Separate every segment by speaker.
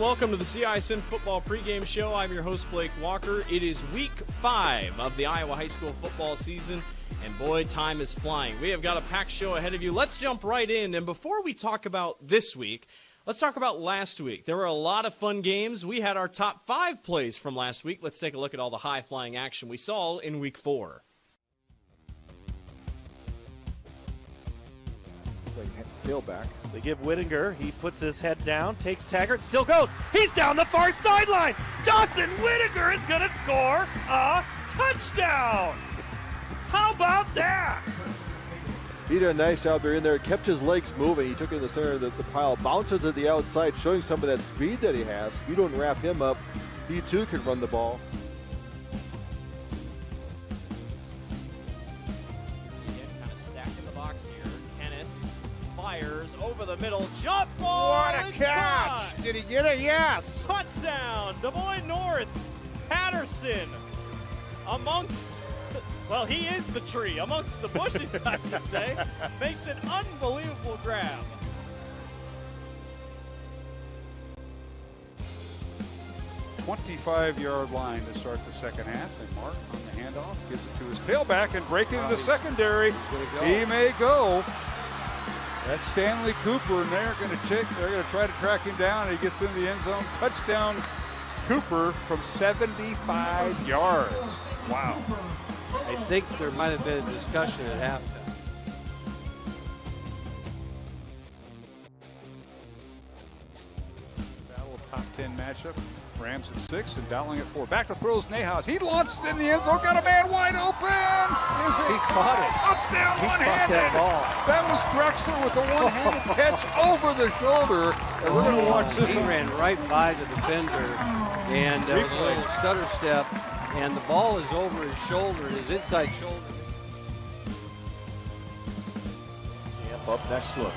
Speaker 1: welcome to the CIML Football Pregame Show. I'm your host, Blake Walker. It is week 5 of the Iowa high school football season, and boy, time is flying. We have got a packed show ahead of you. Let's jump right in, and before we talk about this week, let's talk about last week. There were a lot of fun games. We had our top 5 plays from last week. Let's take a look at all the high-flying action we saw in week 4.
Speaker 2: Tailback.
Speaker 3: They give Whittinger. He puts his head down, takes Taggart, still goes. He's down the far sideline. Dawson Whittinger is going to score a touchdown. How about that?
Speaker 2: He did a nice job there in there. Kept his legs moving. He took it in the center of the pile, bounced it to the outside, showing some of that speed that he has. If you don't wrap him up, he too can run the ball.
Speaker 1: Fires over the middle, jump ball.
Speaker 4: What a catch!
Speaker 1: Caught.
Speaker 4: Did he get it? Yes.
Speaker 1: Touchdown, Des Moines North. Patterson amongst, well, he is the tree amongst the bushes, I should say. Makes an unbelievable grab.
Speaker 4: .25-yard line to start the second half, and Mark on the handoff gives it to his tailback and breaking into secondary. He may go. That's Stanley Cooper, and they're going to try to track him down, and he gets into the end zone. Touchdown, Cooper from 75 yards. Wow.
Speaker 5: I think there might have been a discussion at halftime.
Speaker 4: Battle of top 10 matchup. Rams at 6 and Dowling at 4. Back to throws Nahas. He launched in the end zone. Got a man wide open.
Speaker 5: He caught it.
Speaker 4: Touchdown,
Speaker 5: He
Speaker 4: one-handed.
Speaker 5: caught that ball.
Speaker 4: That was Drexler with a one-handed catch over the shoulder. And we're going to watch this.
Speaker 5: He ran right by the defender, and there was a little stutter step, and the ball is over his shoulder, his inside shoulder.
Speaker 6: Camp up next to him.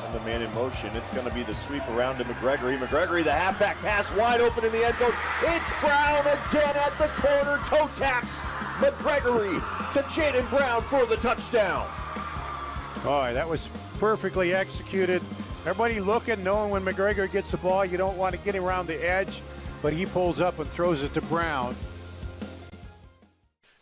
Speaker 6: And the man in motion. It's going to be the sweep around to McGregory. McGregory, the halfback pass wide open in the end zone. It's Brown again at the corner. Toe taps McGregory to Jaden Brown for the touchdown.
Speaker 7: Boy, that was perfectly executed. Everybody looking, knowing when McGregor gets the ball, you don't want to get him around the edge, but he pulls up and throws it to Brown.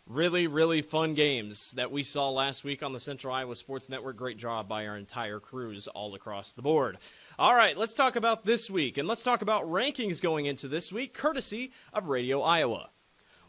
Speaker 1: Really, really fun games that we saw last week on the Central Iowa Sports Network. Great job by our entire crews all across the board. All right, let's talk about this week, and let's talk about rankings going into this week, courtesy of Radio Iowa.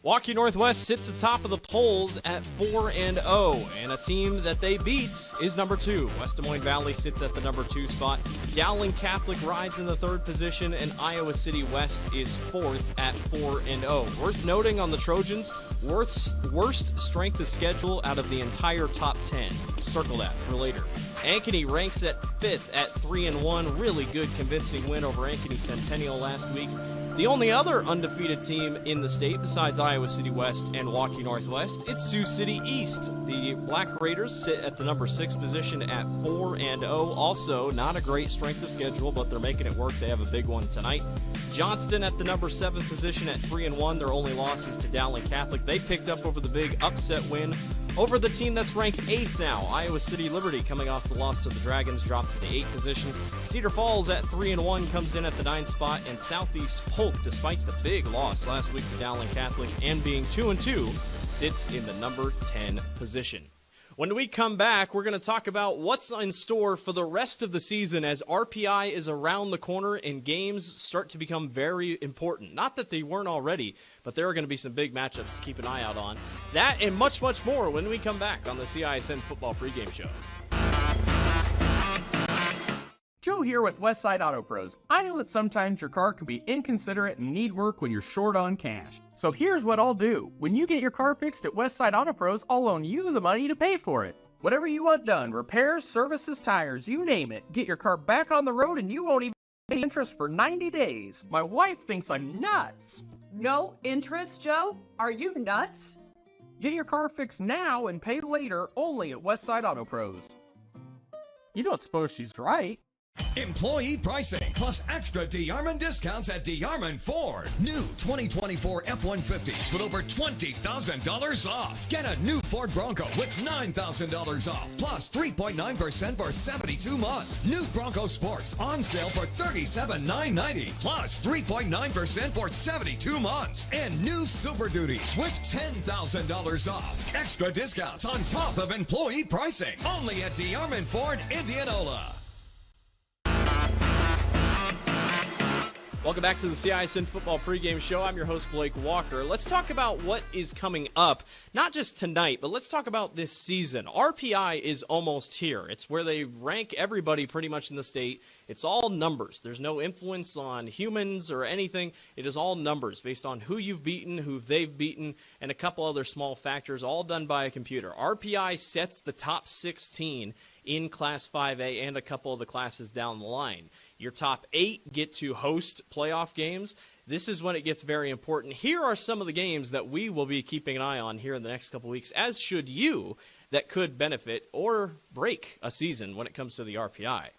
Speaker 1: Waukee Northwest sits atop of the polls at 4-0, and a team that they beat is number 2. West Des Moines Valley sits at the number 2 spot. Dowling Catholic rides in the 3rd position, and Iowa City West is 4th at 4-0. Worth noting on the Trojans, worst strength of schedule out of the entire top 10. Circle that for later. Ankeny ranks at 5th at 3-1. Really good convincing win over Ankeny Centennial last week. The only other undefeated team in the state besides Iowa City West and Waukee Northwest, it's Sioux City East. The Black Raiders sit at the number 6 position at 4-0. Also, not a great strength of schedule, but they're making it work. They have a big one tonight. Johnston at the number 7 position at 3-1. Their only loss is to Dowling Catholic. They picked up over the big upset win over the team that's ranked 8th now, Iowa City Liberty, coming off the loss to the Dragons, dropped to the 8th position. Cedar Falls at 3-1 comes in at the 9th spot, and Southeast Polk, despite the big loss last week to Dowling Catholic and being 2-2, sits in the number 10 position. When we come back, we're going to talk about what's in store for the rest of the season as RPI is around the corner and games start to become very important. Not that they weren't already, but there are going to be some big matchups to keep an eye out on. That and much, much more when we come back on the CISN Football Pregame Show.
Speaker 8: Joe here with Westside Auto Pros. I know that sometimes your car can be inconsiderate and need work when you're short on cash. So here's what I'll do. When you get your car fixed at Westside Auto Pros, I'll loan you the money to pay for it. Whatever you want done, repairs, services, tires, you name it. Get your car back on the road and you won't even pay interest for 90 days. My wife thinks I'm nuts.
Speaker 9: No interest, Joe? Are you nuts?
Speaker 8: Get your car fixed now and pay later only at Westside Auto Pros. You don't suppose she's right?
Speaker 10: Employee pricing plus extra DeArmond discounts at DeArmond Ford. New 2024 F-150s with over $20,000 off. Get a new Ford Bronco with $9,000 off plus 3.9% for 72 months. New Bronco Sports on sale for $37,990 plus 3.9% for 72 months. And new Super Duties with $10,000 off. Extra discounts on top of employee pricing. Only at DeArmond Ford, Indianola.
Speaker 1: Welcome back to the CISN Football Pregame Show. I'm your host, Blake Walker. Let's talk about what is coming up, not just tonight, but let's talk about this season. RPI is almost here. It's where they rank everybody pretty much in the state. It's all numbers. There's no influence on humans or anything. It is all numbers based on who you've beaten, who they've beaten, and a couple other small factors, all done by a computer. RPI sets the top 16 in Class 5A and a couple of the classes down the line. Your top 8 get to host playoff games. This is when it gets very important. Here are some of the games that we will be keeping an eye on here in the next couple weeks, as should you, that could benefit or break a season when it comes to the RPI.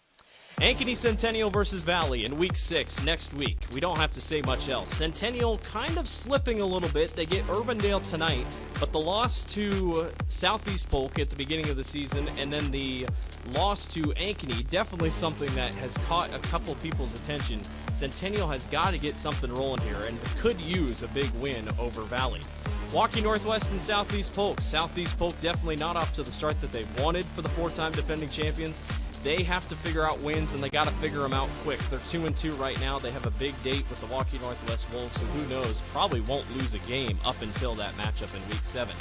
Speaker 1: Ankeny Centennial versus Valley in Week 6 next week. We don't have to say much else. Centennial kind of slipping a little bit. They get Urbandale tonight, but the loss to Southeast Polk at the beginning of the season and then the loss to Ankeny, definitely something that has caught a couple people's attention. Centennial has got to get something rolling here and could use a big win over Valley. Waukee Northwest and Southeast Polk. Southeast Polk definitely not off to the start that they wanted for the 4-time defending champions. They have to figure out wins, and they got to figure them out quick. They're 2-2 right now. They have a big date with the Waukee Northwest Wolves, who knows, probably won't lose a game up until that matchup in Week 7.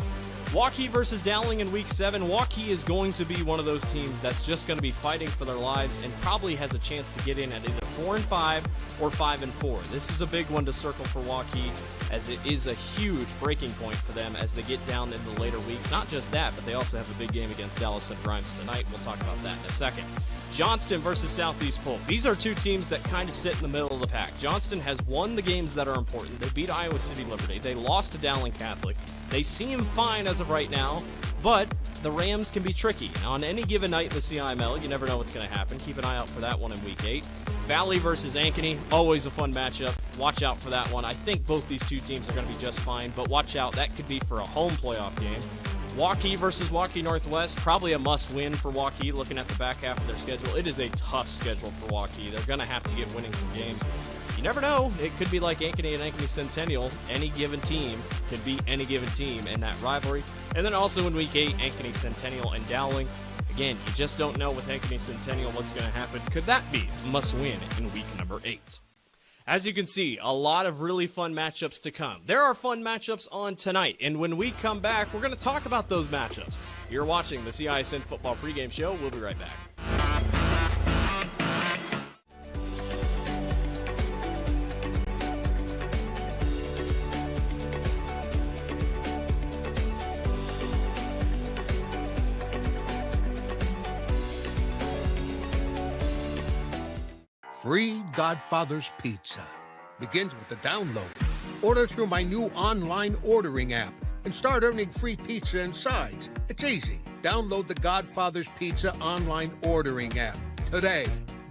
Speaker 1: Waukee versus Dowling in Week 7. Waukee is going to be one of those teams that's just going to be fighting for their lives and probably has a chance to get in at either 4-5 or 5-4. This is a big one to circle for Waukee, as it is a huge breaking point for them as they get down in the later weeks. Not just that, but they also have a big game against Dallas and Grimes tonight. We'll talk about that in a second. Johnston versus Southeast Polk. These are two teams that kind of sit in the middle of the pack. Johnston has won the games that are important. They beat Iowa City Liberty. They lost to Dowling Catholic. They seem fine as of right now, but the Rams can be tricky. On any given night in the CIML, you never know what's going to happen. Keep an eye out for that one in Week 8. Valley versus Ankeny, always a fun matchup. Watch out for that one. I think both these two teams are going to be just fine, but watch out. That could be for a home playoff game. Waukee versus Waukee Northwest, probably a must-win for Waukee looking at the back half of their schedule. It is a tough schedule for Waukee. They're going to have to get winning some games. You never know. It could be like Ankeny and Ankeny Centennial. Any given team can beat any given team in that rivalry. And then also in Week 8, Ankeny Centennial and Dowling. Again, you just don't know with Ankeny Centennial what's going to happen. Could that be a must-win in week number 8? As you can see, a lot of really fun matchups to come. There are fun matchups on tonight, and when we come back, we're going to talk about those matchups. You're watching the CISN Football Pregame Show. We'll be right back.
Speaker 11: Free Godfather's Pizza begins with the download. Order through my new online ordering app and start earning free pizza and sides. It's easy. Download the Godfather's Pizza online ordering app today.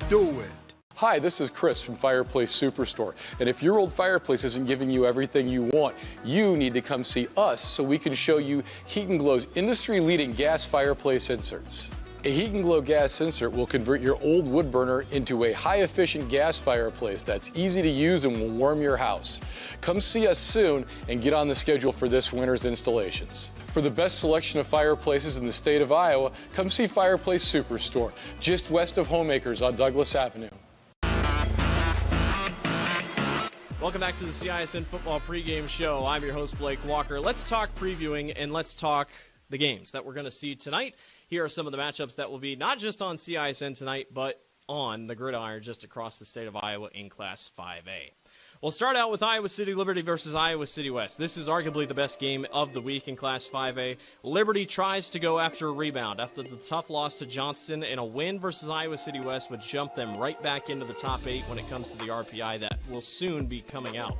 Speaker 11: Do it.
Speaker 12: Hi, this is Chris from Fireplace Superstore. And if your old fireplace isn't giving you everything you want, you need to come see us so we can show you Heat & Glow's industry-leading gas fireplace inserts. A Heat & Glow gas insert will convert your old wood burner into a high-efficient gas fireplace that's easy to use and will warm your house. Come see us soon and get on the schedule for this winter's installations. For the best selection of fireplaces in the state of Iowa, come see Fireplace Superstore, just west of Homemakers on Douglas Avenue.
Speaker 1: Welcome back to the CISN Football Pregame Show. I'm your host, Blake Walker. Let's talk previewing and let's talk the games that we're going to see tonight. Here are some of the matchups that will be not just on CISN tonight, but on the gridiron just across the state of Iowa in Class 5A. We'll start out with Iowa City Liberty versus Iowa City West. This is arguably the best game of the week in Class 5A. Liberty tries to go after a rebound after the tough loss to Johnston, and a win versus Iowa City West would jump them right back into the top 8 when it comes to the RPI that will soon be coming out.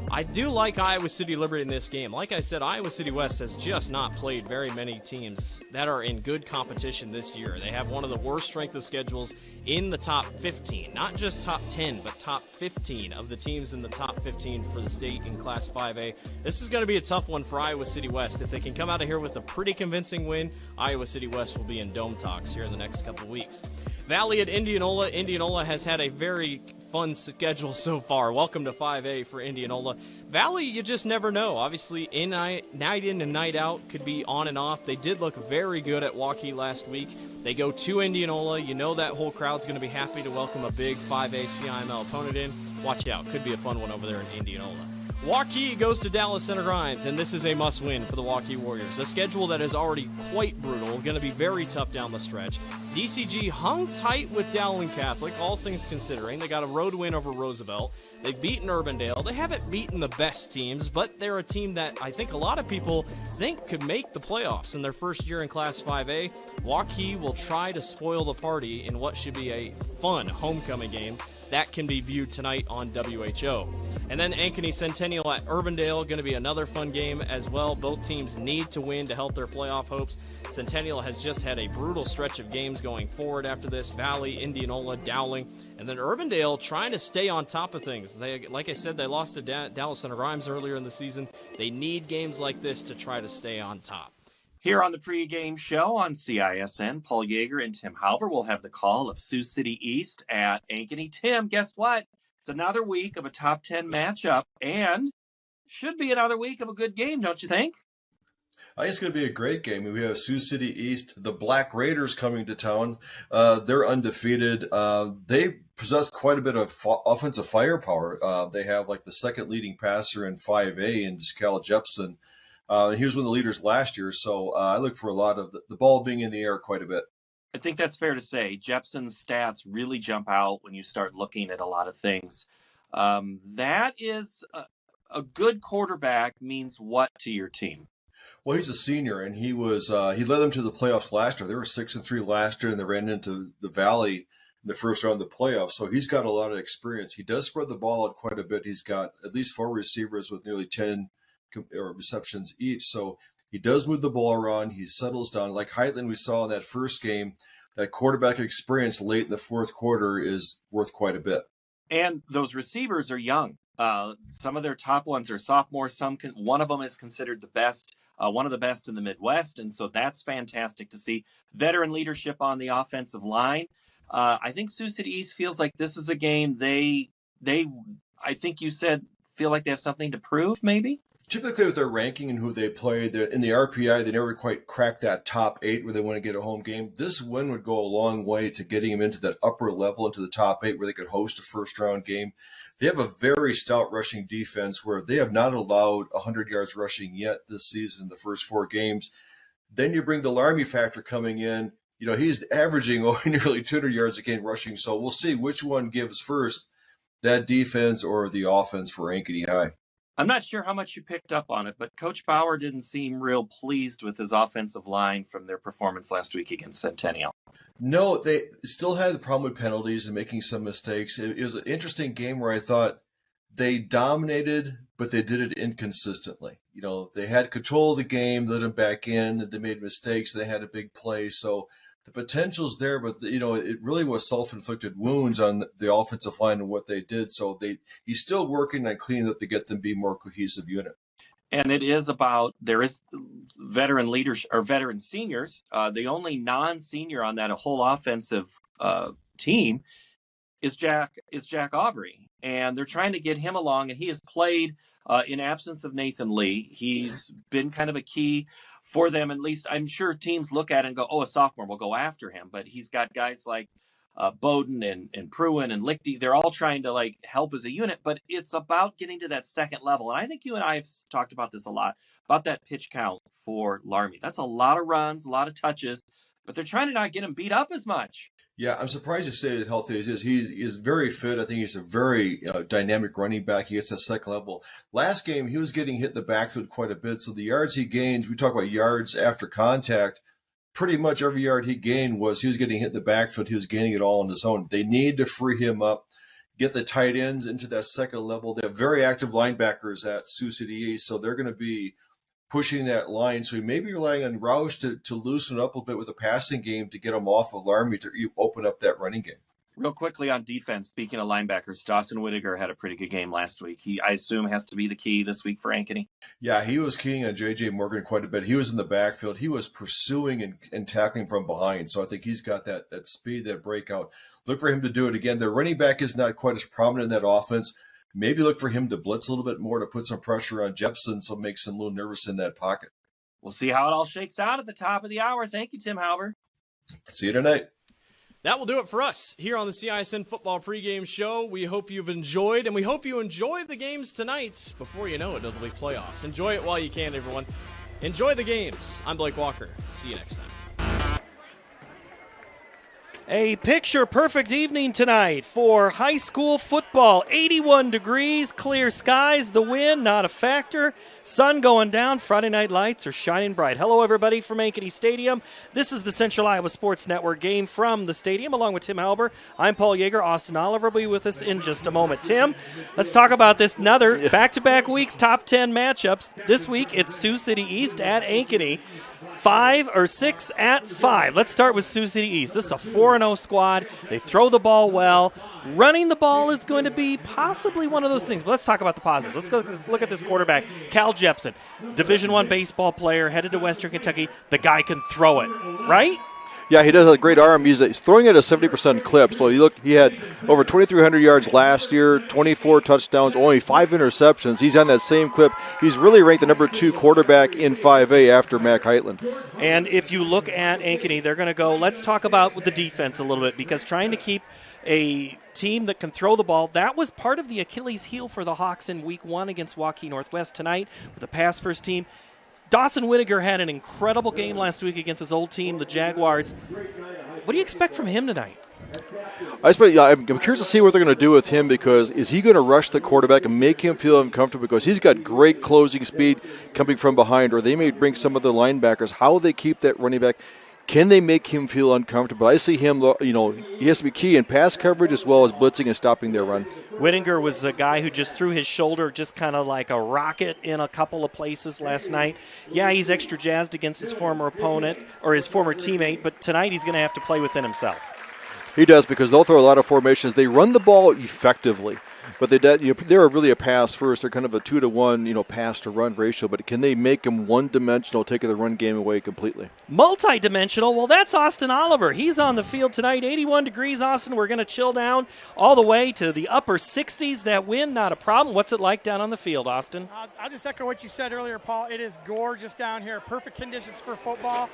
Speaker 1: I do like Iowa City Liberty in this game. Like I said, Iowa City West has just not played very many teams that are in good competition this year. They have one of the worst strength of schedules in the top 15. Not just top 10, but top 15 of the teams in the top 15 for the state in Class 5A. This is going to be a tough one for Iowa City West. If they can come out of here with a pretty convincing win, Iowa City West will be in dome talks here in the next couple of weeks. Valley at Indianola. Indianola has had a very fun schedule so far. Welcome to 5A for Indianola. Valley, you just never know. Obviously, night in and night out could be on and off. They did look very good at Waukee last week. They go to Indianola. You know that whole crowd's going to be happy to welcome a big 5A CIML opponent in. Watch out. Could be a fun one over there in Indianola. Waukee goes to Dallas Center Grimes, and this is a must-win for the Waukee Warriors. A schedule that is already quite brutal, going to be very tough down the stretch. DCG hung tight with Dowling Catholic, all things considering. They got a road win over Roosevelt. They've beaten Urbandale. They haven't beaten the best teams, but they're a team that I think a lot of people think could make the playoffs in their first year in Class 5A. Waukee will try to spoil the party in what should be a fun homecoming game. That can be viewed tonight on WHO. And then Ankeny Centennial at Urbandale, going to be another fun game as well. Both teams need to win to help their playoff hopes. Centennial has just had a brutal stretch of games going forward after this. Valley, Indianola, Dowling, and then Urbandale trying to stay on top of things. They, like I said, they lost to Dallas Center Grimes earlier in the season. They need games like this to try to stay on top.
Speaker 3: Here on the pregame show on CISN, Paul Yeager and Tim Halver will have the call of Sioux City East at Ankeny. Tim, guess what? It's another week of a top 10 matchup and should be another week of a good game, don't you think?
Speaker 13: I think it's going to be a great game. We have Sioux City East, the Black Raiders coming to town. They're undefeated. They possess quite a bit of offensive firepower. They have like the second leading passer in 5A in Cal Jepson. He was one of the leaders last year, so I look for a lot of the ball being in the air quite a bit.
Speaker 3: I think that's fair to say. Jepson's stats really jump out when you start looking at a lot of things. That is a good quarterback means what to your team?
Speaker 13: Well, he's a senior, and he led them to the playoffs last year. They were 6-3 last year, and they ran into the Valley in the first round of the playoffs. So he's got a lot of experience. He does spread the ball out quite a bit. He's got at least 4 receivers with nearly 10 receptions each. So he does move the ball around. He settles down. Like Heitland, we saw in that first game, that quarterback experience late in the fourth quarter is worth quite a bit.
Speaker 3: And those receivers are young. Some of their top ones are sophomores. One of them is considered the best, one of the best in the Midwest. And so that's fantastic to see. Veteran leadership on the offensive line. I think Sioux City East feels like this is a game I think you said, feel like they have something to prove, maybe?
Speaker 13: Typically with their ranking and who they play, in the RPI, they never quite crack that top 8 where they want to get a home game. This win would go a long way to getting them into that upper level, into the top 8 where they could host a first-round game. They have a very stout rushing defense where they have not allowed 100 yards rushing yet this season in the first 4 games. Then you bring the Larmy factor coming in. You know, he's averaging nearly 200 yards a game rushing, so we'll see which one gives first, that defense or the offense for Ankeny High.
Speaker 3: I'm not sure how much you picked up on it, but Coach Bauer didn't seem real pleased with his offensive line from their performance last week against Centennial.
Speaker 13: No, they still had the problem with penalties and making some mistakes. It was an interesting game where I thought they dominated, but they did it inconsistently. You know, they had control of the game, let them back in, they made mistakes, they had a big play. So the potential's there, but you know, it really was self-inflicted wounds on the offensive line and what they did. So he's still working on cleaning up to get them to be more cohesive unit.
Speaker 3: And it is about, there is veteran leaders or veteran seniors. The only non-senior on that whole offensive team is Jack Aubrey, and they're trying to get him along. And he has played in absence of Nathan Lee. He's been kind of a key for them. At least I'm sure teams look at it and go, oh, a sophomore, will go after him. But he's got guys like Bowden and Pruin and Lichty. They're all trying to like help as a unit, but it's about getting to that second level. And I think you and I have talked about this a lot, about that pitch count for Larmy. That's a lot of runs, a lot of touches, but they're trying to not get him beat up as much.
Speaker 13: Yeah, I'm surprised to say as healthy as he is. He is very fit. I think he's a very dynamic running back. He gets that second level. Last game, he was getting hit in the backfield quite a bit. So the yards he gained, we talk about yards after contact, pretty much every yard he gained was he was getting hit in the backfield. He was gaining it all on his own. They need to free him up, get the tight ends into that second level. They have very active linebackers at Sioux City East, so they're going to be pushing that line. So he may be relying on Roush to loosen up a little bit with the passing game to get him off of Laramie to open up that running game.
Speaker 3: Real quickly on defense, speaking of linebackers, Dawson Whittaker had a pretty good game last week. He, I assume, has to be the key this week for Ankeny.
Speaker 13: Yeah, he was keying on J.J. Morgan quite a bit. He was in the backfield. He was pursuing and tackling from behind. So I think he's got that speed, that breakout. Look for him to do it again. Their running back is not quite as prominent in that offense. Maybe look for him to blitz a little bit more to put some pressure on Jepson, so it makes him a little nervous in that pocket.
Speaker 3: We'll see how it all shakes out at the top of the hour. Thank you, Tim Halber.
Speaker 13: See you tonight.
Speaker 1: That will do it for us here on the CISN Football Pregame Show. We hope you've enjoyed, and we hope you enjoy the games tonight. Before you know it, it'll be playoffs. Enjoy it while you can, everyone. Enjoy the games. I'm Blake Walker. See you next time.
Speaker 3: A picture-perfect evening tonight for high school football. 81 degrees, clear skies, the wind not a factor. Sun going down, Friday night lights are shining bright. Hello, everybody from Ankeny Stadium. This is the Central Iowa Sports Network game from the stadium, along with Tim Halber. I'm Paul Yeager. Austin Oliver will be with us in just a moment. Tim, let's talk about this another back-to-back weeks top 10 matchups. This week, it's Sioux City East at Ankeny. 5 or 6 at 5. Let's start with Sioux City East. This is a 4-0 squad. They throw the ball well. Running the ball is going to be possibly one of those things. But let's talk about the positives. Let's look at this quarterback, Cal Jepson, Division I baseball player, headed to Western Kentucky. The guy can throw it, right?
Speaker 2: Yeah, he does have a great arm. He's throwing at a 70% clip. So he had over 2,300 yards last year, 24 touchdowns, only 5 interceptions. He's on that same clip. He's really ranked the number 2 quarterback in 5A after Mac Heitland.
Speaker 3: And if you look at Ankeny, they're going to go, let's talk about the defense a little bit, because trying to keep a team that can throw the ball, that was part of the Achilles heel for the Hawks in Week 1 against Waukee Northwest tonight with a pass-first team. Dawson Whittaker had an incredible game last week against his old team, the Jaguars. What do you expect from him tonight?
Speaker 2: I'm curious to see what they're going to do with him, because is he going to rush the quarterback and make him feel uncomfortable, because he's got great closing speed coming from behind, or they may bring some of the linebackers. How they keep that running back, can they make him feel uncomfortable? I see him, he has to be key in pass coverage as well as blitzing and stopping their run.
Speaker 3: Whittaker was a guy who just threw his shoulder just kind of like a rocket in a couple of places last night. Yeah, he's extra jazzed against his former opponent or his former teammate, but tonight he's going to have to play within himself.
Speaker 2: He does, because they'll throw a lot of formations. They run the ball effectively, but they're really a pass first. They're kind of a 2-to-1, pass to run ratio. But can they make them one-dimensional, taking the run game away completely?
Speaker 3: Multi-dimensional. Well, that's Austin Oliver. He's on the field tonight. 81 degrees, Austin. We're going to chill down all the way to the upper 60s. That wind, not a problem. What's it like down on the field, Austin?
Speaker 14: I'll just echo what you said earlier, Paul. It is gorgeous down here. Perfect conditions for football.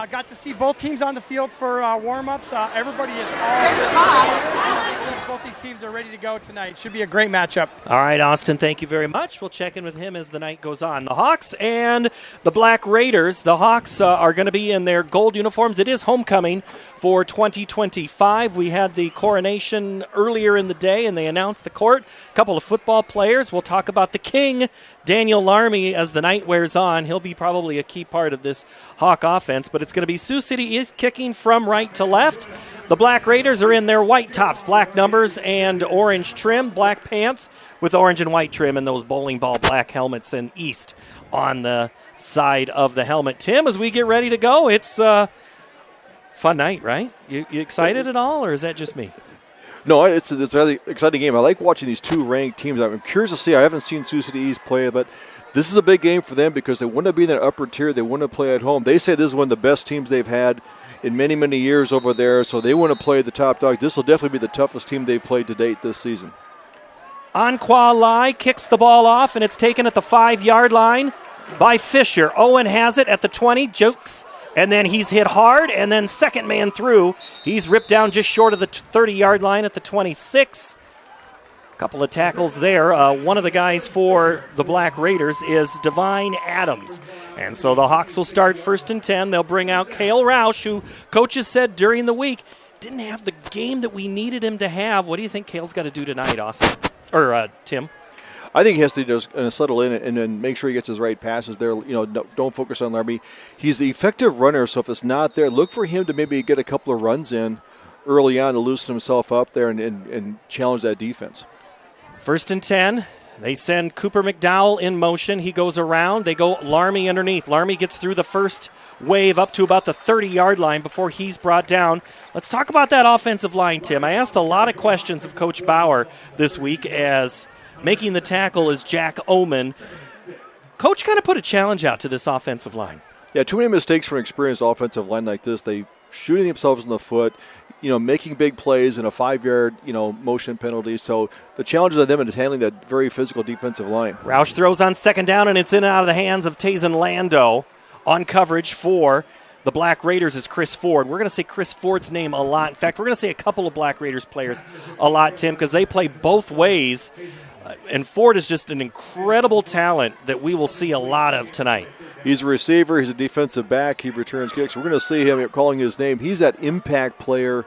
Speaker 14: Got to see both teams on the field for warm-ups. Everybody is all both these teams are ready to go tonight. Should be a great matchup.
Speaker 3: All right, Austin, thank you very much. We'll check in with him as the night goes on. The Hawks and the Black Raiders. The Hawks are going to be in their gold uniforms. It is homecoming for 2025. We had the coronation earlier in the day, and they announced the court. A couple of football players. We'll talk about the king, Daniel Laramie, as the night wears on. He'll be probably a key part of this Hawk offense, but it's going to be Sioux City East kicking from right to left. The Black Raiders are in their white tops, black numbers and orange trim, black pants with orange and white trim, and those bowling ball black helmets and East on the side of the helmet. Tim, as we get ready to go, it's a fun night, right? You excited at all, or is that just me?
Speaker 2: No, it's a really exciting game. I like watching these two ranked teams. I'm curious to see. I haven't seen Sioux City East play, but this is a big game for them because they want to be in that upper tier. They want to play at home. They say this is one of the best teams they've had in many, many years over there, so they want to play the top dog. This will definitely be the toughest team they've played to date this season.
Speaker 3: Anqua Lai kicks the ball off, and it's taken at the 5-yard line by Fisher. Owen has it at the 20, jukes, and then he's hit hard, and then second man through. He's ripped down just short of the 30-yard line at the 26. A couple of tackles there. One of the guys for the Black Raiders is Divine Adams. And so the Hawks will start 1st and 10. They'll bring out Cale Roush, who coaches said during the week didn't have the game that we needed him to have. What do you think Cale's got to do tonight, Austin? Or Tim?
Speaker 2: I think he has to just settle in and then make sure he gets his right passes there. Don't focus on Laramie. He's the effective runner, so if it's not there, look for him to maybe get a couple of runs in early on to loosen himself up there and challenge that defense.
Speaker 3: 1st and 10. They send Cooper McDowell in motion. He goes around. They go Larmy underneath. Larmy gets through the first wave up to about the 30-yard line before he's brought down. Let's talk about that offensive line, Tim. I asked a lot of questions of Coach Bauer this week as making the tackle is Jack Oman. Coach kind of put a challenge out to this offensive line.
Speaker 2: Yeah, too many mistakes for an experienced offensive line like this. They shooting themselves in the foot, making big plays in a 5-yard, motion penalty. So the challenge of them is handling that very physical defensive line.
Speaker 3: Roush throws on 2nd down, and it's in and out of the hands of Tazen Lando. On coverage for the Black Raiders is Chris Ford. We're going to say Chris Ford's name a lot. In fact, we're going to say a couple of Black Raiders players a lot, Tim, because they play both ways. And Ford is just an incredible talent that we will see a lot of tonight.
Speaker 2: He's a receiver. He's a defensive back. He returns kicks. We're going to see him calling his name. He's that impact player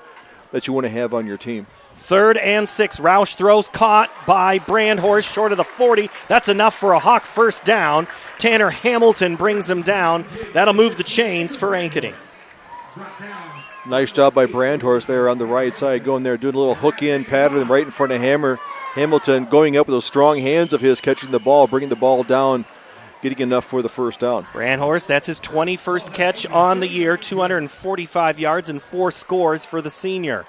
Speaker 2: that you want to have on your team.
Speaker 3: 3rd and 6. Roush throws, caught by Brandhorst, short of the 40. That's enough for a Hawk first down. Tanner Hamilton brings him down. That'll move the chains for Ankeny.
Speaker 2: Nice job by Brandhorst there on the right side, going there, doing a little hook-in pattern right in front of Hamilton, going up with those strong hands of his, catching the ball, bringing the ball down, getting enough for the first down.
Speaker 3: Brandhorst, that's his 21st catch on the year, 245 yards and 4 scores for the senior.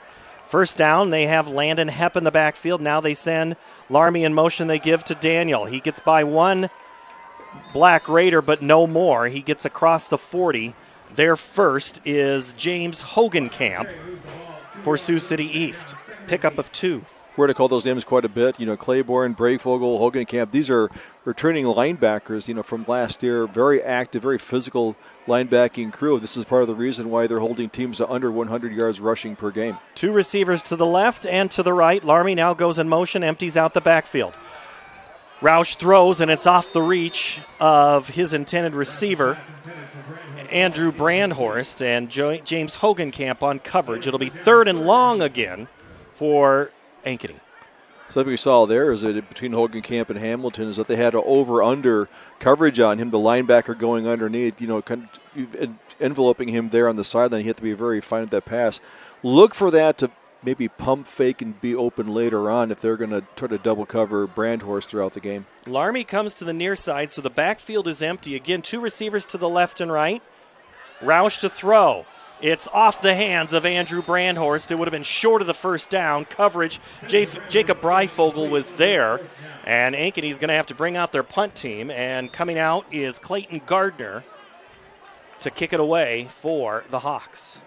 Speaker 3: First down, they have Landon Hepp in the backfield. Now they send Larmy in motion. They give to Daniel. He gets by one Black Raider, but no more. He gets across the 40. Their first is James Hogenkamp for Sioux City East. Pickup of 2.
Speaker 2: We're going to call those names quite a bit. Claiborne, Brayfogle, Hogenkamp. These are returning linebackers, from last year. Very active, very physical linebacking crew. This is part of the reason why they're holding teams to under 100 yards rushing per game.
Speaker 3: 2 receivers to the left and to the right. Larmy now goes in motion, empties out the backfield. Roush throws, and it's off the reach of his intended receiver, Andrew Brandhorst, and James Hogenkamp on coverage. It'll be 3rd and long again for Ankeny.
Speaker 2: Something we saw there is that between Hogenkamp and Hamilton is that they had an over-under coverage on him, the linebacker going underneath, kind of enveloping him there on the sideline. He had to be very fine at that pass. Look for that to maybe pump fake and be open later on if they're going to try to double cover Brandhorst throughout the game.
Speaker 3: Larmy comes to the near side, so the backfield is empty. Again, 2 receivers to the left and right. Roush to throw. It's off the hands of Andrew Brandhorst. It would have been short of the first down. Coverage, Jacob Breyfogle was there, and Ankeny's going to have to bring out their punt team, and coming out is Clayton Gardner to kick it away for the Hawks.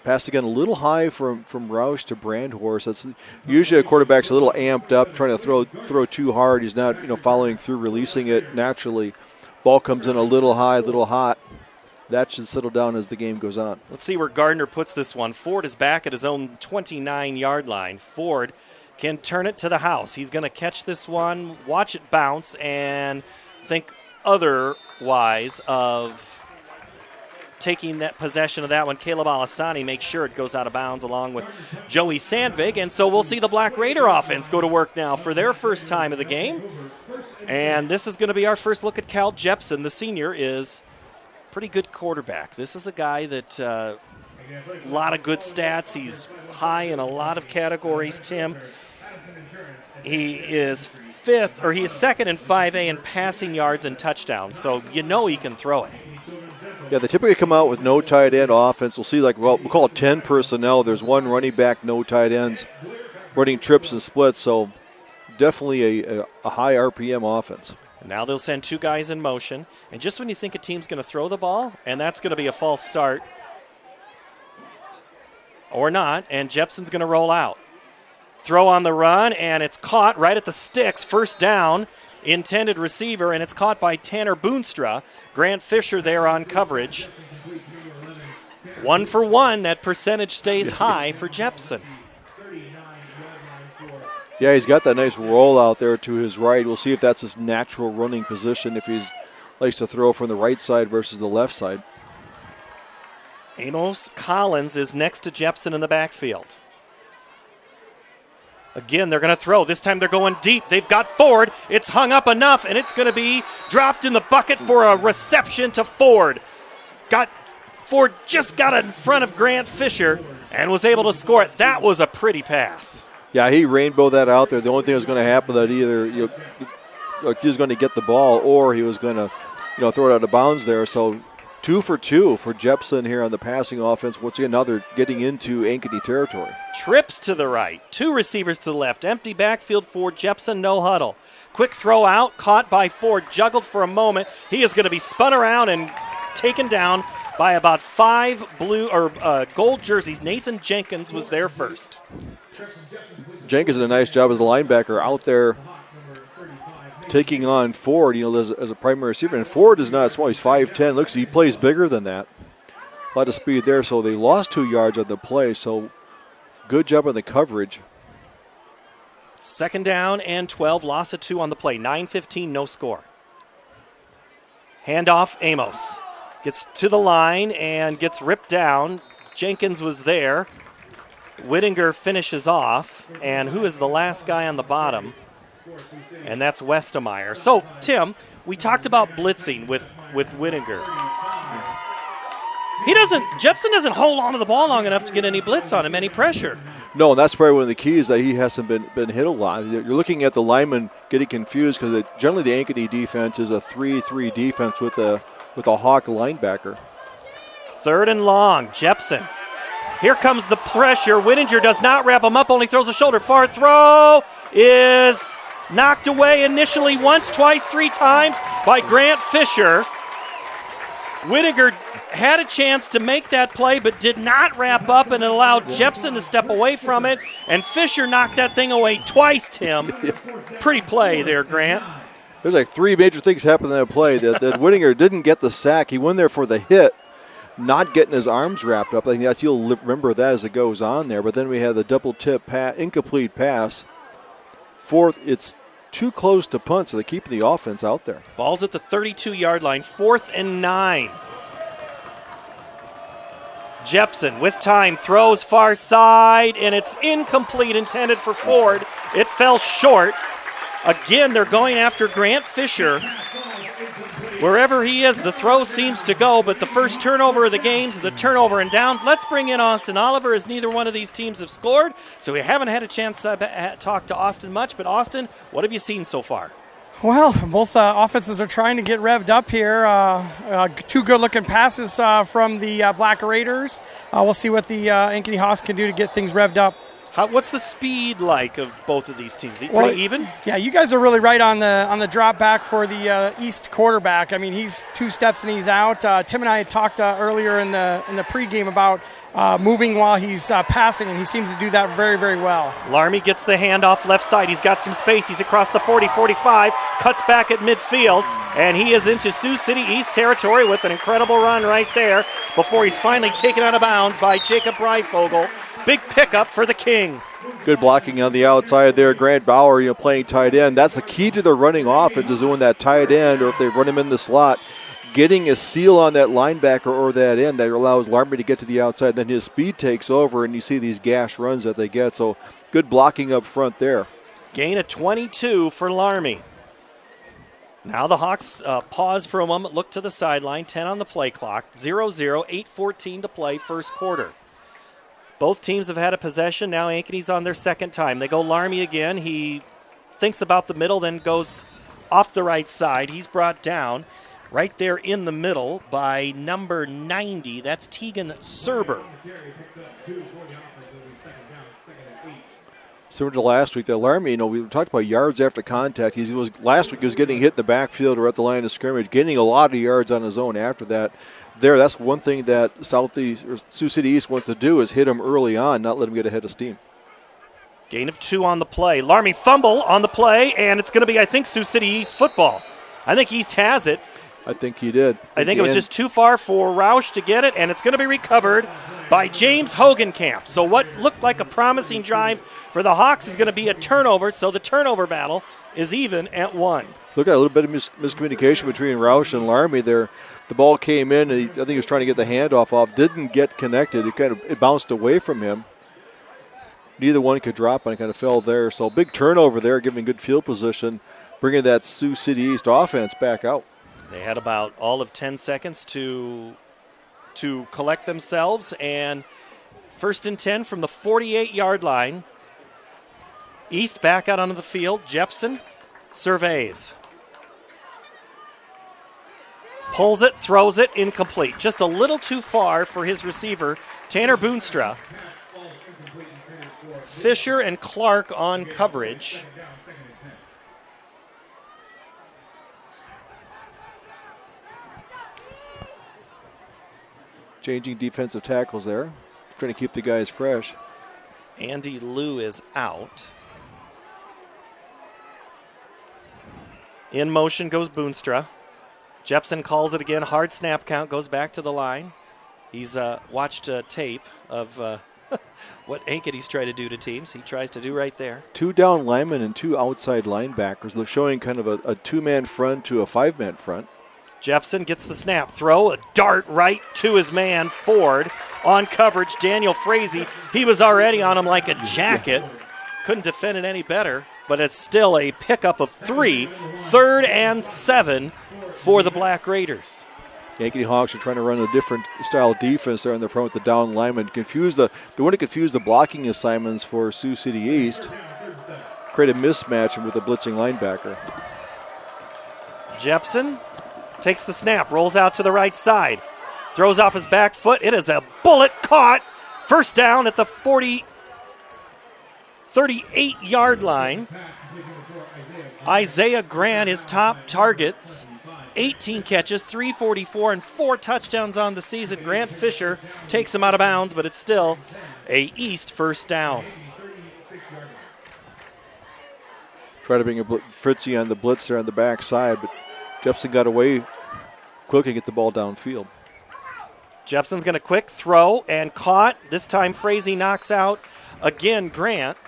Speaker 2: Pass again a little high from Roush to Brandhorst. That's usually a quarterback's a little amped up, trying to throw too hard. He's not following through, releasing it naturally. Ball comes in a little high, a little hot. That should settle down as the game goes on.
Speaker 3: Let's see where Gardner puts this one. Ford is back at his own 29-yard line. Ford can turn it to the house. He's going to catch this one, watch it bounce, and think otherwise of taking that possession of that one. Caleb Alasani makes sure it goes out of bounds along with Joey Sandvig. And so we'll see the Black Raider offense go to work now for their first time of the game. And this is going to be our first look at Cal Jepson. The senior is pretty good quarterback. This is a guy that a lot of good stats. He's high in a lot of categories, Tim. He is second in 5A in passing yards and touchdowns, so he can throw it.
Speaker 2: Yeah, they typically come out with no tight end offense. We'll see, we'll call it 10 personnel. There's one running back, no tight ends, running trips and splits, so definitely a high RPM offense.
Speaker 3: Now they'll send 2 guys in motion. And just when you think a team's going to throw the ball, and that's going to be a false start, or not, and Jepson's going to roll out. Throw on the run, and it's caught right at the sticks. First down, intended receiver, and it's caught by Tanner Boonstra. Grant Fisher there on coverage. 1 for 1. That percentage stays high for Jepson.
Speaker 2: Yeah, he's got that nice roll out there to his right. We'll see if that's his natural running position, if he likes to throw from the right side versus the left side.
Speaker 3: Amos Collins is next to Jepson in the backfield. Again, they're going to throw. This time they're going deep. They've got Ford. It's hung up enough, and it's going to be dropped in the bucket for a reception to Ford. Ford just got it in front of Grant Fisher. and was able to score it. That was a pretty pass.
Speaker 2: Yeah, he rainbowed that out there. The only thing that was going to happen that either he was going to get the ball or he was going to throw it out of bounds there. So 2 for 2 for Jepson here on the passing offense. Once again, now they're getting into Ankeny territory.
Speaker 3: Trips to the right, 2 receivers to the left. Empty backfield for Jepson, no huddle. Quick throw out, caught by Ford, juggled for a moment. He is going to be spun around and taken down by about 5 gold jerseys. Nathan Jenkins was there first.
Speaker 2: Jenkins did a nice job as a linebacker out there taking on Ford, as a primary receiver. And Ford is not small. He's 5'10". Looks he plays bigger than that. A lot of speed there. So they lost 2 yards on the play. So good job on the coverage.
Speaker 3: 2nd down and 12. Loss of 2 on the play. 9:15, no score. Handoff, Amos. Gets to the line and gets ripped down. Jenkins was there. Whittinger finishes off. And who is the last guy on the bottom? And that's Westemeyer. So, Tim, we talked about blitzing with Whittinger. Jepson doesn't hold on to the ball long enough to get any blitz on him, any pressure.
Speaker 2: No, and that's probably one of the keys that he hasn't been hit a lot. You're looking at the linemen getting confused because generally the Ankeny defense is a 3-3 defense with a Hawk linebacker.
Speaker 3: 3rd and long, Jepson. Here comes the pressure. Whittinger does not wrap him up, only throws a shoulder. Far throw is knocked away initially once, twice, 3 times by Grant Fisher. Whittinger had a chance to make that play but did not wrap up, and it allowed Jepson to step away from it, and Fisher knocked that thing away twice, Tim. Pretty play there, Grant.
Speaker 2: There's like 3 major things happened in that play. That Whittinger didn't get the sack. He went there for the hit, not getting his arms wrapped up. I think you'll remember that as it goes on there. But then we had the double tip incomplete pass. 4th, it's too close to punt, so they're keeping the offense out there.
Speaker 3: Ball's at the 32-yard line, 4th and 9. Jepson with time throws far side, and it's incomplete, intended for Ford. It fell short. Again, they're going after Grant Fisher. Wherever he is, the throw seems to go, but the first turnover of the games is a turnover and down. Let's bring in Austin Oliver, as neither one of these teams have scored, so we haven't had a chance to talk to Austin much. But Austin, what have you seen so far?
Speaker 14: Well, both offenses are trying to get revved up here. 2 good-looking passes from the Black Raiders. We'll see what the Ankeny Hawks can do to get things revved up.
Speaker 3: What's the speed like of both of these teams? Pretty even?
Speaker 14: Yeah, you guys are really right on the drop back for the East quarterback. I mean, he's 2 steps and he's out. Tim and I had talked earlier in the pregame about moving while he's passing, and he seems to do that very, very well.
Speaker 3: Larmy gets the handoff left side. He's got some space. He's across the 40-45, cuts back at midfield, and he is into Sioux City East territory with an incredible run right there before he's finally taken out of bounds by Jacob Breifogel. Big pickup for the King.
Speaker 2: Good blocking on the outside there. Grant Bauer, playing tight end. That's the key to their running offense, is doing that tight end, or if they run him in the slot, getting a seal on that linebacker or that end that allows Larmy to get to the outside. Then his speed takes over, and you see these gash runs that they get. So good blocking up front there.
Speaker 3: Gain of 22 for Larmy. Now the Hawks pause for a moment, look to the sideline. 10 on the play clock. 0-0, 8:14 to play, first quarter. Both teams have had a possession. Now Ankeny's on their 2nd time. They go Larmy again. He thinks about the middle, then goes off the right side. He's brought down right there in the middle by number 90. That's Tegan Serber.
Speaker 2: Similar to last week, that Larmy, we talked about yards after contact. Last week he was getting hit in the backfield or at the line of scrimmage, getting a lot of yards on his own after that. That's one thing that Sioux City East wants to do, is hit him early on, not let him get ahead of steam.
Speaker 3: Gain of 2 on the play. Larmy fumble on the play, and it's going to be, I think, Sioux City East football. I think East has it.
Speaker 2: I think he did.
Speaker 3: I think it was just too far for Roush to get it, and it's going to be recovered by James Hogenkamp. So what looked like a promising drive for the Hawks is going to be a turnover, so the turnover battle is even at 1.
Speaker 2: Look at a little bit of miscommunication between Roush and Larmy there. The ball came in, and I think he was trying to get the handoff off. Didn't get connected. It bounced away from him. Neither one could drop, and it kind of fell there. So big turnover there, giving good field position, bringing that Sioux City East offense back out.
Speaker 3: They had about all of 10 seconds to collect themselves, and First and 10 from the 48-yard line. East back out onto the field. Jepson surveys. Pulls it, throws it, incomplete. Just a little too far for his receiver, Tanner Boonstra. Fisher and Clark on coverage.
Speaker 2: Changing defensive tackles there. Trying to keep the guys fresh.
Speaker 3: Andy Liu is out. In motion goes Boonstra. Jepson calls it again. Hard snap count, goes back to the line. He's watched tape of what Ankeny's trying to do to teams. He tries to do right there.
Speaker 2: 2 down linemen and 2 outside linebackers. They're showing kind of a 2-man front to a 5-man front.
Speaker 3: Jepson gets the snap. Throw, a dart right to his man, Ford. On coverage, Daniel Frazee. He was already on him like a jacket. Couldn't defend it any better, but it's still a pickup of 3. 3rd and 7 for the Black Raiders.
Speaker 2: Ankeny Hawks are trying to run a different style defense there in the front with the down linemen. They want to confuse the blocking assignments for Sioux City East. Create a mismatch with a blitzing linebacker.
Speaker 3: Jepson takes the snap, rolls out to the right side. Throws off his back foot. It is a bullet caught. First down at the 38-yard line. Isaiah Grant, his top targets. 18 catches, 344, and 4 touchdowns on the season. Grant Fisher takes him out of bounds, but it's still a East first down.
Speaker 2: Try to bring a Fritzy on the blitz there on the backside, but Jepson got away quick and get the ball downfield.
Speaker 3: Jepson's going to quick throw and caught. This time Frazee knocks out again Grant.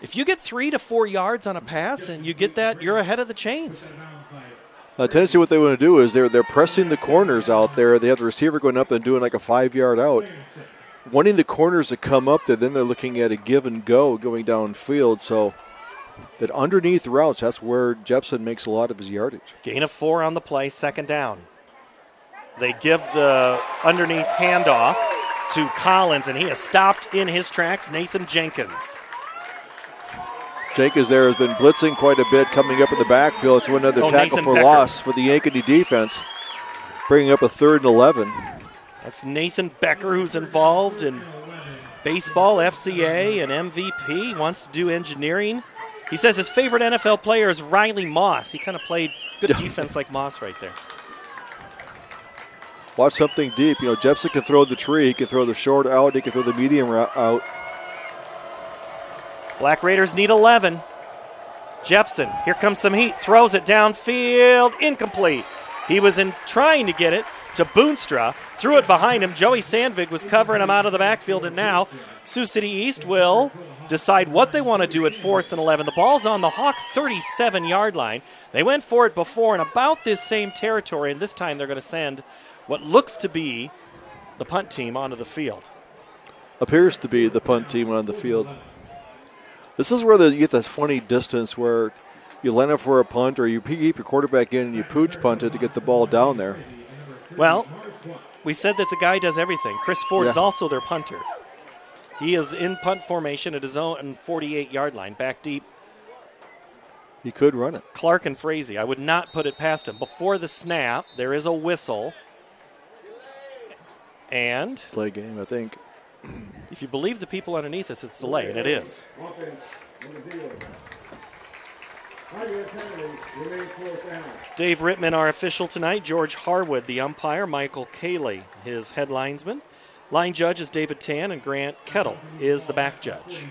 Speaker 3: If you get 3 to 4 yards on a pass and you get that, you're ahead of the chains.
Speaker 2: Tennessee, what they want to do is they're pressing the corners out there. They have the receiver going up and doing like a 5-yard out. Wanting the corners to come up there, then they're looking at a give and go going downfield. So that underneath routes, that's where Jepson makes a lot of his yardage.
Speaker 3: Gain of 4 on the play, 2nd down. They give the underneath handoff to Collins, and he is stopped in his tracks, Nathan Jenkins.
Speaker 2: Jenkins there has been blitzing quite a bit coming up in the backfield. It's another tackle
Speaker 3: Nathan
Speaker 2: for
Speaker 3: Becker.
Speaker 2: loss for the Ankeny defense, bringing up a 3rd and 11.
Speaker 3: That's Nathan Becker, who's involved in baseball, FCA, and MVP. He wants to do engineering. He says his favorite NFL player is Riley Moss. He kind of played good defense like Moss right there.
Speaker 2: Watch something deep. Jepson can throw the tree. He can throw the short out. He can throw the medium out.
Speaker 3: Black Raiders need 11. Jepson, here comes some heat. Throws it downfield. Incomplete. He was trying to get it to Boonstra. Threw it behind him. Joey Sandvig was covering him out of the backfield. And now Sioux City East will decide what they want to do at 4th and 11. The ball's on the Hawk 37-yard line. They went for it before in about this same territory. And this time they're going to send what looks to be the punt team onto the field.
Speaker 2: Appears to be the punt team on the field. This is where you get this funny distance where you line up for a punt or you keep your quarterback in and you pooch punt it to get the ball down there.
Speaker 3: Well, we said that the guy does everything. Chris Ford is also their punter. He is in punt formation at his own 48-yard line, back deep.
Speaker 2: He could run it.
Speaker 3: Clark and Frazee, I would not put it past him. Before the snap, there is a whistle. And
Speaker 2: play game, I think.
Speaker 3: If you believe the people underneath us, it's delay, and it is. Dave Rittman, our official tonight. George Harwood, the umpire. Michael Cayley, his head linesman. Line judge is David Tan, and Grant Kettle is the back judge.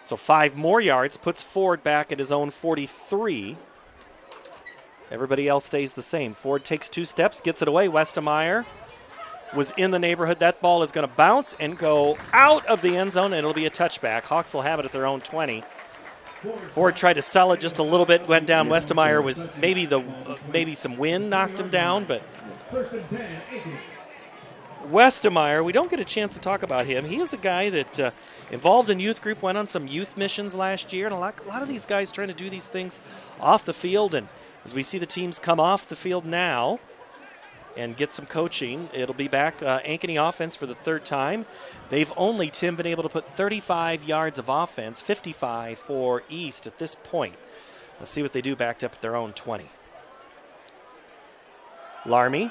Speaker 3: So 5 more yards, puts Ford back at his own 43. Everybody else stays the same. Ford takes 2 steps, gets it away. Westemeyer was in the neighborhood. That ball is going to bounce and go out of the end zone, and it'll be a touchback. Hawks will have it at their own 20. Ford tried to sell it just a little bit, went down. Westemeyer was maybe some wind knocked him down, but Westemeyer, we don't get a chance to talk about him. He is a guy that involved in youth group, went on some youth missions last year, and a lot of these guys trying to do these things off the field. And as we see the teams come off the field now, and get some coaching. It'll be back Ankeny offense for the third time. They've only, Tim, been able to put 35 yards of offense, 55 for East at this point. Let's see what they do backed up at their own 20. Larmy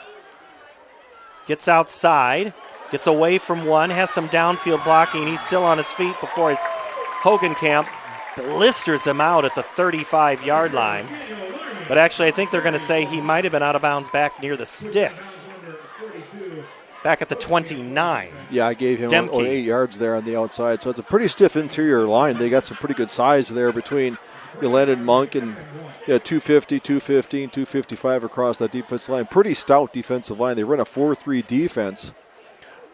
Speaker 3: gets outside, gets away from one, has some downfield blocking. He's still on his feet before his Hogenkamp blisters him out at the 35-yard line. But actually, I think they're going to say he might have been out of bounds back near the sticks. Back at the 29.
Speaker 2: Yeah, I gave him 8 yards there on the outside. So it's a pretty stiff interior line. They got some pretty good size there between Landon Monk and 250, 215, 255 across that defensive line. Pretty stout defensive line. They run a 4-3 defense.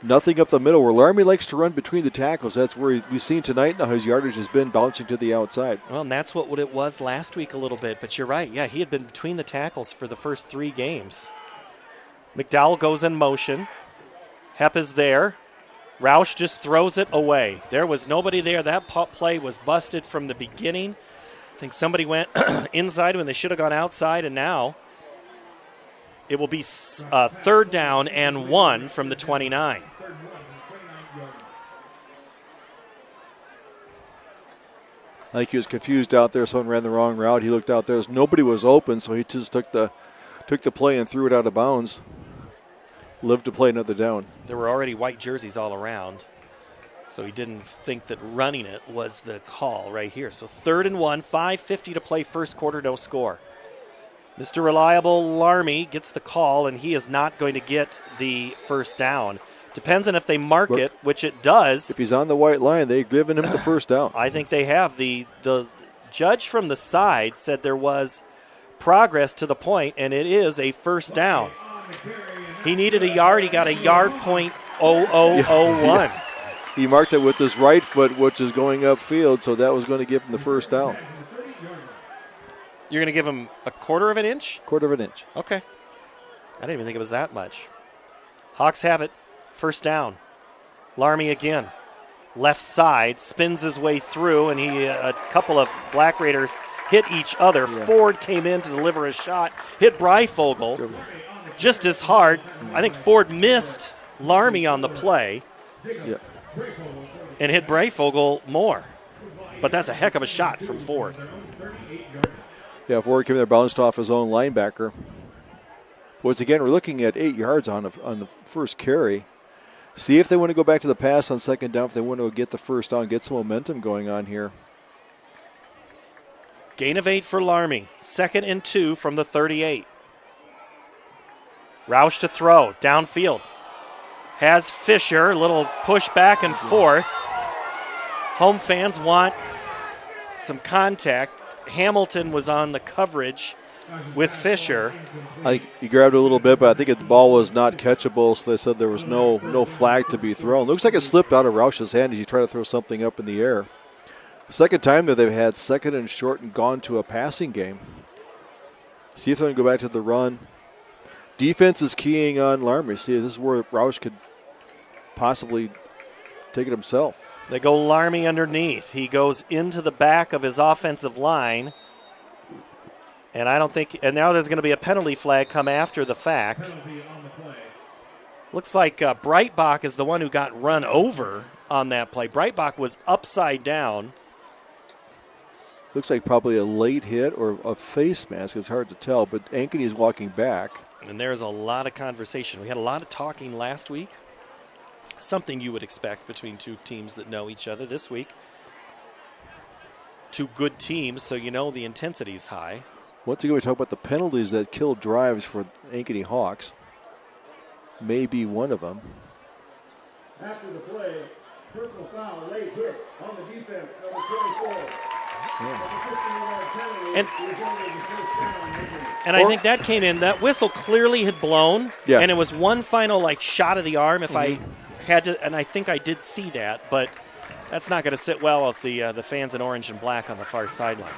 Speaker 2: Nothing up the middle where Larmy likes to run between the tackles. That's where we've seen tonight now his yardage has been bouncing to the outside.
Speaker 3: Well, and that's what it was last week a little bit. But you're right. Yeah, he had been between the tackles for the first 3 games. McDowell goes in motion. Hepp is there. Roush just throws it away. There was nobody there. That play was busted from the beginning. I think somebody went inside when they should have gone outside, and now it will be 3rd down and 1 from the 29.
Speaker 2: I think he was confused out there. Someone ran the wrong route. He looked out there. Nobody was open, so he just took the play and threw it out of bounds. Lived to play another down.
Speaker 3: There were already white jerseys all around, so he didn't think that running it was the call right here. So 3rd and 1, 5:50 to play, first quarter, no score. Mr. Reliable Larmy gets the call, and he is not going to get the first down. Depends on if they mark it, which it does.
Speaker 2: If he's on the white line, they've given him the first down.
Speaker 3: I think they have. The judge from the side said there was progress to the point, and it is a first down. He needed a yard. He got a yard .0001.
Speaker 2: He marked it with his right foot, which is going upfield, so that was going to give him the first down.
Speaker 3: You're going to give him a 1/4 inch?
Speaker 2: 1/4 inch.
Speaker 3: Okay. I didn't even think it was that much. Hawks have it. First down. Larmy again. Left side, spins his way through, and a couple of Black Raiders hit each other. Yeah. Ford came in to deliver a shot, hit Breifogel just as hard. I think Ford missed Larmy on the play.
Speaker 2: Yeah.
Speaker 3: And hit Breifogel more. But that's a heck of a shot from Ford.
Speaker 2: Yeah, Ford came there, bounced off his own linebacker. Once again, we're looking at 8 yards on the first carry. See if they want to go back to the pass on 2nd down, if they want to get the first down, get some momentum going on here.
Speaker 3: Gain of 8 for Larmy. 2nd and 2 from the 38. Roush to throw, downfield. Has Fisher, little push back and forth. Home fans want some contact. Hamilton was on the coverage with Fisher.
Speaker 2: I think he grabbed a little bit, but I think the ball was not catchable, so they said there was no flag to be thrown. Looks like it slipped out of Roush's hand as he tried to throw something up in the air. Second time that they've had 2nd and short and gone to a passing game. See if they can go back to the run. Defense is keying on Larmy. See, this is where Roush could possibly take it himself.
Speaker 3: They go Larmy underneath. He goes into the back of his offensive line. And I don't think, and now there's going to be a penalty flag come after the fact. Looks like Breitbach is the one who got run over on that play. Breitbach was upside down.
Speaker 2: Looks like probably a late hit or a face mask. It's hard to tell, but Ankeny is walking back.
Speaker 3: And there's a lot of conversation. We had a lot of talking last week. Something you would expect between two teams that know each other. This week, two good teams, so you know the intensity's high.
Speaker 2: Once again, we talk about the penalties that kill drives for Ankeny Hawks. Maybe one of them.
Speaker 15: After the play, personal foul, late hit on the defense, number 24.
Speaker 3: And I think that came in. That whistle clearly had blown, and it was one final shot of the arm. If I had to, and I think I did see that, but that's not going to sit well with the fans in orange and black on the far sideline.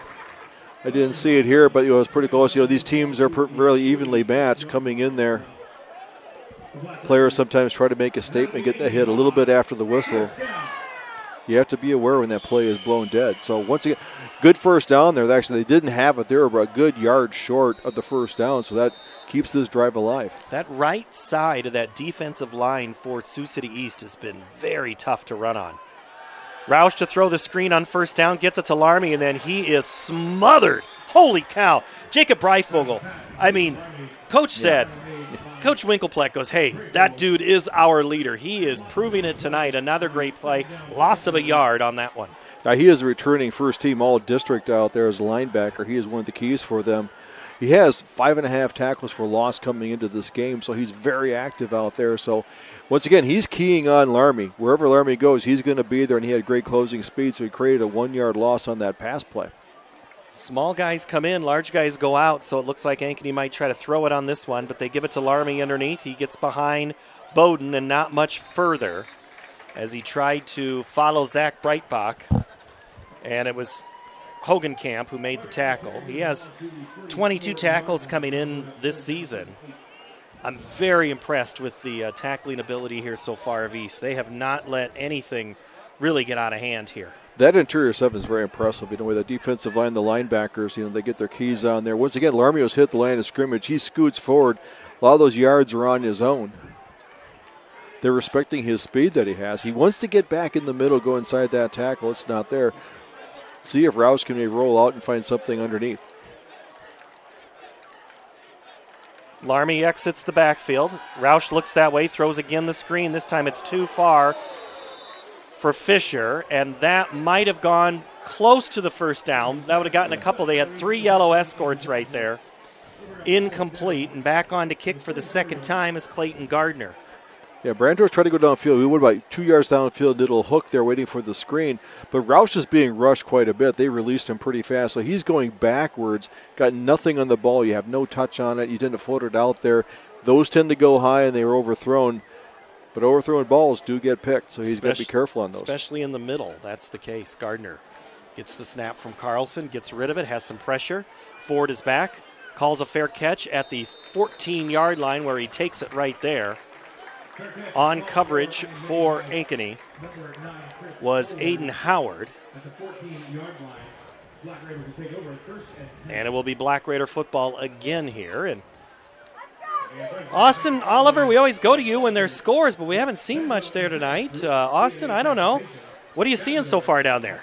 Speaker 2: I didn't see it here, but it was pretty close. These teams are really evenly matched coming in there. Players sometimes try to make a statement, get the hit a little bit after the whistle. You have to be aware when that play is blown dead. So once again, good first down there. Actually, they didn't have it. They were a good yard short of the first down, so that keeps this drive alive.
Speaker 3: That right side of that defensive line for Sioux City East has been very tough to run on. Roush to throw the screen on first down, gets it to Larmy, and then he is smothered. Holy cow. Jacob Breifogel. I mean, Coach said, Coach Winklepleck goes, hey, that dude is our leader. He is proving it tonight. Another great play. Loss of a yard on that one.
Speaker 2: Now, he is a returning first-team all-district out there as a linebacker. He is one of the keys for them. He has 5.5 tackles for loss coming into this game, so he's very active out there. So, once again, he's keying on Larmy. Wherever Larmy goes, he's going to be there, and he had great closing speed, so he created a 1-yard loss on that pass play.
Speaker 3: Small guys come in, large guys go out, so it looks like Ankeny might try to throw it on this one, but they give it to Larmy underneath. He gets behind Bowden and not much further as he tried to follow Zach Breitbach, and it was Hogenkamp who made the tackle. He has 22 tackles coming in this season. I'm very impressed with the tackling ability here so far of East. They have not let anything really get out of hand here.
Speaker 2: That interior seven is very impressive. With the defensive line, the linebackers, they get their keys on there. Once again, Larmio's hit the line of scrimmage. He scoots forward. A lot of those yards are on his own. They're respecting his speed that he has. He wants to get back in the middle, go inside that tackle. It's not there. See if Rouse can maybe roll out and find something underneath.
Speaker 3: Larmy exits the backfield. Roush looks that way, throws again the screen. This time it's too far for Fisher, and that might have gone close to the first down. That would have gotten a couple. They had 3 yellow escorts right there. Incomplete, and back on to kick for the second time is Clayton Gardner.
Speaker 2: Yeah, Brando's tried to go downfield. We went about 2 yards downfield, did a little hook there waiting for the screen. But Roush is being rushed quite a bit. They released him pretty fast, so he's going backwards. Got nothing on the ball. You have no touch on it. You tend to float it out there. Those tend to go high, and they were overthrown. But overthrown balls do get picked, so he's got to be careful on those.
Speaker 3: Especially in the middle. That's the case. Gardner gets the snap from Carlson, gets rid of it, has some pressure. Ford is back, calls a fair catch at the 14-yard line where he takes it right there. On coverage for Ankeny was Aiden Howard. And it will be Black Raider football again here. And Austin Oliver, we always go to you when there's scores, but we haven't seen much there tonight. Austin, I don't know. What are you seeing so far down there?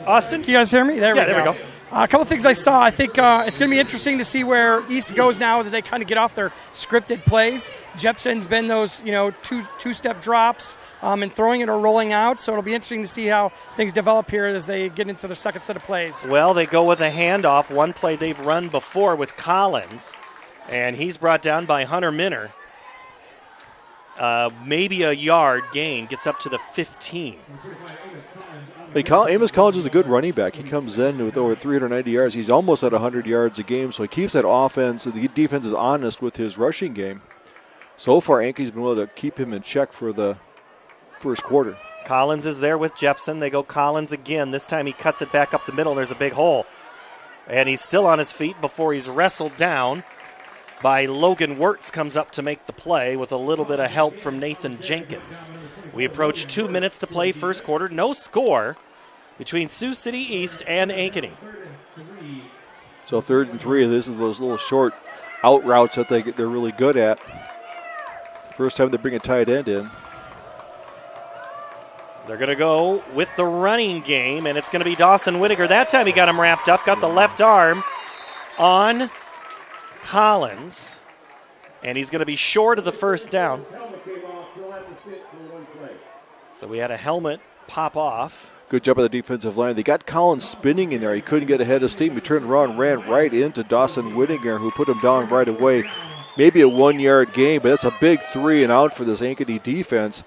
Speaker 3: Austin?
Speaker 14: Can you guys hear me? There we go.
Speaker 3: go.
Speaker 14: A couple things I saw. I think it's going to be interesting to see where East goes now that they kind of get off their scripted plays. Jepson's been those, two-step drops and throwing it or rolling out. So it'll be interesting to see how things develop here as they get into the second set of plays.
Speaker 3: Well, they go with a handoff. One play they've run before with Collins, and he's brought down by Hunter Minner. Maybe a yard gain, gets up to the 15.
Speaker 2: Amos Collins is a good running back. He comes in with over 390 yards. He's almost at 100 yards a game, so he keeps that offense. The defense is honest with his rushing game. So far, Ankeny's been able to keep him in check for the first quarter.
Speaker 3: Collins is there with Jepson. They go Collins again. This time he cuts it back up the middle. There's a big hole. And he's still on his feet before he's wrestled down by Logan Wirtz, comes up to make the play with a little bit of help from Nathan Jenkins. We approach 2 minutes to play first quarter. No score between Sioux City East and Ankeny.
Speaker 2: So 3rd and 3. This is those little short out routes that they're really good at. First time they bring a tight end in.
Speaker 3: They're going to go with the running game, and it's going to be Dawson Whittaker. That time he got him wrapped up, got the left arm on Collins, and he's going to be short of the first down. So we had a helmet pop off.
Speaker 2: Good job by the defensive line. They got Collins spinning in there. He couldn't get ahead of steam. He turned around and ran right into Dawson Whittinger, who put him down right away. Maybe a 1-yard gain, but that's a big 3 and out for this Ankeny defense.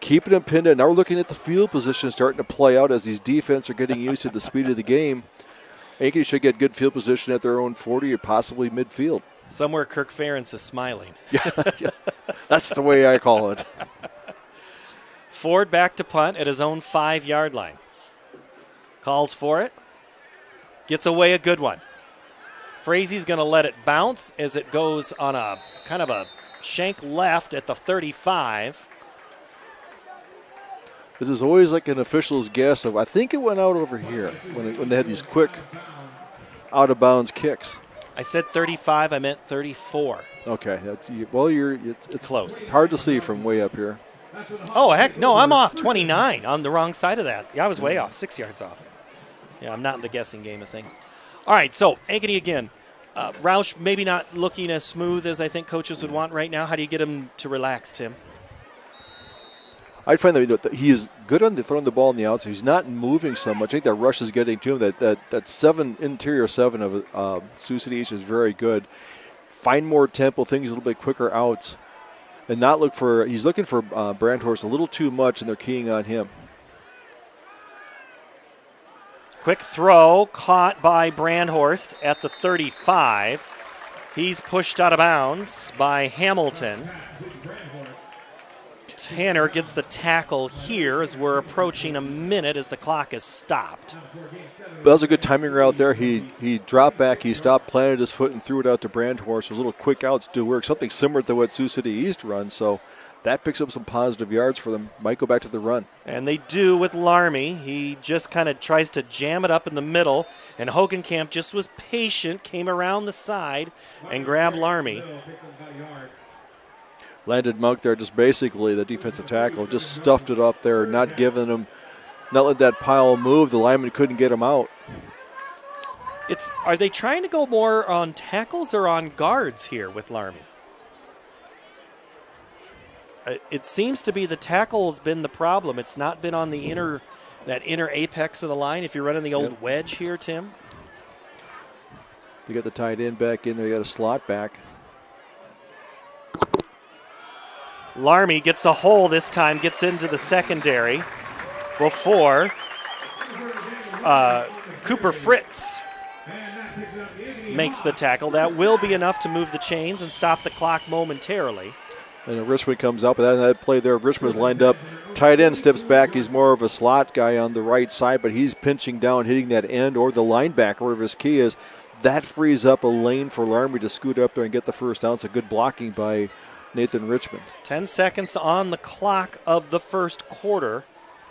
Speaker 2: Keeping him pinned in. Now we're looking at the field position starting to play out as these defense are getting used to the speed of the game. Ankeny should get good field position at their own 40 or possibly midfield.
Speaker 3: Somewhere Kirk Ferentz is smiling.
Speaker 2: Yeah, that's the way I call it.
Speaker 3: Ford back to punt at his own 5-yard line. Calls for it. Gets away a good one. Frazie's going to let it bounce as it goes on a kind of a shank left at the 35.
Speaker 2: This is always like an official's guess of, I think it went out over here when they had these quick out-of-bounds kicks.
Speaker 3: I said 35. I meant 34.
Speaker 2: Okay. It's
Speaker 3: close.
Speaker 2: It's hard to see from way up here.
Speaker 3: Oh, heck, no, I'm off 29 on the wrong side of that. Yeah, I was way off, 6 yards off. Yeah, I'm not in the guessing game of things. All right, so Ankeny again. Roush maybe not looking as smooth as I think coaches would want right now. How do you get him to relax, Tim?
Speaker 2: I find that he is good on throwing the ball on the outside. He's not moving so much. I think that rush is getting to him. That interior seven of Sioux City East is very good. Find more tempo, things a little bit quicker out, and not look for. He's looking for Brandhorst a little too much, and they're keying on him.
Speaker 3: Quick throw caught by Brandhorst at the 35. He's pushed out of bounds by Hamilton. Tanner gets the tackle here as we're approaching a minute as the clock is stopped.
Speaker 2: That was a good timing route there. He dropped back, he stopped, planted his foot, and threw it out to Brandhorst. Those little quick outs do work, something similar to what Sioux City East runs. So that picks up some positive yards for them. Might go back to the run.
Speaker 3: And they do with Larmy. He just kind of tries to jam it up in the middle, and Hogenkamp just was patient, came around the side, and grabbed Larmy.
Speaker 2: Landon Monk there, just basically the defensive tackle, just stuffed it up there, not giving him, not letting that pile move. The lineman couldn't get him out.
Speaker 3: Are they trying to go more on tackles or on guards here with Larmy? It seems to be the tackle has been the problem. It's not been on the inner apex of the line. If you're running the old wedge here, Tim.
Speaker 2: They got the tight end back in there. They got a slot back.
Speaker 3: Larmy gets a hole this time, gets into the secondary before Cooper Fritz makes the tackle. That will be enough to move the chains and stop the clock momentarily.
Speaker 2: And Richmond comes up with that play there. Richmond's lined up. Tight end steps back. He's more of a slot guy on the right side, but he's pinching down, hitting that end or the linebacker, wherever his key is. That frees up a lane for Larmy to scoot up there and get the first down. It's a good blocking by Nathan Richmond.
Speaker 3: 10 seconds on the clock of the first quarter.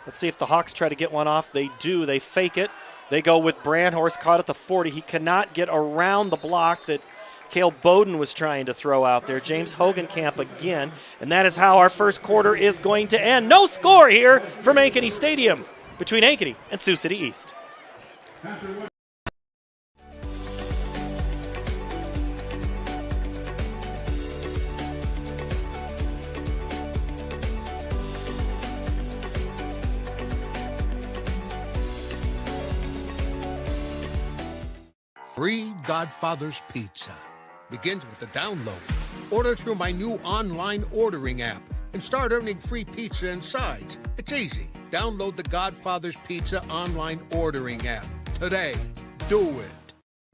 Speaker 3: Let's see if the Hawks try to get one off. They do. They fake it. They go with Brandhorst caught at the 40. He cannot get around the block that Cale Bowden was trying to throw out there. James Hogenkamp again. And that is how our first quarter is going to end. No score here from Ankeny Stadium between Ankeny and Sioux City East.
Speaker 11: 3 Godfather's Pizza. Begins with the download. Order through my new online ordering app and start earning free pizza and sides. It's easy. Download the Godfather's Pizza online ordering app today. Do it.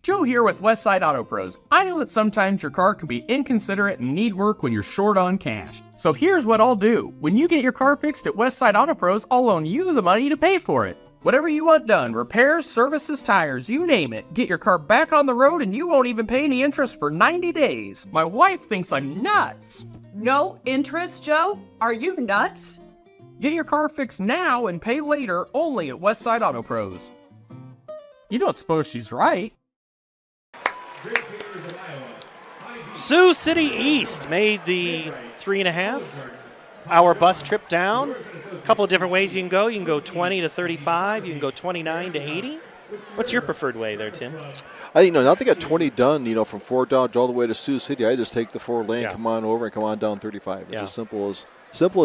Speaker 8: Joe here with Westside Auto Pros. I know that sometimes your car can be inconsiderate and need work when you're short on cash. So here's what I'll do. When you get your car fixed at Westside Auto Pros, I'll loan you the money to pay for it. Whatever you want done, repairs, services, tires, you name it. Get your car back on the road and you won't even pay any interest for 90 days. My wife thinks I'm nuts.
Speaker 9: No interest, Joe? Are you nuts?
Speaker 8: Get your car fixed now and pay later only at Westside Auto Pros. You don't suppose she's right?
Speaker 3: Sioux City East made the 3.5-hour bus trip down. A couple of different ways you can go. You can go 20 to 35. You can go 29 to 80. What's your preferred way there, Tim?
Speaker 2: I think, nothing at 20 done, from Fort Dodge all the way to Sioux City. I just take the 4-lane, come on over, and come on down 35. It's as simple as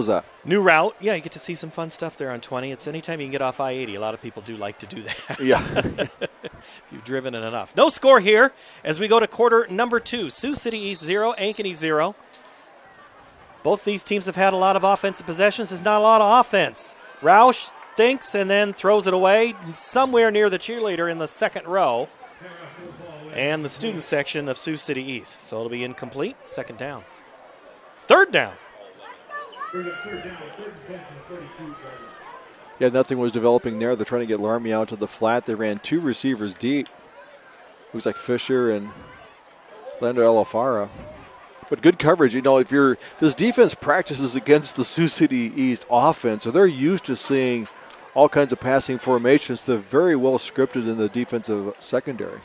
Speaker 2: that. New
Speaker 3: route. Yeah, you get to see some fun stuff there on 20. It's anytime you can get off I-80. A lot of people do like to do that.
Speaker 2: Yeah.
Speaker 3: You've driven it enough. No score here as we go to quarter number 2. Sioux City East 0, Ankeny 0. Both these teams have had a lot of offensive possessions. There's not a lot of offense. Roush thinks and then throws it away somewhere near the cheerleader in the second row and the student section of Sioux City East. So it'll be incomplete. Second down. Third down.
Speaker 2: Yeah, nothing was developing there. They're trying to get Larmy out to the flat. They ran 2 receivers deep. Looks like Fisher and Lando Alafara. But good coverage. This defense practices against the Sioux City East offense, so they're used to seeing all kinds of passing formations. They're very well scripted in the defensive secondary.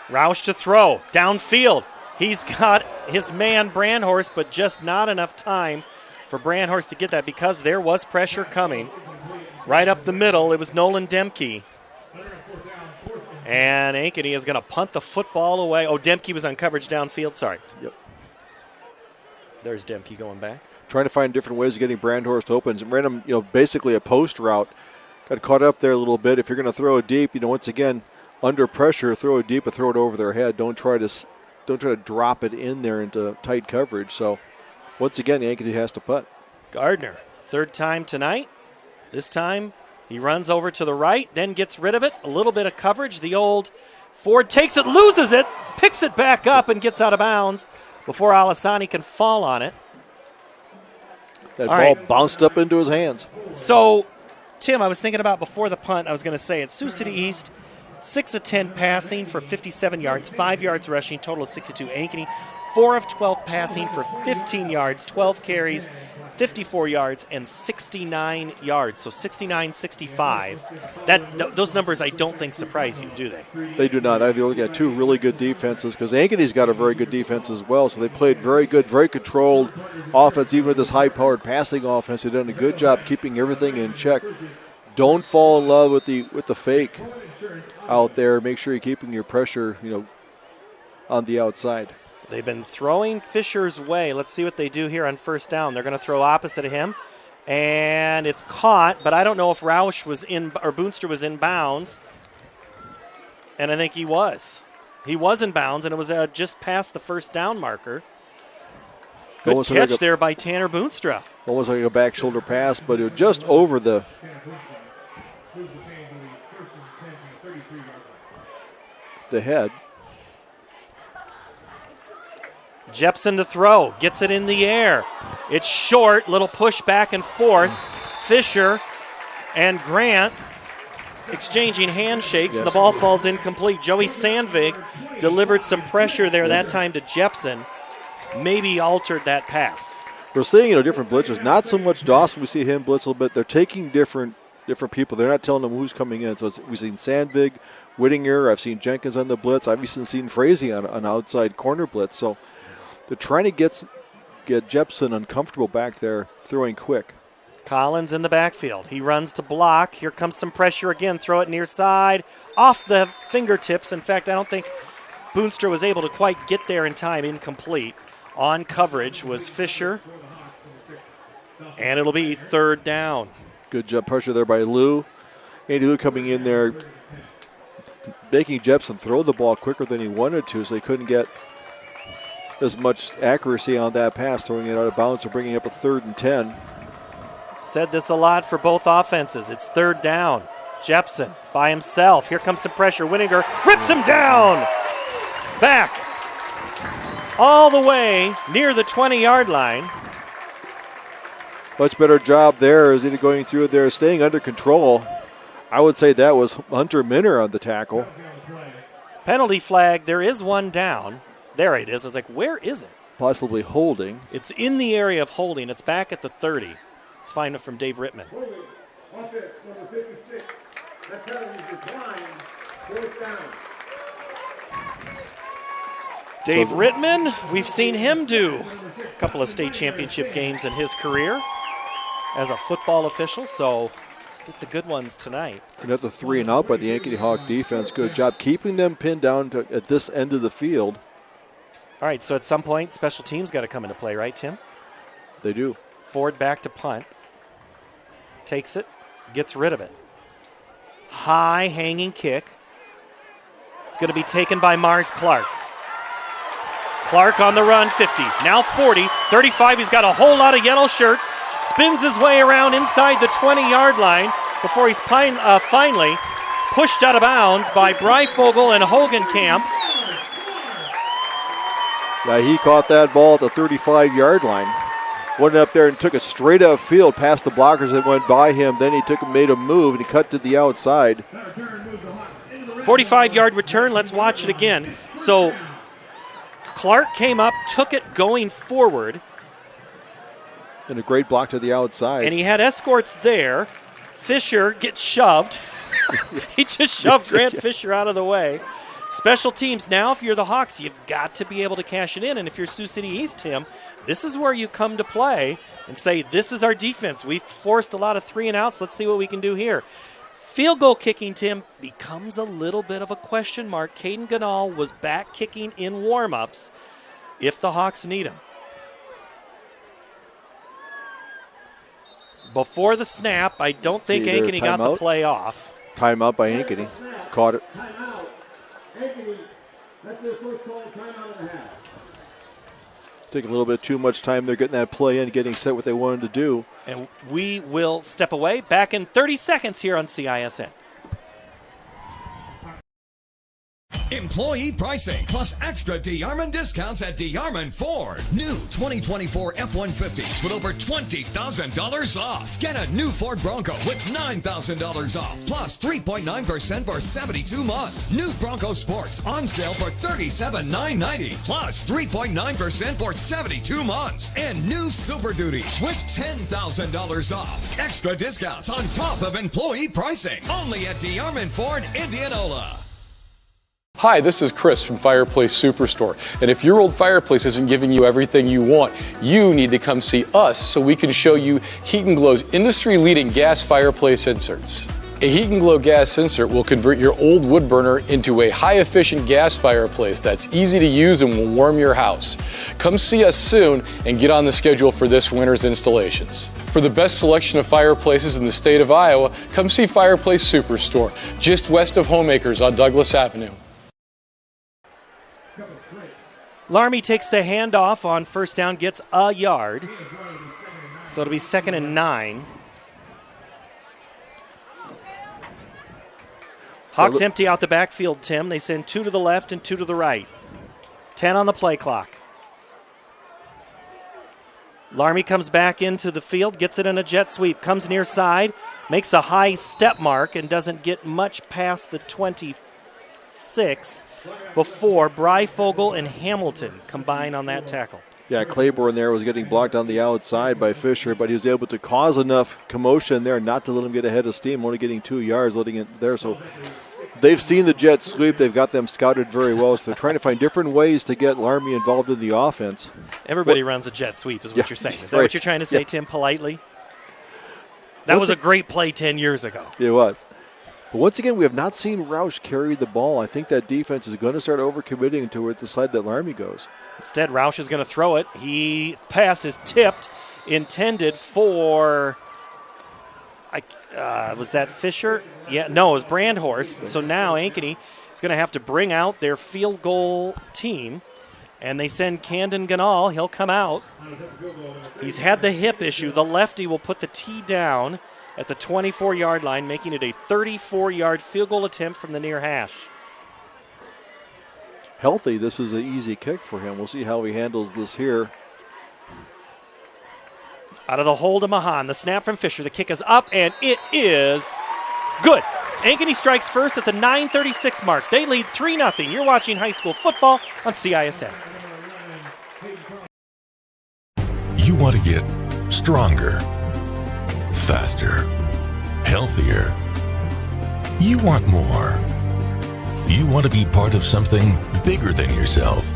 Speaker 3: Roush to throw, downfield. He's got his man Brandhorst, but just not enough time for Brandhorst to get that because there was pressure coming. Right up the middle, it was Nolan Demke. And Ankeny is going to punt the football away. Oh, Demke was on coverage downfield, sorry.
Speaker 2: Yep.
Speaker 3: There's Demke going back.
Speaker 2: Trying to find different ways of getting Brandhorst open. Ran him, basically a post route. Got caught up there a little bit. If you're going to throw it deep, once again, under pressure, throw it deep and throw it over their head. Don't try to drop it in there into tight coverage. So, once again, Ankeny has to punt.
Speaker 3: Gardner, third time tonight. This time he runs over to the right, then gets rid of it. A little bit of coverage. The old Ford takes it, loses it, picks it back up, and gets out of bounds before Alisani can fall on it.
Speaker 2: That ball bounced up into his hands.
Speaker 3: So, Tim, I was thinking about before the punt, I was going to say it's Sioux City East, 6 of 10 passing for 57 yards, 5 yards rushing, total of 62. Ankeny, 4 of 12 passing for 15 yards, 12 carries, 54 yards, and 69 yards. So 69-65. Those numbers I don't think surprise you, do they?
Speaker 2: They do not. They're looking at two really good defenses because Ankeny's got a very good defense as well. So they played very good, very controlled offense, even with this high-powered passing offense. They've done a good job keeping everything in check. Don't fall in love with the fake out there. Make sure you're keeping your pressure, on the outside.
Speaker 3: They've been throwing Fisher's way. Let's see what they do here on first down. They're going to throw opposite of him, and it's caught, but I don't know if Roush was in or Boonster was in bounds, and I think he was. He was in bounds, and it was just past the first down marker. Good catch there by Tanner Boonstra.
Speaker 2: Almost like a back shoulder pass, but it was just over the head.
Speaker 3: Jepson to throw, gets it in the air. It's short, little push back and forth. Fisher and Grant exchanging handshakes, and the ball falls incomplete. Joey Sandvig delivered some pressure there that time to Jepson. Maybe altered that pass.
Speaker 2: We're seeing different blitzes. Not so much Dawson. We see him blitz a little bit. They're taking different people. They're not telling them who's coming in. So we've seen Sandvig, Whittinger. I've seen Jenkins on the blitz. I've even seen Frazee on an outside corner blitz. So they're trying to get Jepson uncomfortable back there, throwing quick.
Speaker 3: Collins in the backfield. He runs to block. Here comes some pressure again. Throw it near side. Off the fingertips. In fact, I don't think Boonstra was able to quite get there in time. Incomplete. On coverage was Fisher. And it'll be third down.
Speaker 2: Good job pressure there by Lou. Andy Lou coming in there, making Jepson throw the ball quicker than he wanted to, so he couldn't get as much accuracy on that pass, throwing it out of bounds or bringing up a 3rd and 10.
Speaker 3: Said this a lot for both offenses. It's third down. Jepson by himself. Here comes some pressure. Whittinger rips him down. Back. All the way near the 20-yard line.
Speaker 2: Much better job there as he's going through there, staying under control. I would say that was Hunter Minner on the tackle.
Speaker 3: Penalty flag. There is one down. There it is. I was like, where is it?
Speaker 2: Possibly holding.
Speaker 3: It's in the area of holding. It's back at the 30. Let's find it from Dave Rittman. Dave Rittman, we've seen him do a couple of state championship games in his career as a football official, so get the good ones tonight.
Speaker 2: Another 3 and out by the Ankeny Hawk defense. Good job keeping them pinned down at this end of the field.
Speaker 3: All right, so at some point, special teams got to come into play, right, Tim?
Speaker 2: They do.
Speaker 3: Ford back to punt. Takes it, gets rid of it. High hanging kick. It's going to be taken by Mars Clark. Clark on the run, 50, now 40, 35. He's got a whole lot of yellow shirts. Spins his way around inside the 20-yard line before he's finally pushed out of bounds by Breifogel and Hogenkamp.
Speaker 2: Yeah, he caught that ball at the 35-yard line. Went up there and took it straight upfield past the blockers that went by him. Then he made a move, and he cut to the outside.
Speaker 3: 45-yard return. Let's watch it again. So Clark came up, took it going forward.
Speaker 2: And a great block to the outside.
Speaker 3: And he had escorts there. Fisher gets shoved. He just shoved Grant Fisher out of the way. Special teams now, if you're the Hawks, you've got to be able to cash it in. And if you're Sioux City East, Tim, this is where you come to play and say, this is our defense. We've forced a lot of 3-and-outs. Let's see what we can do here. Field goal kicking, Tim, becomes a little bit of a question mark. Caden Ganal was back kicking in warm-ups if the Hawks need him. Before the snap, I don't think Ankeny got the play off.
Speaker 2: Timeout by Ankeny. Caught it.
Speaker 15: Timeout. Ankeny, that's their first call, timeout and a half.
Speaker 2: Taking a little bit too much time there getting that play in, getting set what they wanted to do.
Speaker 3: And we will step away. Back in 30 seconds here on CISN.
Speaker 10: Employee pricing plus extra DeArmond discounts at DeArmond Ford. New 2024 F-150s with over $20,000 off. Get a new Ford Bronco with $9,000 off plus 3.9% for 72 months. New Bronco Sports on sale for $37,990 plus 3.9% for 72 months. And new Super Duties with $10,000 off. Extra discounts on top of employee pricing. Only at DeArmond Ford, Indianola.
Speaker 12: Hi, this is Chris from Fireplace Superstore. And if your old fireplace isn't giving you everything you want, you need to come see us so we can show you Heat & Glow's industry-leading gas fireplace inserts. A Heat & Glow gas insert will convert your old wood burner into a high-efficient gas fireplace that's easy to use and will warm your house. Come see us soon and get on the schedule for this winter's installations. For the best selection of fireplaces in the state of Iowa, come see Fireplace Superstore, just west of Homeacres on Douglas Avenue.
Speaker 3: Larmy takes the handoff on first down, gets a yard. So it'll be 2nd and 9. Hawks empty out the backfield, Tim. They send 2 to the left and 2 to the right. 10 on the play clock. Larmy comes back into the field, gets it in a jet sweep, comes near side, makes a high step mark and doesn't get much past the 26 before Breifogel and Hamilton combine on that tackle.
Speaker 2: Yeah, Claiborne there was getting blocked on the outside by Fisher, but he was able to cause enough commotion there not to let him get ahead of steam, only getting 2 yards, letting it there. So they've seen the jet sweep. They've got them scouted very well, so they're trying to find different ways to get Larmy involved in the offense.
Speaker 3: Everybody runs a jet sweep is what you're saying. Is that what you're trying to say, Tim, politely? That was a great play 10 years ago.
Speaker 2: It was. But once again, we have not seen Roush carry the ball. I think that defense is going to start overcommitting to the side that Larmy goes.
Speaker 3: Instead, Roush is going to throw it. Pass is tipped, intended for, was that Fisher? Yeah, no, it was Brandhorst. So now Ankeny is going to have to bring out their field goal team, and they send Camden Ganal. He'll come out. He's had the hip issue. The lefty will put the tee down at the 24-yard line, making it a 34-yard field goal attempt from the near hash.
Speaker 2: Healthy, this is an easy kick for him. We'll see how he handles this here.
Speaker 3: Out of the hold of Mahan, the snap from Fisher. The kick is up, and it is good. Ankeny strikes first at the 9:36 mark. They lead 3-0. You're watching high school football on CISN.
Speaker 16: You want to get stronger, faster, healthier. You want more. You want to be part of something bigger than yourself.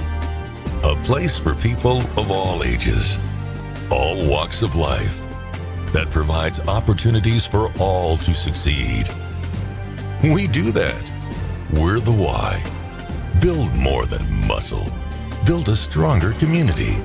Speaker 16: A place for people of all ages, all walks of life, that provides opportunities for all to succeed. We do that. We're the why. Build more than muscle. Build a stronger community.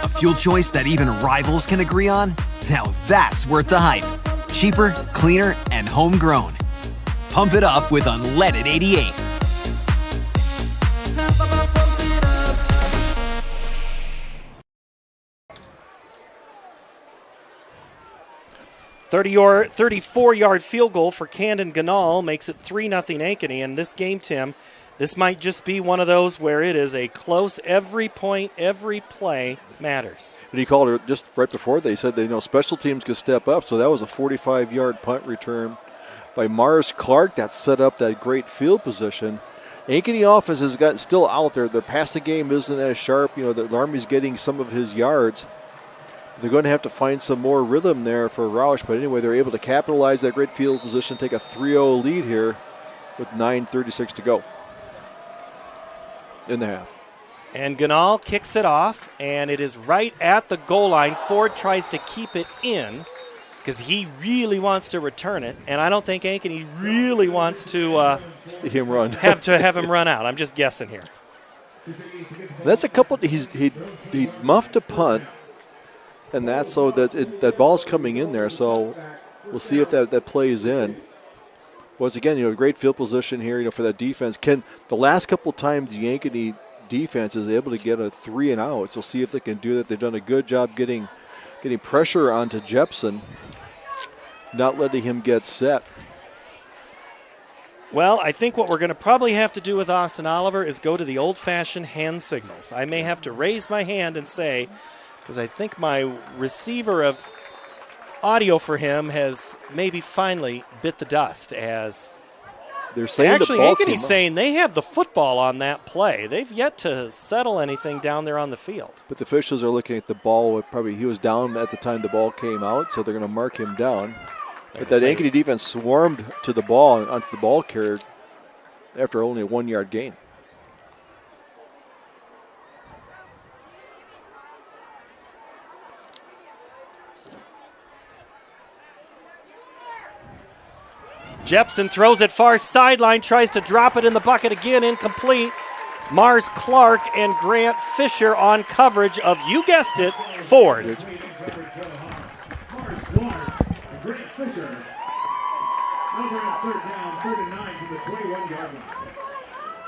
Speaker 17: A fuel choice that even rivals can agree on? Now that's worth the hype. Cheaper, cleaner, and homegrown. Pump it up with Unleaded 88.
Speaker 3: A 34-yard field goal for Camden Ganal makes it 3-0 Ankeny. And this game, Tim, This might just be one of those where it is a close, every point, every play matters.
Speaker 2: And he called it just right before. They said special teams could step up. So that was a 45-yard punt return by Mars Clark that set up that great field position. Ankeny offense has gotten still out there. Their passing game isn't as sharp. The Army's getting some of his yards. They're going to have to find some more rhythm there for Roush. But anyway, they're able to capitalize that great field position, take a 3-0 lead here with 9:36 to go in the half.
Speaker 3: And Ganal kicks it off, and it is right at the goal line. Ford tries to keep it in because he really wants to return it, and I don't think Ankeny really wants to
Speaker 2: see him run.
Speaker 3: have him run out. I'm just guessing here.
Speaker 2: That's a couple. He muffed a punt, and that's so that ball's coming in there. So we'll see if that plays in. Once again, great field position here, for that defense. The last couple times the Ankeny defense is able to get a 3 and out. So see if they can do that. They've done a good job getting pressure onto Jepson, not letting him get set.
Speaker 3: Well, I think what we're going to probably have to do with Austin Oliver is go to the old-fashioned hand signals. I may have to raise my hand and say, because I think my receiver of audio for him has maybe finally bit the dust, as
Speaker 2: they're saying
Speaker 3: actually
Speaker 2: the ball
Speaker 3: Ankeny's saying they have the football on that play. They've yet to settle anything down there on the field.
Speaker 2: But the officials are looking at the ball. He was down at the time the ball came out, so they're going to mark him down. But that Ankeny defense swarmed to the ball, onto the ball carrier after only a 1-yard gain.
Speaker 3: Jepson throws it far sideline, tries to drop it in the bucket again, incomplete. Mars Clark and Grant Fisher on coverage of, you guessed it, Ford.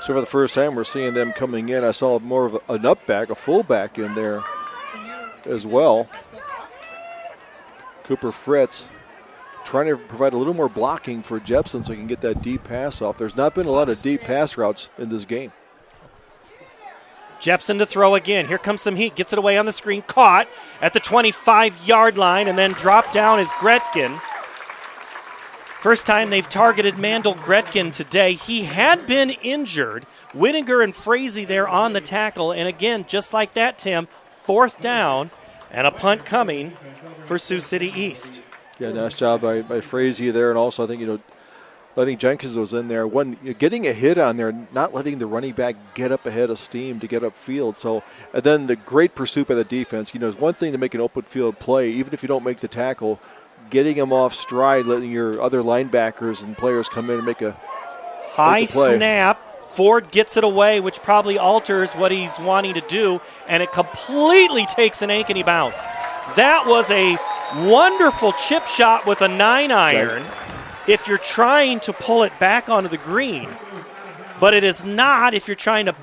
Speaker 2: So for the first time, we're seeing them coming in. I saw more of an up back, a fullback in there as well. Cooper Fritz trying to provide a little more blocking for Jepson so he can get that deep pass off. There's not been a lot of deep pass routes in this game.
Speaker 3: Jepson to throw again. Here comes some heat. Gets it away on the screen. Caught at the 25-yard line and then dropped down is Gretkin. First time they've targeted Mandel Gretkin today. He had been injured. Whittinger and Frazee there on the tackle. And again, just like that, Tim, 4th down and a punt coming for Sioux City East.
Speaker 2: Yeah, nice job by Frazee there. And also, I think Jenkins was in there. Getting a hit on there, not letting the running back get up ahead of steam to get upfield. So, and then the great pursuit by the defense. It's one thing to make an open field play, even if you don't make the tackle, getting him off stride, letting your other linebackers and players come in and make a
Speaker 3: high snap. Ford gets it away, which probably alters what he's wanting to do, and it completely takes an Ankeny bounce. That was a wonderful chip shot with a 9-iron if you're trying to pull it back onto the green. But it is not if you're trying to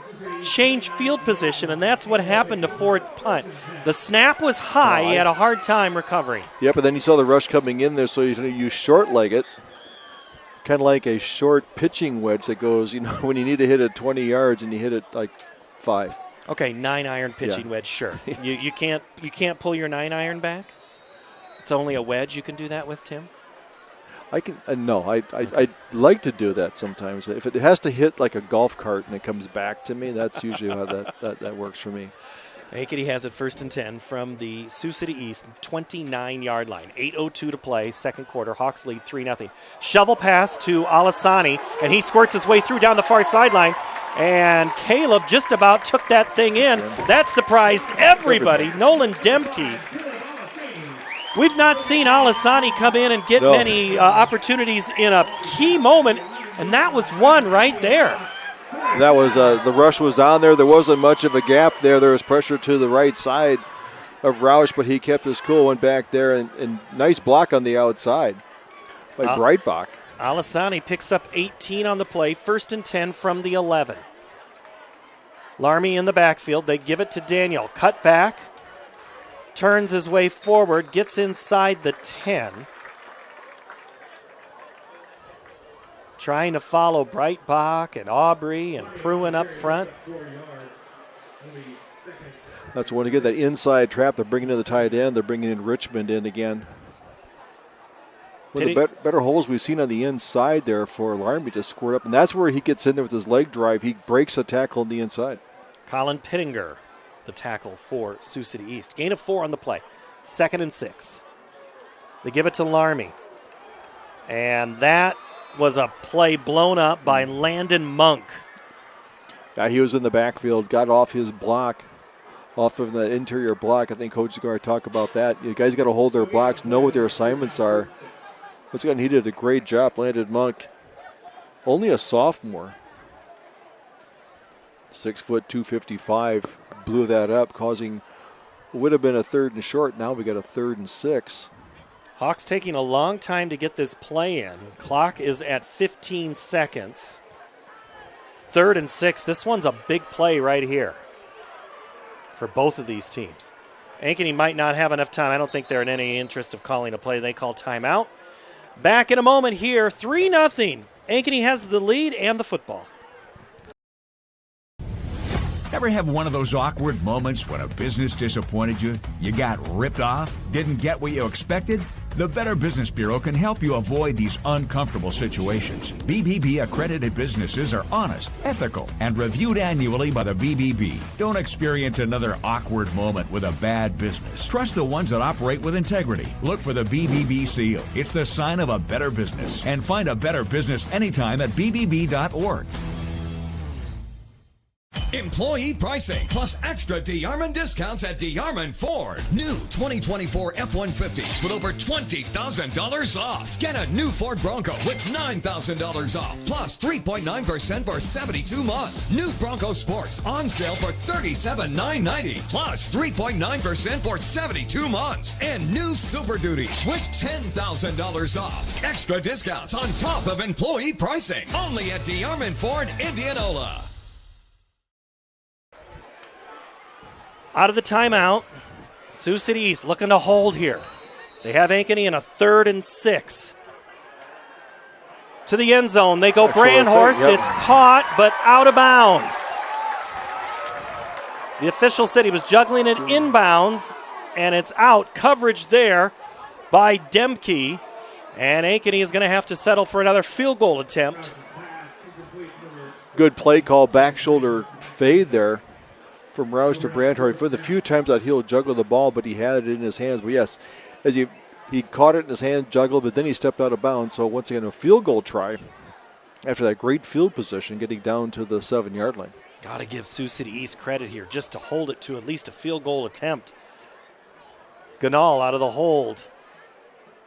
Speaker 3: change field position, and that's what happened to Ford's punt. The snap was high. He had a hard time recovering.
Speaker 2: Yeah, but then you saw the rush coming in there, so you short leg it. Kind of like a short pitching wedge that goes, when you need to hit it 20 yards and you hit it like 5.
Speaker 3: Okay, 9-iron pitching wedge, sure. You can't pull your 9-iron back? It's only a wedge you can do that with, Tim?
Speaker 2: I can no. I like to do that sometimes. If it has to hit like a golf cart and it comes back to me, that's usually how that works for me.
Speaker 3: Ankeny has it 1st and 10 from the Sioux City East 29-yard line. 8:02 to play, second quarter. Hawks lead 3-0. Shovel pass to Alasani, and he squirts his way through down the far sideline. And Caleb just about took that thing in. That surprised everybody. Nolan Demke. We've not seen Alasani come in and get many opportunities in a key moment, and that was one right there.
Speaker 2: That was the rush was on there. There wasn't much of a gap there. There was pressure to the right side of Roush, but he kept his cool, went back there, and nice block on the outside by Breitbach.
Speaker 3: Alasani picks up 18 on the play, 1st and 10 from the 11. Larmy in the backfield. They give it to Daniel. Cut back. Turns his way forward. Gets inside the 10. trying to follow Breitbach and Aubrey and Pruitt up front.
Speaker 2: That's when you get that inside trap. They're bringing in the tight end. They're bringing in Richmond in again. One of the better holes we've seen on the inside there for Larmy just scored up. And that's where he gets in there with his leg drive. He breaks a tackle on the inside.
Speaker 3: Colin Pittinger, the tackle for Sioux City East. Gain of 4 on the play. 2nd and 6. They give it to Larmy. And that was a play blown up by Landon Monk.
Speaker 2: Yeah, he was in the backfield, got off his block, off of the interior block. I think Coach is going to talk about that. You guys got to hold their blocks, know what their assignments are. Once again, he did a great job, Landon Monk. Only a sophomore. 6 foot 255, blew that up, causing, would have been a 3rd and short. Now we got a 3rd and 6.
Speaker 3: Hawks taking a long time to get this play in. Clock is at 15 seconds. 3rd and 6. This one's a big play right here for both of these teams. Ankeny might not have enough time. I don't think they're in any interest of calling a play. They call timeout. Back in a moment here, 3-0. Ankeny has the lead and the football.
Speaker 18: Ever have one of those awkward moments when a business disappointed you? You got ripped off? Didn't get what you expected? The Better Business Bureau can help you avoid these uncomfortable situations. BBB accredited businesses are honest, ethical, and reviewed annually by the BBB. Don't experience another awkward moment with a bad business. Trust the ones that operate with integrity. Look for the BBB seal. It's the sign of a better business. And find a better business anytime at bbb.org.
Speaker 10: Employee pricing plus extra DeArmond discounts at DeArmond Ford. New 2024 F-150s with over $20,000 off. Get a new Ford Bronco with $9,000 off plus 3.9% for 72 months. New Bronco Sports on sale for $37,990 plus 3.9% for 72 months. And new Super Duties with $10,000 off. Extra discounts on top of employee pricing. Only at DeArmond Ford, Indianola.
Speaker 3: Out of the timeout, Sioux City East looking to hold here. They have Ankeny in a 3rd and 6. To the end zone, they go Brandhorst. Yep. It's caught, but out of bounds. The official said he was juggling it inbounds, and it's out. Coverage there by Demke, and Ankeny is going to have to settle for another field goal attempt.
Speaker 2: Good play call, back shoulder fade there from Roush to Brandhorst. For the few times that he'll juggle the ball, but he had it in his hands. But yes, as he caught it in his hand, juggled, but then he stepped out of bounds. So once again, a field goal try after that great field position, getting down to the 7-yard line.
Speaker 3: Got to give Sioux City East credit here just to hold it to at least a field goal attempt. Ganal out of the hold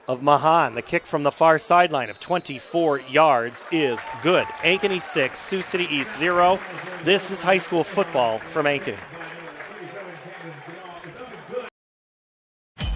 Speaker 3: of Mahan. The kick from the far sideline of 24 yards is good. Ankeny 6, Sioux City East 0. This is high school football from Ankeny.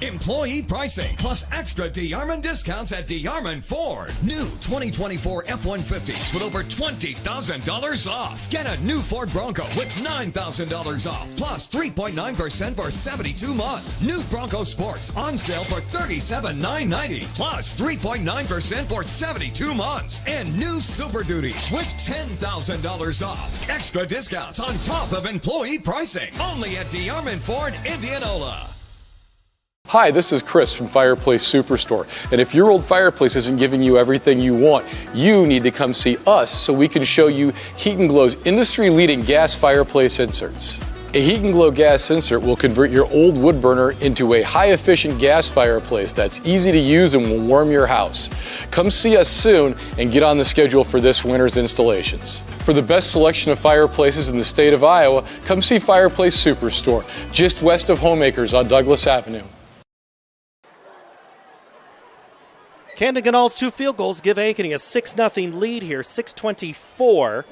Speaker 10: Employee pricing plus extra DeArmond discounts at DeArmond Ford. New 2024 F-150s with over $20,000 off. Get a new Ford Bronco with $9,000 off plus 3.9% for 72 months. New Bronco Sports on sale for $37,990 plus 3.9% for 72 months. And new Super Duties with $10,000 off. Extra discounts on top of employee pricing. Only at DeArmond Ford, Indianola.
Speaker 12: Hi, this is Chris from Fireplace Superstore. And if your old fireplace isn't giving you everything you want, you need to come see us so we can show you Heat & Glow's industry-leading gas fireplace inserts. A Heat & Glow gas insert will convert your old wood burner into a high-efficient gas fireplace that's easy to use and will warm your house. Come see us soon and get on the schedule for this winter's installations. For the best selection of fireplaces in the state of Iowa, come see Fireplace Superstore, just west of Homeacres on Douglas Avenue.
Speaker 3: Camden Ganal's 2 field goals give Ankeny a 6-0 lead here, 6:24.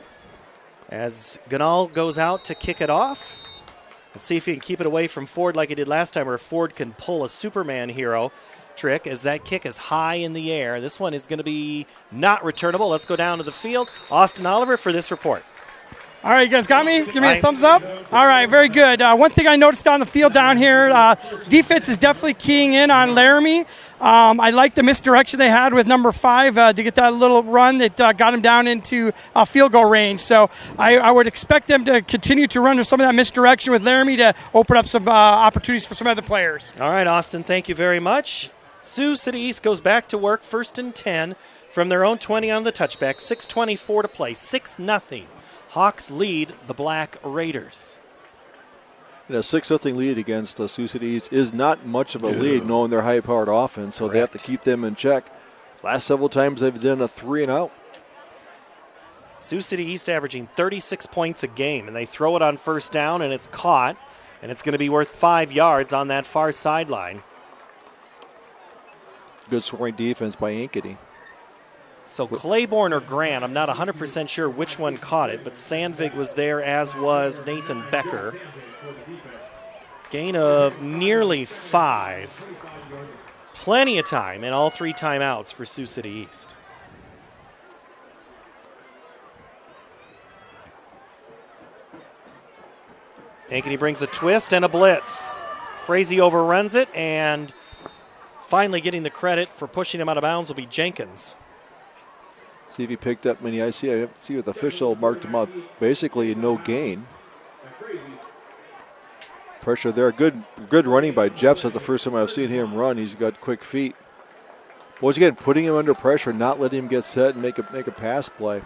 Speaker 3: As Ganal goes out to kick it off. Let's see if he can keep it away from Ford like he did last time, or if Ford can pull a Superman hero trick as that kick is high in the air. This one is going to be not returnable. Let's go down to the field. Austin Oliver for this report.
Speaker 14: All right, you guys got me? Give me a thumbs up. All right, very good. One thing I noticed on the field down here, defense is definitely keying in on Laramie. I like the misdirection they had with number 5 to get that little run that got him down into field goal range. So I would expect them to continue to run some of that misdirection with Laramie to open up some opportunities for some other players.
Speaker 3: All right, Austin, thank you very much. Sioux City East goes back to work, 1st and 10 from their own 20 on the touchback, 6:24 to play, 6-0. Hawks lead the Black Raiders.
Speaker 2: And a 6-0 lead against Sioux City East is not much of a lead, knowing their high-powered offense, so they have to keep them in check. Last several times they've done a 3-and-out.
Speaker 3: Sioux City East averaging 36 points a game, and they throw it on first down, and it's caught, and it's going to be worth 5 yards on that far sideline.
Speaker 2: Good scoring defense by Ankeny.
Speaker 3: So Claiborne or Grant, I'm not 100% sure which one caught it, but Sandvig was there, as was Nathan Becker. Gain of nearly 5. Plenty of time and all 3 timeouts for Sioux City East. Ankeny brings a twist and a blitz. Frazee overruns it, and finally getting the credit for pushing him out of bounds will be Jenkins.
Speaker 2: See if he picked up many. I see what the official marked him out. Basically, no gain. Pressure there. Good running by Jeps. That's the first time I've seen him run. He's got quick feet. Once again, putting him under pressure, not letting him get set and make a pass play.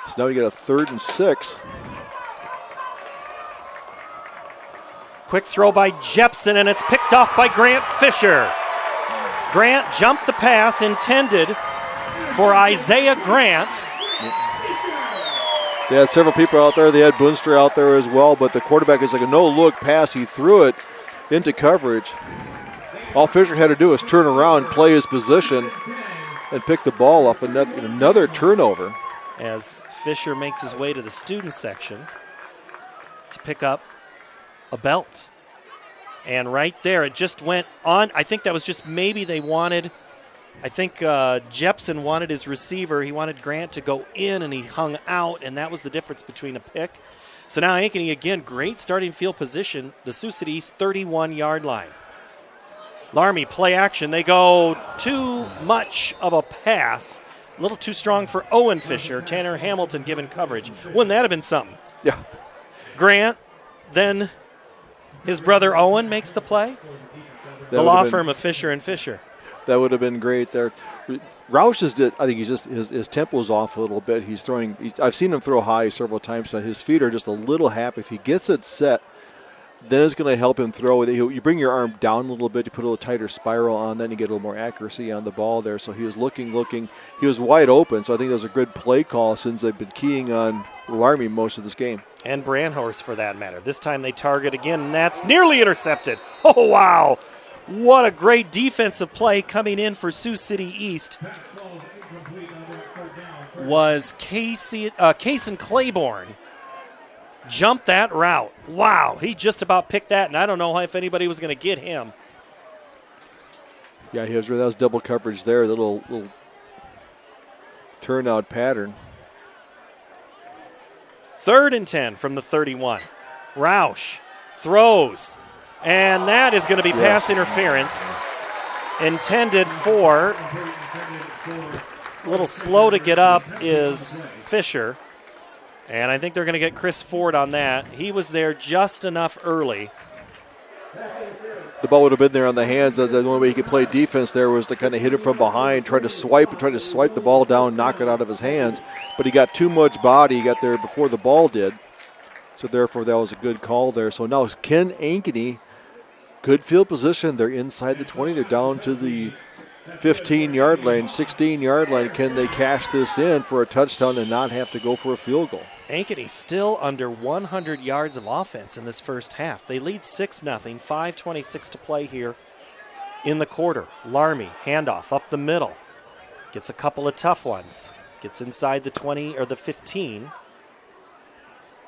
Speaker 2: So now we get a 3rd and 6.
Speaker 3: Quick throw by Jepson, and it's picked off by Grant Fisher. Grant jumped the pass intended for Isaiah Grant.
Speaker 2: They had several people out there. They had Boonstra out there as well, but the quarterback is like a no-look pass. He threw it into coverage. All Fisher had to do was turn around, play his position, and pick the ball off another turnover.
Speaker 3: As Fisher makes his way to the student section to pick up a belt. And right there, it just went on. I think that was just maybe they wanted, I think Jepson wanted his receiver. He wanted Grant to go in, and he hung out, and that was the difference between a pick. So now Ankeny, again, great starting field position. The Sioux City East 31-yard line. Laramie play action. They go too much of a pass. A little too strong for Owen Fisher. Tanner Hamilton given coverage. Wouldn't that have been something?
Speaker 2: Yeah.
Speaker 3: Grant, then his brother Owen makes the play. The law firm of Fisher and Fisher.
Speaker 2: That would have been great there. Roush I think he's just his tempo's off a little bit. He's throwing. I've seen him throw high several times. So his feet are just a little happy. If he gets it set, then it's going to help him throw. You bring your arm down a little bit. You put a little tighter spiral on. Then you get a little more accuracy on the ball there. So he was looking. He was wide open. So I think that was a good play call since they've been keying on Laramie most of this game.
Speaker 3: And Brandhorst, for that matter. This time they target again, and that's nearly intercepted. Oh, wow. What a great defensive play coming in for Sioux City East was Cason Claiborne. Jumped that route. Wow, he just about picked that, and I don't know if anybody was going to get him.
Speaker 2: Yeah, that was double coverage there, the little turnout pattern.
Speaker 3: 3rd and 10 from the 31. Roush throws, and that is going to be pass interference intended for, a little slow to get up is Fisher, and I think they're going to get Chris Ford on that. He was there just enough early.
Speaker 2: The ball would have been there on the hands. The only way he could play defense there was to kind of hit it from behind, try to swipe the ball down, knock it out of his hands. But he got too much body. He got there before the ball did. So therefore, that was a good call there. So now Ken Ankeny, good field position. They're inside the 20. They're down to the 15-yard line, 16-yard line. Can they cash this in for a touchdown and not have to go for a field goal?
Speaker 3: Ankeny still under 100 yards of offense in this first half. They lead 6-0, 5:26 to play here in the quarter. Laramie, handoff up the middle. Gets a couple of tough ones. Gets inside the 20 or the 15.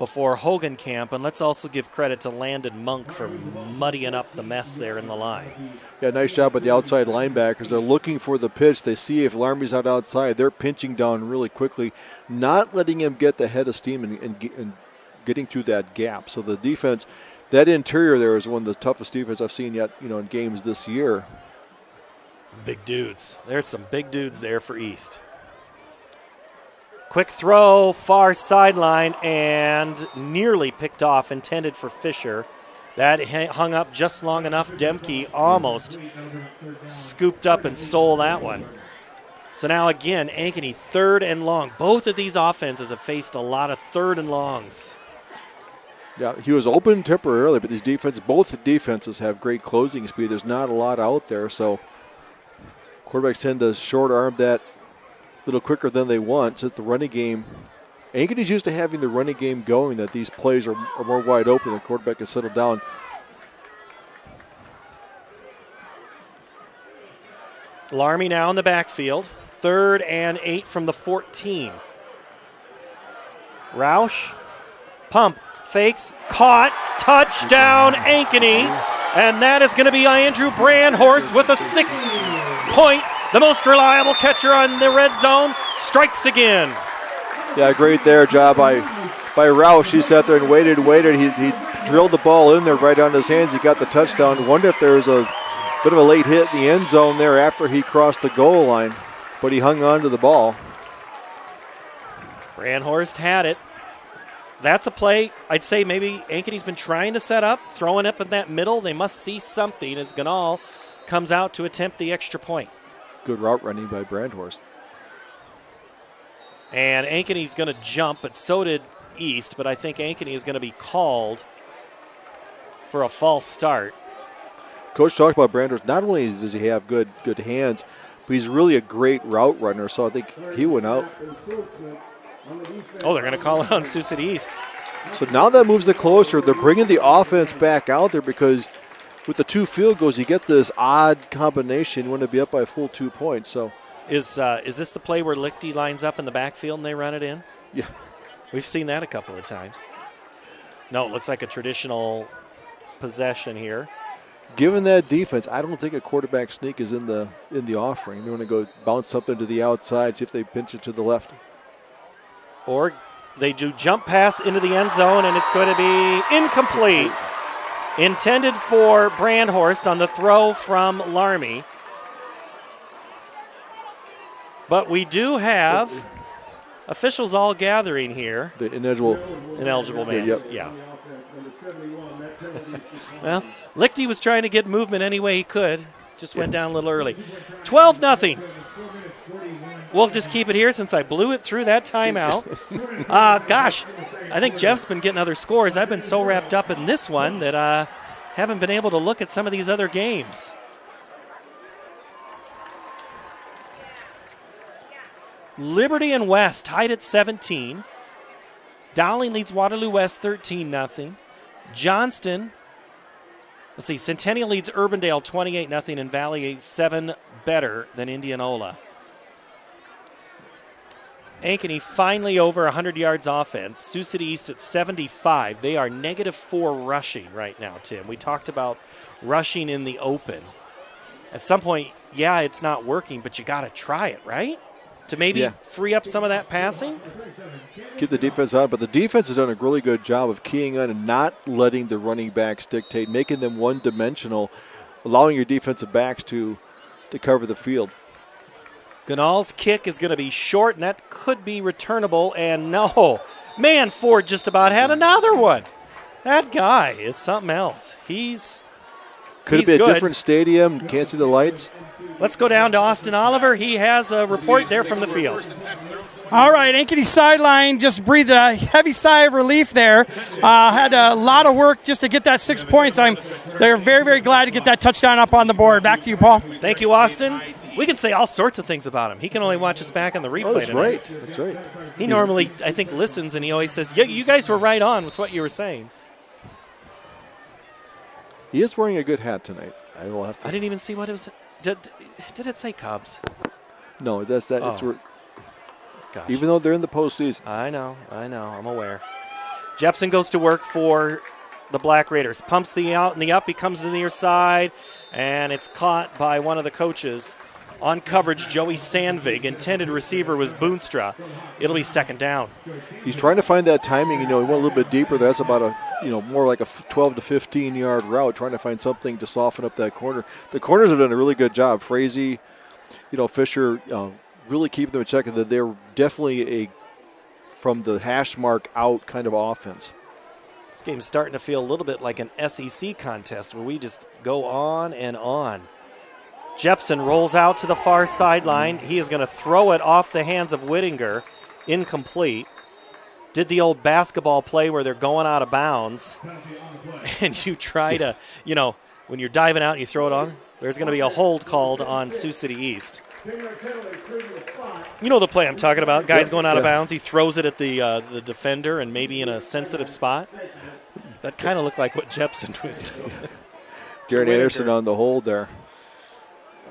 Speaker 3: before Hogan Camp, and let's also give credit to Landon Monk for muddying up the mess there in the line.
Speaker 2: Yeah, nice job by the outside linebackers. They're looking for the pitch. They see if Larmy's not outside. They're pinching down really quickly, not letting him get the head of steam and getting through that gap. So the defense, that interior there is one of the toughest defense I've seen yet, in games this year.
Speaker 3: Big dudes. There's some big dudes there for East. Quick throw, far sideline, and nearly picked off, intended for Fisher. That hung up just long enough. Demke almost scooped up and stole that one. So now again, Ankeny, 3rd and long. Both of these offenses have faced a lot of 3rd and longs.
Speaker 2: Yeah, he was open temporarily, but both defenses have great closing speed. There's not a lot out there, so quarterbacks tend to short arm that a little quicker than they want. Since the running game, Ankeny's used to having the running game going, that these plays are more wide open. The quarterback can settle down.
Speaker 3: Larmy now in the backfield. 3rd and 8 from the 14. Roush, pump, fakes, caught, touchdown Ankeny. And that is going to be Andrew Brandhorst with a 6-point. The most reliable catcher on the red zone strikes again.
Speaker 2: Yeah, great there, job by Roush. He sat there and waited. He drilled the ball in there right on his hands. He got the touchdown. Wonder if there was a bit of a late hit in the end zone there after he crossed the goal line, but he hung on to the ball.
Speaker 3: Brandhorst had it. That's a play I'd say maybe Ankeny's been trying to set up, throwing up in that middle. They must see something as Ganal comes out to attempt the extra point.
Speaker 2: Good route running by Brandhorst.
Speaker 3: And Ankeny's going to jump, but so did East. But I think Ankeny is going to be called for a false start.
Speaker 2: Coach talked about Brandhorst. Not only does he have good hands, but he's really a great route runner. So I think he went out.
Speaker 3: Oh, they're going to call it on Sioux City East.
Speaker 2: So now that moves it closer. They're bringing the offense back out there because with the 2 field goals, you get this odd combination. You want to be up by a full 2 points. So,
Speaker 3: is this the play where Lichty lines up in the backfield and they run it in?
Speaker 2: Yeah,
Speaker 3: we've seen that a couple of times. No, it looks like a traditional possession here.
Speaker 2: Given that defense, I don't think a quarterback sneak is in the offering. They want to go bounce something to the outside, see if they pinch it to the left,
Speaker 3: or they do jump pass into the end zone, and it's going to be incomplete. Intended for Brandhorst on the throw from Larmy. But we do have officials all gathering here.
Speaker 2: The ineligible
Speaker 3: man.
Speaker 2: Yep.
Speaker 3: Yeah. Well, Lichty was trying to get movement any way he could. Just went down a little early. 12-0. We'll just keep it here since I blew it through that timeout. Gosh, I think Jeff's been getting other scores. I've been so wrapped up in this one that I haven't been able to look at some of these other games. Liberty and West tied at 17. Dowling leads Waterloo West 13-0. Johnston, Centennial leads Urbandale 28-0, and Valley 7 better than Indianola. Ankeny finally over 100 yards offense. Sioux City East at 75. They are -4 rushing right now, Tim. We talked about rushing in the open. At some point, yeah, it's not working, but you got to try it, right? To maybe free up some of that passing?
Speaker 2: Keep the defense on, but the defense has done a really good job of keying on and not letting the running backs dictate, making them one-dimensional, allowing your defensive backs to cover the field.
Speaker 3: Ganal's kick is going to be short, and that could be returnable. And no, man, Ford just about had another one. That guy is something else.
Speaker 2: Could it be a different stadium? Can't see the lights.
Speaker 3: Let's go down to Austin Oliver. He has a report there from the field.
Speaker 14: All right, Ankeny sideline just breathed a heavy sigh of relief there. Had a lot of work just to get that 6 points. They're very, very glad to get that touchdown up on the board. Back to you, Paul.
Speaker 3: Thank you, Austin. We can say all sorts of things about him. He can only watch us back on the replay.
Speaker 2: Oh, that's
Speaker 3: tonight.
Speaker 2: right. That's right.
Speaker 3: He normally, I think, listens, and he always says, yeah, you guys were right on with what you were saying.
Speaker 2: He is wearing a good hat tonight. I
Speaker 3: didn't even see what it was. Did it say Cubs?
Speaker 2: No, that's that.
Speaker 3: Oh.
Speaker 2: It's even though they're in the postseason.
Speaker 3: I know. I'm aware. Jepson goes to work for the Black Raiders. Pumps the out and the up. He comes to the near side, and it's caught by one of the coaches. On coverage, Joey Sandvig. Intended receiver was Boonstra. It'll be second down.
Speaker 2: He's trying to find that timing. He went a little bit deeper. That's about more like a 12 to 15 yard route, trying to find something to soften up that corner. The corners have done a really good job. Frazee, Fisher, really keeping them in check. That they're definitely from the hash mark out kind of offense.
Speaker 3: This game's starting to feel a little bit like an SEC contest where we just go on and on. Jepson rolls out to the far sideline. He is going to throw it off the hands of Whittinger. Incomplete. Did the old basketball play where they're going out of bounds. And you try to, when you're diving out and you throw it on, there's going to be a hold called on Sioux City East. You know the play I'm talking about. Guy's going out of bounds. He throws it at the defender and maybe in a sensitive spot. That kind of looked like what Jepson was doing.
Speaker 2: Jared Anderson on the hold there.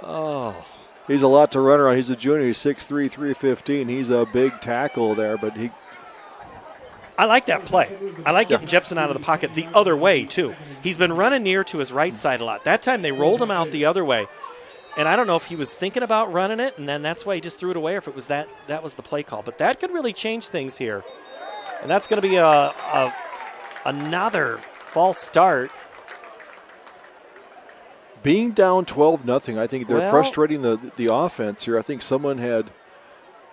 Speaker 3: Oh.
Speaker 2: He's a lot to run around. He's a junior. He's 6'3", 315. He's a big tackle there, but
Speaker 3: I like that play. I like getting Jepson out of the pocket the other way, too. He's been running near to his right side a lot. That time they rolled him out the other way. And I don't know if he was thinking about running it, and then that's why he just threw it away, or if it was that was the play call. But that could really change things here. And that's going to be another false start.
Speaker 2: Being down 12-0, I think they're frustrating the offense here. I think someone had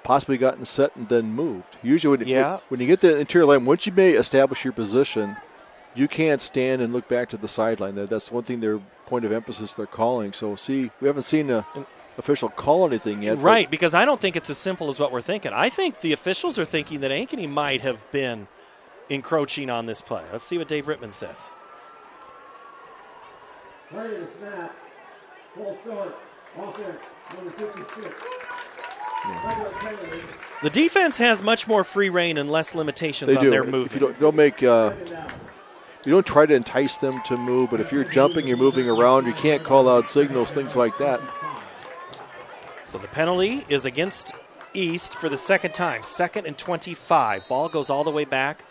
Speaker 2: possibly gotten set and then moved. Usually when you get the interior line, once you may establish your position, you can't stand and look back to the sideline. That's one thing their point of emphasis they're calling. So, we haven't seen an official call anything yet.
Speaker 3: Right, because I don't think it's as simple as what we're thinking. I think the officials are thinking that Ankeny might have been encroaching on this play. Let's see what Dave Rittman says. The defense has much more free reign and less limitations on their movement.
Speaker 2: You don't try to entice them to move, but if you're jumping, you're moving around, you can't call out signals, things like that.
Speaker 3: So the penalty is against East for the second time, 2nd and 25. Ball goes all the way back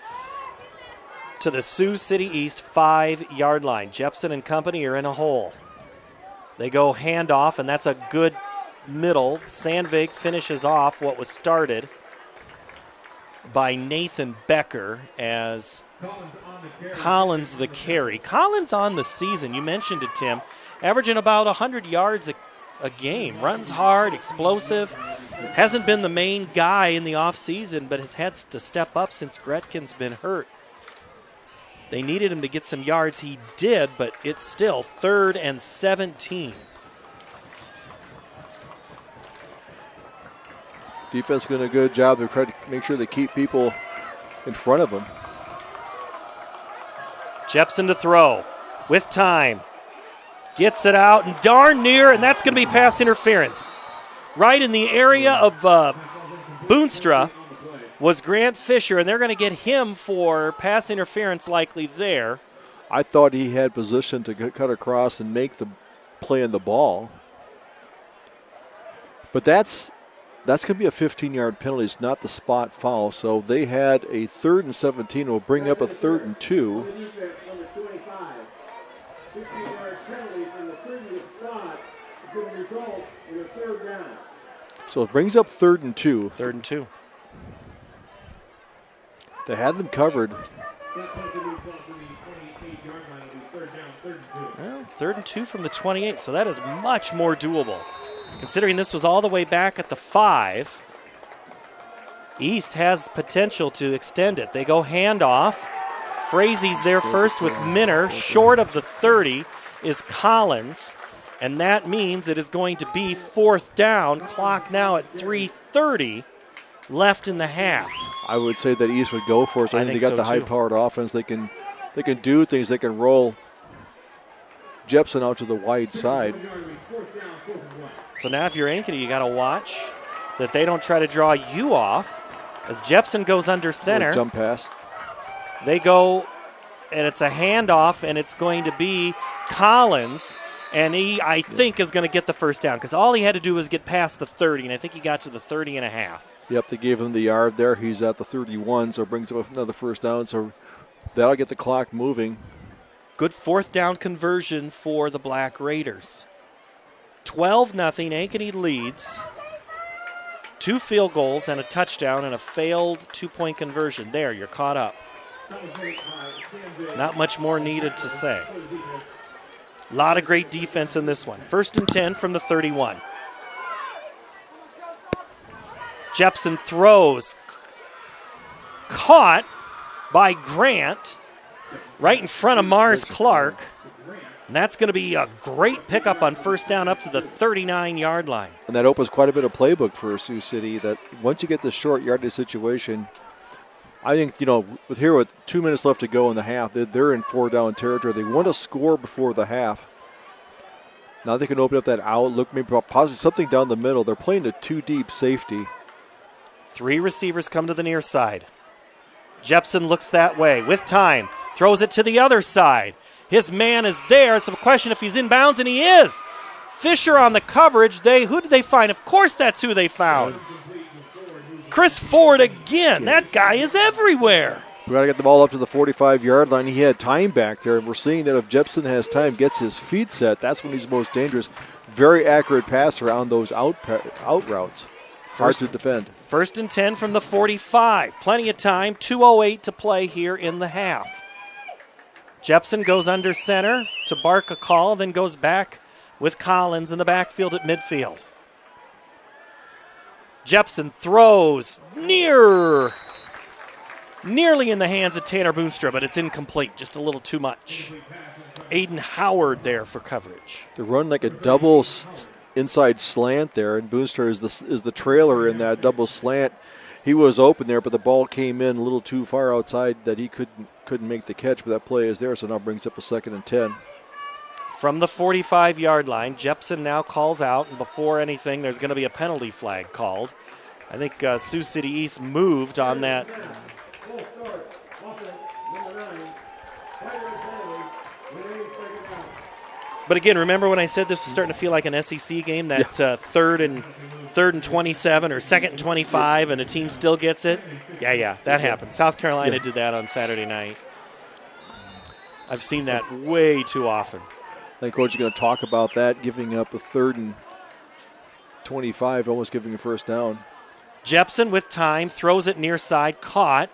Speaker 3: to the Sioux City East 5-yard line. Jepson and company are in a hole. They go handoff, and that's a good middle. Sandvik finishes off what was started by Nathan Becker as Collins the carry. Collins on the season, you mentioned it, Tim, averaging about 100 yards a game. Runs hard, explosive. Hasn't been the main guy in the offseason, but has had to step up since Gretkin's been hurt. They needed him to get some yards. He did, but it's still 3rd and 17.
Speaker 2: Defense doing a good job. They're trying to make sure they keep people in front of them.
Speaker 3: Jepson to throw with time. Gets it out and darn near, and that's going to be pass interference. Right in the area of Boonstra was Grant Fisher, and they're going to get him for pass interference likely there.
Speaker 2: I thought he had position to cut across and make the play on the ball. But that's going to be a 15-yard penalty. It's not the spot foul. So they had a 3rd and 17. Will bring up a 3rd and 2. So it brings up 3rd and 2.
Speaker 3: 3rd and 2.
Speaker 2: They had them covered.
Speaker 3: Well, 3rd and 2 from the 28, so that is much more doable. Considering this was all the way back at the 5, East has potential to extend it. They go handoff. Frazee's there first with Minner. Short of the 30 is Collins, and that means it is going to be 4th down. Clock now at 3:30 left in the half.
Speaker 2: I would say that East would go for it. So I think they got
Speaker 3: so
Speaker 2: the high-powered offense. They can do things. They can roll Jepson out to the wide side.
Speaker 3: So now if you're Ankeny, you got to watch that they don't try to draw you off. As Jepson goes under center.
Speaker 2: Jump pass.
Speaker 3: They go, and it's a handoff, and it's going to be Collins. And he, I think, is going to get the first down because all he had to do was get past the 30, and I think he got to the 30 and a half.
Speaker 2: Yep, they gave him the yard there. He's at the 31, so it brings up another first down. So That'll get the clock moving.
Speaker 3: Good fourth down conversion for the Black Raiders. 12-0, Ankeny leads. 2 field goals and a touchdown and a failed 2-point conversion. There, you're caught up. Not much more needed to say. A lot of great defense in this one. 1st and 10 from the 31. Jepson throws. Caught by Grant right in front of Mars Clark. And that's going to be a great pickup on first down up to the 39-yard line.
Speaker 2: And that opens quite a bit of playbook for Sioux City, that once you get the short yardage situation, I think, with 2 minutes left to go in the half, they're in 4-down territory. They want to score before the half. Now they can open up that out, look maybe possibly something down the middle. They're playing a 2-deep safety.
Speaker 3: 3 receivers come to the near side. Jepson looks that way with time, throws it to the other side. His man is there. It's a question if he's in bounds, and he is. Fisher on the coverage. Who did they find? Of course that's who they found. Chris Ford again. That guy is everywhere.
Speaker 2: We got to get the ball up to the 45-yard line. He had time back there, and we're seeing that if Jepson has time, gets his feet set, that's when he's most dangerous. Very accurate passer on those out routes. Hard to defend.
Speaker 3: 1st and 10 from the 45. Plenty of time. 2:08 to play here in the half. Jepson goes under center to bark a call, then goes back with Collins in the backfield at midfield. Jepson throws nearly in the hands of Tanner Boonstra, but it's incomplete, just a little too much. Aiden Howard there for coverage.
Speaker 2: They run like a double inside slant there, and Boonstra is the trailer in that double slant. He was open there, but the ball came in a little too far outside that he couldn't make the catch, but that play is there, so now brings up a 2nd and 10.
Speaker 3: From the 45-yard line, Jepson now calls out, and before anything, there's going to be a penalty flag called. I think Sioux City East moved on that. But again, remember when I said this was starting to feel like an SEC game, that third and 27 or 2nd and 25, and a team still gets it? Yeah, that happened. South Carolina did that on Saturday night. I've seen that way too often.
Speaker 2: I think Coach is going to talk about that, giving up a 3rd and 25, almost giving a first down.
Speaker 3: Jepson with time, throws it near side, caught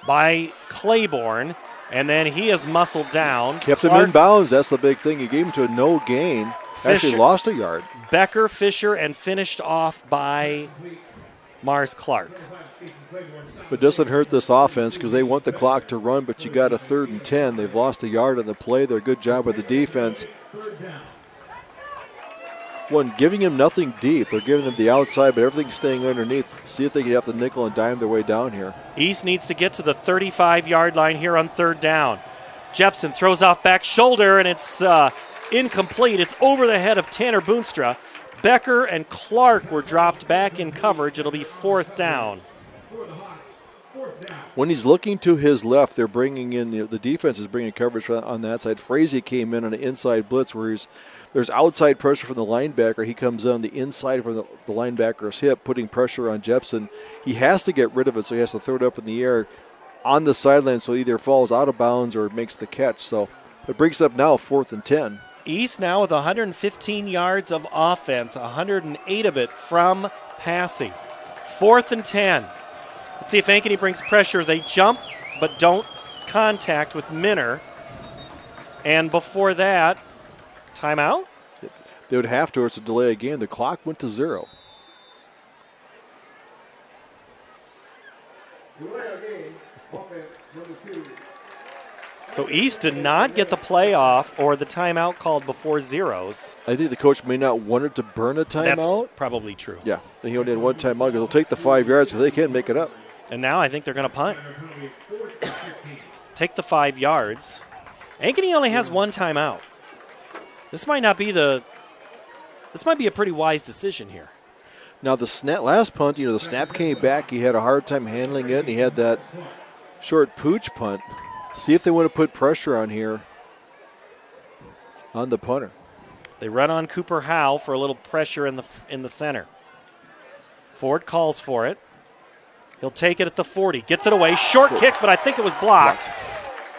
Speaker 3: by Claiborne, and then he is muscled down.
Speaker 2: Kept him in bounds. That's the big thing. He gave him to a no gain. Actually lost a yard.
Speaker 3: Becker, Fisher, and finished off by Mars Clark.
Speaker 2: But doesn't hurt this offense because they want the clock to run, but you got a 3rd and 10. They've lost a yard on the play. They're a good job with the defense. Giving him nothing deep. They're giving him the outside, but everything's staying underneath. See if they can have the nickel and dime their way down here.
Speaker 3: East needs to get to the 35-yard line here on 3rd down. Jepson throws off back shoulder, and it's incomplete. It's over the head of Tanner Boonstra. Becker and Clark were dropped back in coverage. It'll be 4th down.
Speaker 2: When he's looking to his left, they're bringing in, the defense is bringing coverage on that side. Frazee came in on an inside blitz where there's outside pressure from the linebacker. He comes on the inside from the linebacker's hip, putting pressure on Jepson. He has to get rid of it, so he has to throw it up in the air on the sideline, so it either falls out of bounds or makes the catch. So it brings up now 4th and 10.
Speaker 3: East now with 115 yards of offense, 108 of it from passing. 4th and 10. Let's see if Ankeny brings pressure. They jump, but don't contact with Minner. And before that, timeout?
Speaker 2: They would have to, or it's a delay of game. The clock went to 0.
Speaker 3: So East did not get the playoff or the timeout called before zeros.
Speaker 2: I think the coach may not want to burn a timeout.
Speaker 3: That's probably true.
Speaker 2: Yeah, he only had one timeout because they'll take the 5 yards because they can't make it up.
Speaker 3: And now I think they're going to punt. Take the 5 yards. Ankeny only has one timeout. This might be a pretty wise decision here.
Speaker 2: Now the last punt, the snap came back. He had a hard time handling it, and he had that short pooch punt. See if they want to put pressure on here on the punter.
Speaker 3: They run on Cooper Howe for a little pressure in the center. Ford calls for it. He'll take it at the 40. Gets it away. Short kick, but I think it was blocked.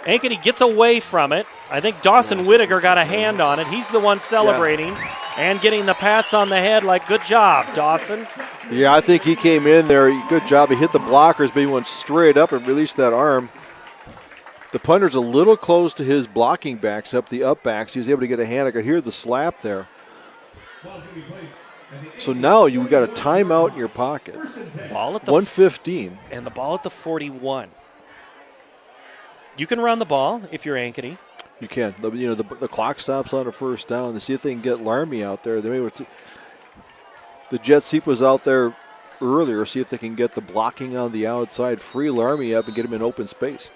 Speaker 3: Ankeny gets away from it. I think Dawson Whittaker got a hand on it. He's the one celebrating and getting the pats on the head like, good job, Dawson.
Speaker 2: Yeah, I think he came in there. Good job. He hit the blockers, but he went straight up and released that arm. The punter's a little close to his blocking backs, up the up backs. He was able to get a hand. I could hear the slap there. So now you've got a timeout in your pocket.
Speaker 3: Ball at the
Speaker 2: 1:15.
Speaker 3: And the ball at the 41. You can run the ball if you're Ankeny.
Speaker 2: You can. The clock stops on a first down to see if they can get Larmy out there. The jet sweep was out there earlier. See if they can get the blocking on the outside, free Larmy up, and get him in open space.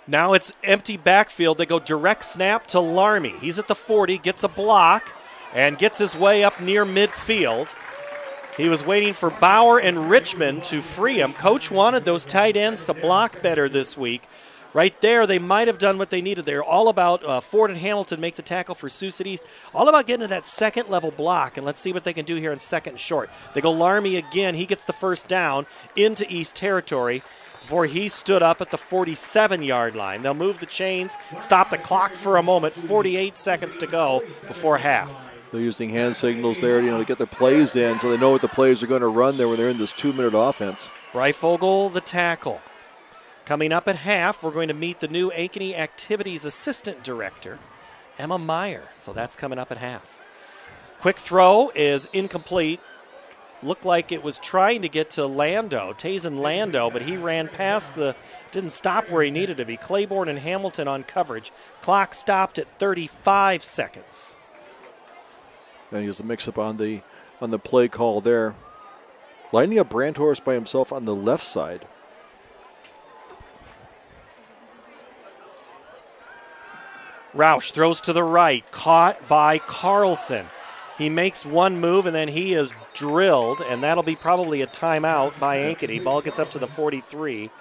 Speaker 3: Now it's empty backfield. They go direct snap to Larmy. He's at the 40, gets a block, and gets his way up near midfield. He was waiting for Bauer and Richmond to free him. Coach wanted those tight ends to block better this week. Right there, they might have done what they needed. They're all about Ford and Hamilton make the tackle for Sioux City East. All about getting to that second level block, and let's see what they can do here in second and short. They go Larmy again. He gets the first down into East territory before he stood up at the 47-yard line. They'll move the chains, stop the clock for a moment. 48 seconds to go before half.
Speaker 2: They're using hand signals there, to get their plays in, so they know what the plays are going to run there when they're in this 2-minute offense.
Speaker 3: Breifogel, the tackle. Coming up at half, we're going to meet the new Ankeny Activities Assistant Director, Emma Meyer. So that's coming up at half. Quick throw is incomplete. Looked like it was trying to get to Tazen Lando, but he ran past didn't stop where he needed to be. Claiborne and Hamilton on coverage. Clock stopped at 35 seconds.
Speaker 2: And he was a mix-up on the play call there. Lining up Brandhorst by himself on the left side.
Speaker 3: Roush throws to the right, caught by Carlson. He makes one move, and then he is drilled, and that'll be probably a timeout by Ankeny. Ball gets up to the 43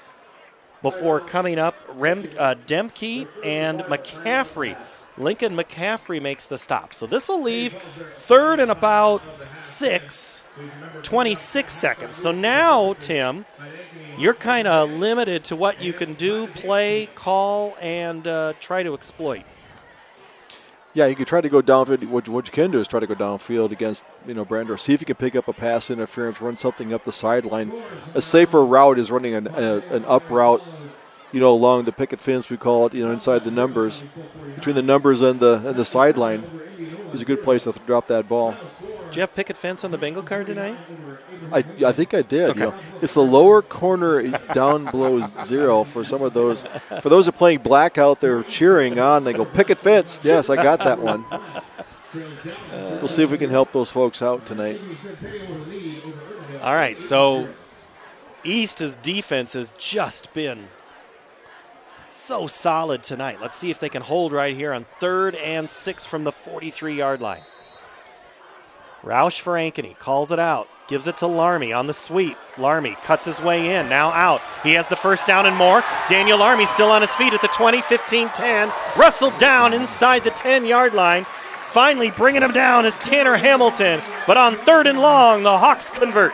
Speaker 3: before coming up Demke and McCaffrey. Lincoln McCaffrey makes the stop. So this will leave third and about 26 seconds. So now, Tim, you're kind of limited to what you can do, play, call, and try to exploit.
Speaker 2: Yeah, you can try to go downfield. What you can do is try to go downfield against, Brandor. See if you can pick up a pass interference, run something up the sideline. A safer route is running an up route, along the picket fence, we call it, inside the numbers. Between the numbers and the sideline is a good place to drop that ball.
Speaker 3: Did you have picket fence on the bingo card tonight?
Speaker 2: I think I did.
Speaker 3: Okay.
Speaker 2: It's the lower corner down below 0 for some of those. For those who are playing black out there cheering on, they go, picket fence. Yes, I got that one. We'll see if we can help those folks out tonight.
Speaker 3: All right, so East's defense has just been so solid tonight. Let's see if they can hold right here on 3rd and 6 from the 43-yard line. Roush for Ankeny, calls it out, gives it to Larmy on the sweep. Larmy cuts his way in, now out. He has the first down and more. Daniel Larmy still on his feet at the 20, 15, 10. Wrestled down inside the 10-yard line. Finally bringing him down is Tanner Hamilton. But on 3rd and long, the Hawks convert.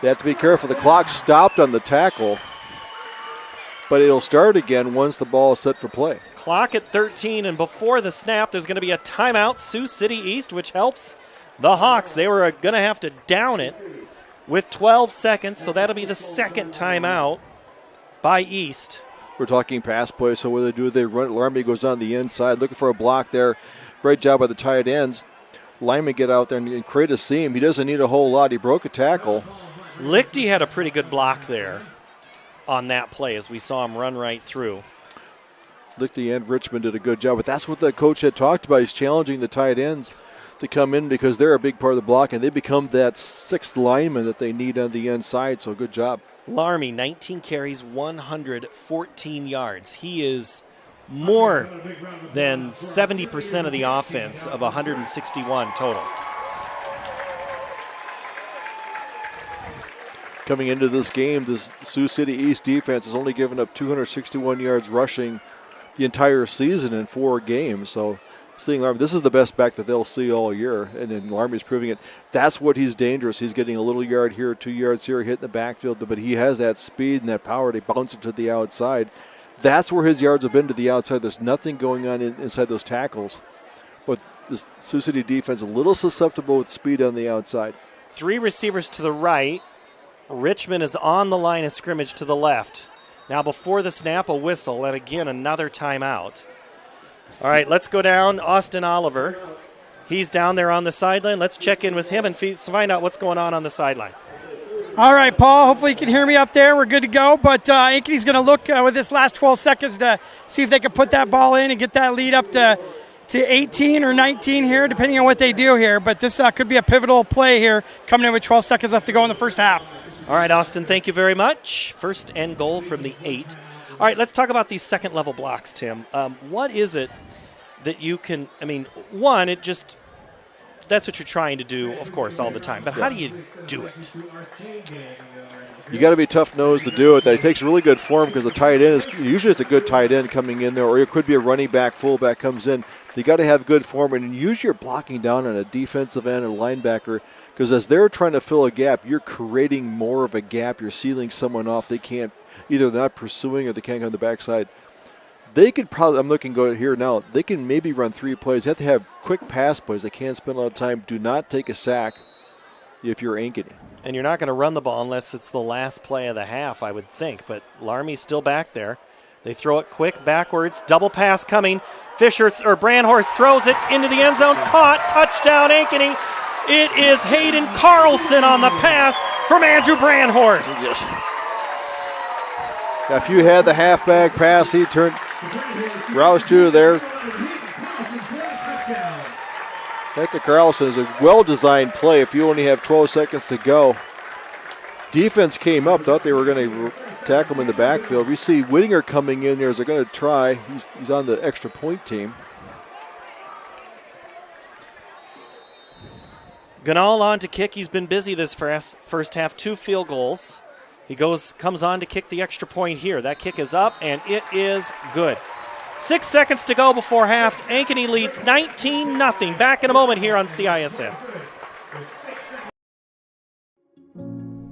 Speaker 2: They have to be careful. The clock stopped on the tackle, but it'll start again once the ball is set for play.
Speaker 3: Clock at 13, and before the snap, there's going to be a timeout, Sioux City East, which helps the Hawks. They were going to have to down it with 12 seconds, so that'll be the second timeout by East.
Speaker 2: We're talking pass play, so what they run. Larmy goes on the inside, looking for a block there. Great job by the tight ends. Lyman get out there and create a seam. He doesn't need a whole lot. He broke a tackle.
Speaker 3: Lichty had a pretty good block there on that play as we saw him run right through.
Speaker 2: Lichty and Richmond did a good job, but that's what the coach had talked about. He's challenging the tight ends to come in because they're a big part of the block, and they become that 6th lineman that they need on the inside, so good job.
Speaker 3: Larmy, 19 carries, 114 yards. He is more than 70% of the offense of 161 total.
Speaker 2: Coming into this game, this Sioux City East defense has only given up 261 yards rushing the entire season in 4 games. So seeing Larmy, this is the best back that they'll see all year, and then Larmy's proving it. That's what he's dangerous. He's getting a little yard here, 2 yards here, hitting the backfield, but he has that speed and that power to bounce it to the outside. That's where his yards have been to the outside. There's nothing going on inside those tackles. But this Sioux City defense a little susceptible with speed on the outside.
Speaker 3: 3 receivers to the right. Richmond is on the line of scrimmage to the left. Now before the snap, a whistle, and again another timeout. All right, let's go down. Austin Oliver. He's down there on the sideline. Let's check in with him and find out what's going on the sideline.
Speaker 14: All right, Paul, hopefully you can hear me up there. We're good to go, but Ankeny's going to look with this last 12 seconds to see if they can put that ball in and get that lead up to 18 or 19 here, depending on what they do here. But this could be a pivotal play here, coming in with 12 seconds left to go in the first half.
Speaker 3: All right, Austin, thank you very much. First and goal from the 8. All right, let's talk about these second-level blocks, Tim. What is it that you can – one, it just – that's what you're trying to do, of course, all the time. But how do you do it?
Speaker 2: You got to be tough-nosed to do it. That it takes really good form because the tight end is usually it's a good tight end coming in there, or it could be a running back, fullback comes in. You got to have good form, and usually you're blocking down on a defensive end or linebacker because as they're trying to fill a gap, you're creating more of a gap. You're sealing someone off. They can't either they're not pursuing or they can't go on the backside. They could probably, I'm looking go here now, they can maybe run 3 plays. They have to have quick pass plays. They can't spend a lot of time. Do not take a sack if you're Ankeny.
Speaker 3: And you're not going to run the ball unless it's the last play of the half, I would think. But Larmy's still back there. They throw it quick backwards. Double pass coming. Brandhorst throws it into the end zone. Caught. Touchdown, Ankeny. It is Hayden Carlson on the pass from Andrew Brandhorst.
Speaker 2: If you had the halfback pass, he turned Rouse to there. That's a Carlson is a well-designed play if you only have 12 seconds to go. Defense came up, thought they were going to tackle him in the backfield. We see Whittinger coming in there as they're going to try. He's on the extra point team.
Speaker 3: Ganal on to kick. He's been busy this first half. 2 field goals. He comes on to kick the extra point here. That kick is up, and it is good. 6 seconds to go before half. Ankeny leads 19-0. Back in a moment here on CISN.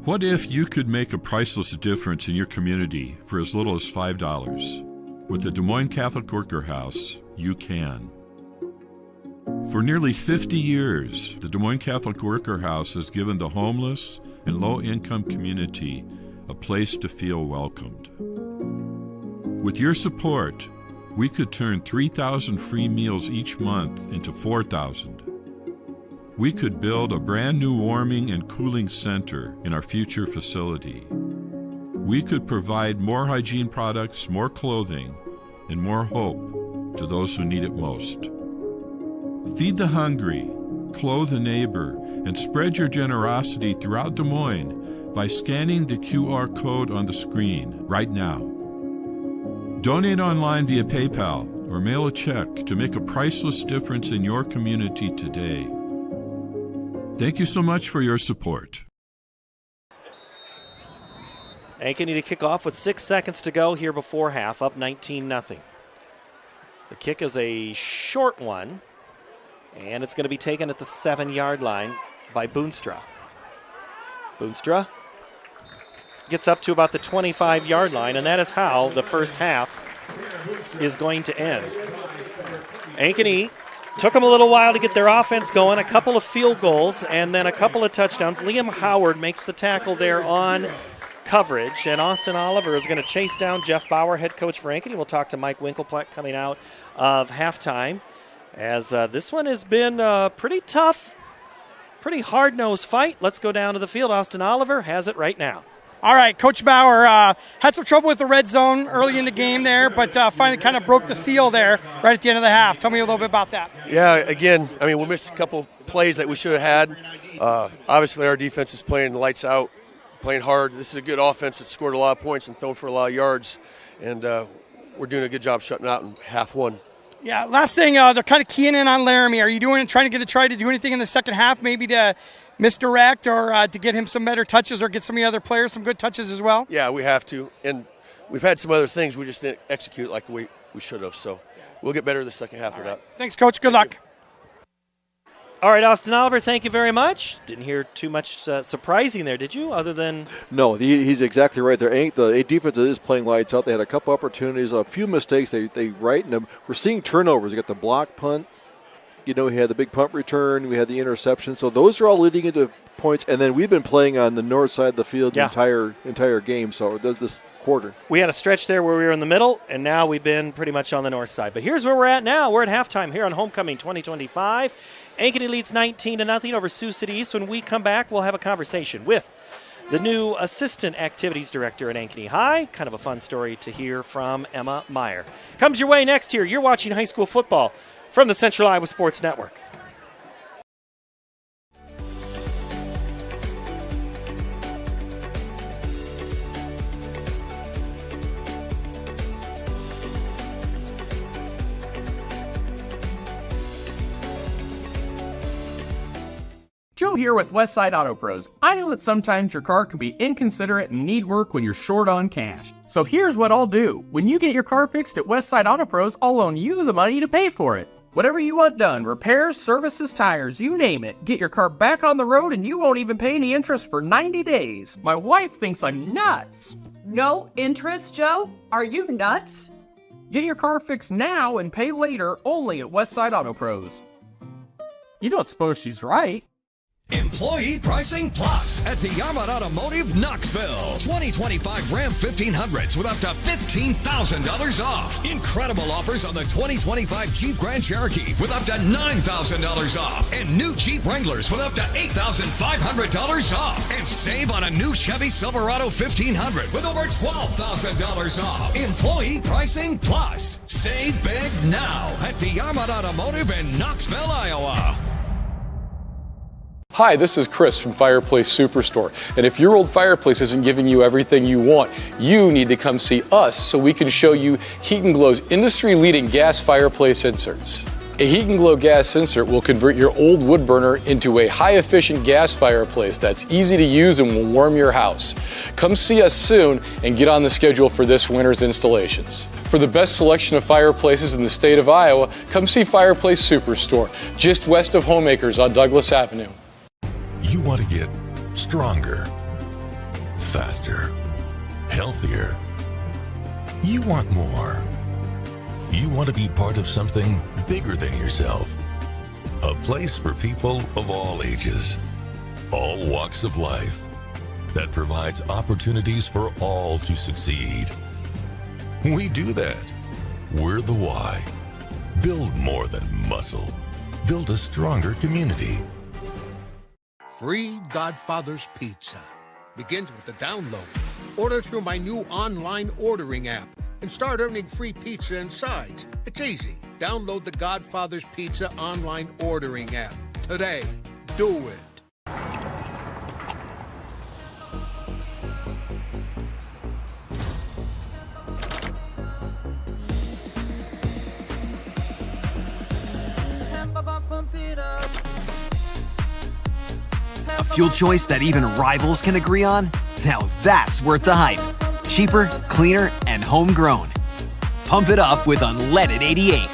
Speaker 19: What if you could make a priceless difference in your community for as little as $5? With the Des Moines Catholic Worker House, you can. For nearly 50 years, the Des Moines Catholic Worker House has given the homeless and low-income community a place to feel welcomed. With your support, we could turn 3,000 free meals each month into 4,000. We could build a brand new warming and cooling center in our future facility. We could provide more hygiene products, more clothing, and more hope to those who need it most. Feed the hungry, clothe a neighbor, and spread your generosity throughout Des Moines by scanning the QR code on the screen right now. Donate online via PayPal or mail a check to make a priceless difference in your community today. Thank you so much for your support.
Speaker 3: Ankeny to kick off with 6 seconds to go here before half, up 19-0. The kick is a short one, and it's going to be taken at the 7-yard line by Boonstra. Boonstra gets up to about the 25-yard line, and that is how the first half is going to end. Ankeny took them a little while to get their offense going, a couple of field goals, and then a couple of touchdowns. Liam Howard makes the tackle there on coverage, and Austin Oliver is going to chase down Jeff Bauer, head coach for Ankeny. We'll talk to Mike Winklepleck coming out of halftime, as this one has been pretty tough, pretty hard-nosed fight. Let's go down to the field. Austin Oliver has it right now.
Speaker 14: All right, Coach Bauer had some trouble with the red zone early in the game there, but finally kind of broke the seal there right at the end of the half. Tell me a little bit about that.
Speaker 20: Yeah, again, we missed a couple plays that we should have had. Obviously, our defense is playing lights out, playing hard. This is a good offense that scored a lot of points and thrown for a lot of yards, and we're doing a good job shutting out in half one.
Speaker 14: Yeah, last thing, they're kind of keying in on Laramie. Are you trying to do anything in the second half, maybe to misdirect or to get him some better touches or get some of the other players some good touches as well?
Speaker 20: Yeah, we have to. And we've had some other things. We just didn't execute like the way we should have. So we'll get better the second half of that.
Speaker 14: Thanks, Coach. Good luck.
Speaker 3: All right, Austin Oliver, thank you very much. Didn't hear too much surprising there, did you, other than...
Speaker 2: No, he's exactly right. The 8 defense is playing lights out. They had a couple opportunities, a few mistakes. They righten them. We're seeing turnovers. You got the block punt. You know, we had the big punt return. We had the interception. So those are all leading into points. And then we've been playing on the north side of the field the entire game. So this quarter.
Speaker 3: We had a stretch there where we were in the middle, and now we've been pretty much on the north side. But here's where we're at now. We're at halftime here on Homecoming 2025. Ankeny leads 19-0 over Sioux City East. When we come back, we'll have a conversation with the new Assistant Activities Director at Ankeny High. Kind of a fun story to hear from Emma Meyer. Comes your way next year. You're watching high school football from the Central Iowa Sports Network.
Speaker 8: Joe here with Westside Auto Pros. I know that sometimes your car can be inconsiderate and need work when you're short on cash. So here's what I'll do. When you get your car fixed at Westside Auto Pros, I'll loan you the money to pay for it. Whatever you want done, repairs, services, tires, you name it. Get your car back on the road and you won't even pay any interest for 90 days. My wife thinks I'm nuts.
Speaker 9: No interest, Joe? Are you nuts?
Speaker 8: Get your car fixed now and pay later only at Westside Auto Pros. You don't suppose she's right?
Speaker 10: Employee Pricing Plus at DeArmond Automotive Knoxville. 2025 Ram 1500s with up to $15,000 off. Incredible offers on the 2025 Jeep Grand Cherokee with up to $9,000 off. And new Jeep Wranglers with up to $8,500 off. And save on a new Chevy Silverado 1500 with over $12,000 off. Employee Pricing Plus. Save big now at DeArmond Automotive in Knoxville, Iowa.
Speaker 12: Hi, this is Chris from Fireplace Superstore. And if your old fireplace isn't giving you everything you want, you need to come see us so we can show you Heat & Glow's industry-leading gas fireplace inserts. A Heat & Glow gas insert will convert your old wood burner into a high-efficient gas fireplace that's easy to use and will warm your house. Come see us soon and get on the schedule for this winter's installations. For the best selection of fireplaces in the state of Iowa, come see Fireplace Superstore, just west of Homeacres on Douglas Avenue.
Speaker 16: You want to get stronger, faster, healthier. You want more. You want to be part of something bigger than yourself. A place for people of all ages, all walks of life, that provides opportunities for all to succeed. We do that. We're the why. Build more than muscle. Build a stronger community.
Speaker 11: Free Godfather's Pizza. Begins with the download. Order through my new online ordering app and start earning free pizza and sides. It's easy. Download the Godfather's Pizza online ordering app today. Do it.
Speaker 17: A fuel choice that even rivals can agree on? Now that's worth the hype. Cheaper, cleaner, and homegrown. Pump it up with unleaded 88.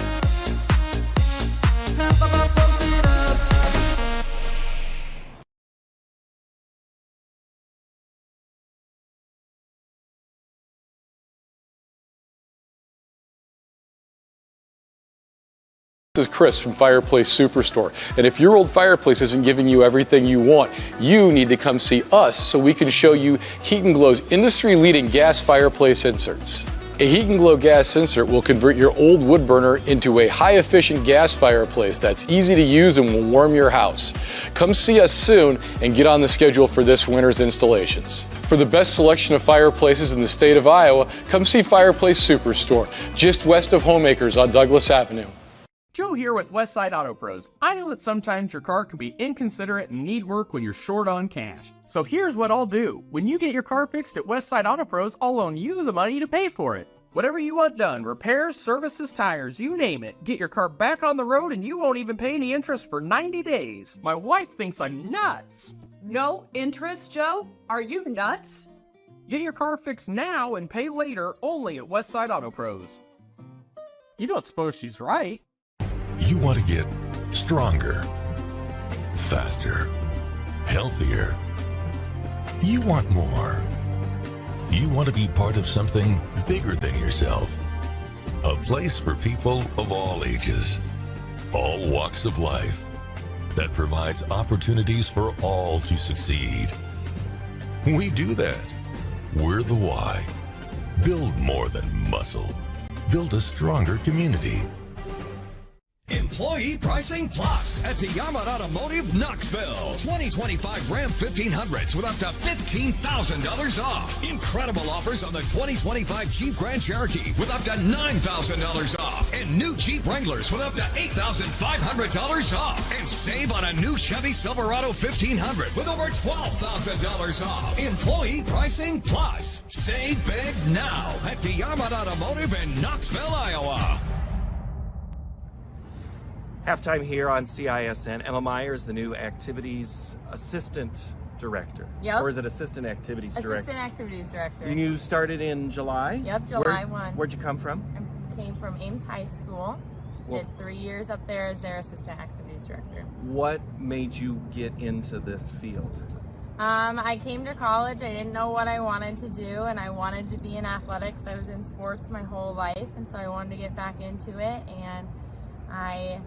Speaker 12: This is Chris from Fireplace Superstore. And if your old fireplace isn't giving you everything you want, you need to come see us so we can show you Heat & Glow's industry-leading gas fireplace inserts. A Heat & Glow gas insert will convert your old wood burner into a high-efficient gas fireplace that's easy to use and will warm your house. Come see us soon and get on the schedule for this winter's installations. For the best selection of fireplaces in the state of Iowa, come see Fireplace Superstore, just west of Homeacres on Douglas Avenue.
Speaker 8: Joe here with Westside Auto Pros. I know that sometimes your car can be inconsiderate and need work when you're short on cash. So here's what I'll do. When you get your car fixed at Westside Auto Pros, I'll loan you the money to pay for it. Whatever you want done, repairs, services, tires, you name it. Get your car back on the road and you won't even pay any interest for 90 days. My wife thinks I'm nuts.
Speaker 9: No interest, Joe? Are you nuts?
Speaker 8: Get your car fixed now and pay later only at Westside Auto Pros. You don't suppose she's right?
Speaker 16: You want to get stronger, faster, healthier. You want more. You want to be part of something bigger than yourself. A place for people of all ages, all walks of life, that provides opportunities for all to succeed. We do that. We're the why. Build more than muscle. Build a stronger community.
Speaker 10: Employee Pricing Plus at DeArmond Automotive, Knoxville. 2025 Ram 1500s with up to $15,000 off. Incredible offers on the 2025 Jeep Grand Cherokee with up to $9,000 off. And new Jeep Wranglers with up to $8,500 off. And save on a new Chevy Silverado 1500 with over $12,000 off. Employee Pricing Plus. Save big now at DeArmond Automotive in Knoxville, Iowa.
Speaker 3: Halftime here on CISN. Emma Meyer is the new Activities Assistant Director.
Speaker 21: Yep.
Speaker 3: Or is it Assistant Activities Director?
Speaker 21: Assistant Activities Director.
Speaker 3: You started in July?
Speaker 21: Yep, July 1.
Speaker 3: Where'd you come from?
Speaker 21: I came from Ames High School.
Speaker 3: Well,
Speaker 21: did 3 years up there as their Assistant Activities Director.
Speaker 3: what made you get into this field?
Speaker 21: I came to college. I didn't know what I wanted to do, and I wanted to be in athletics. I was in sports my whole life, and so I wanted to get back into it. And I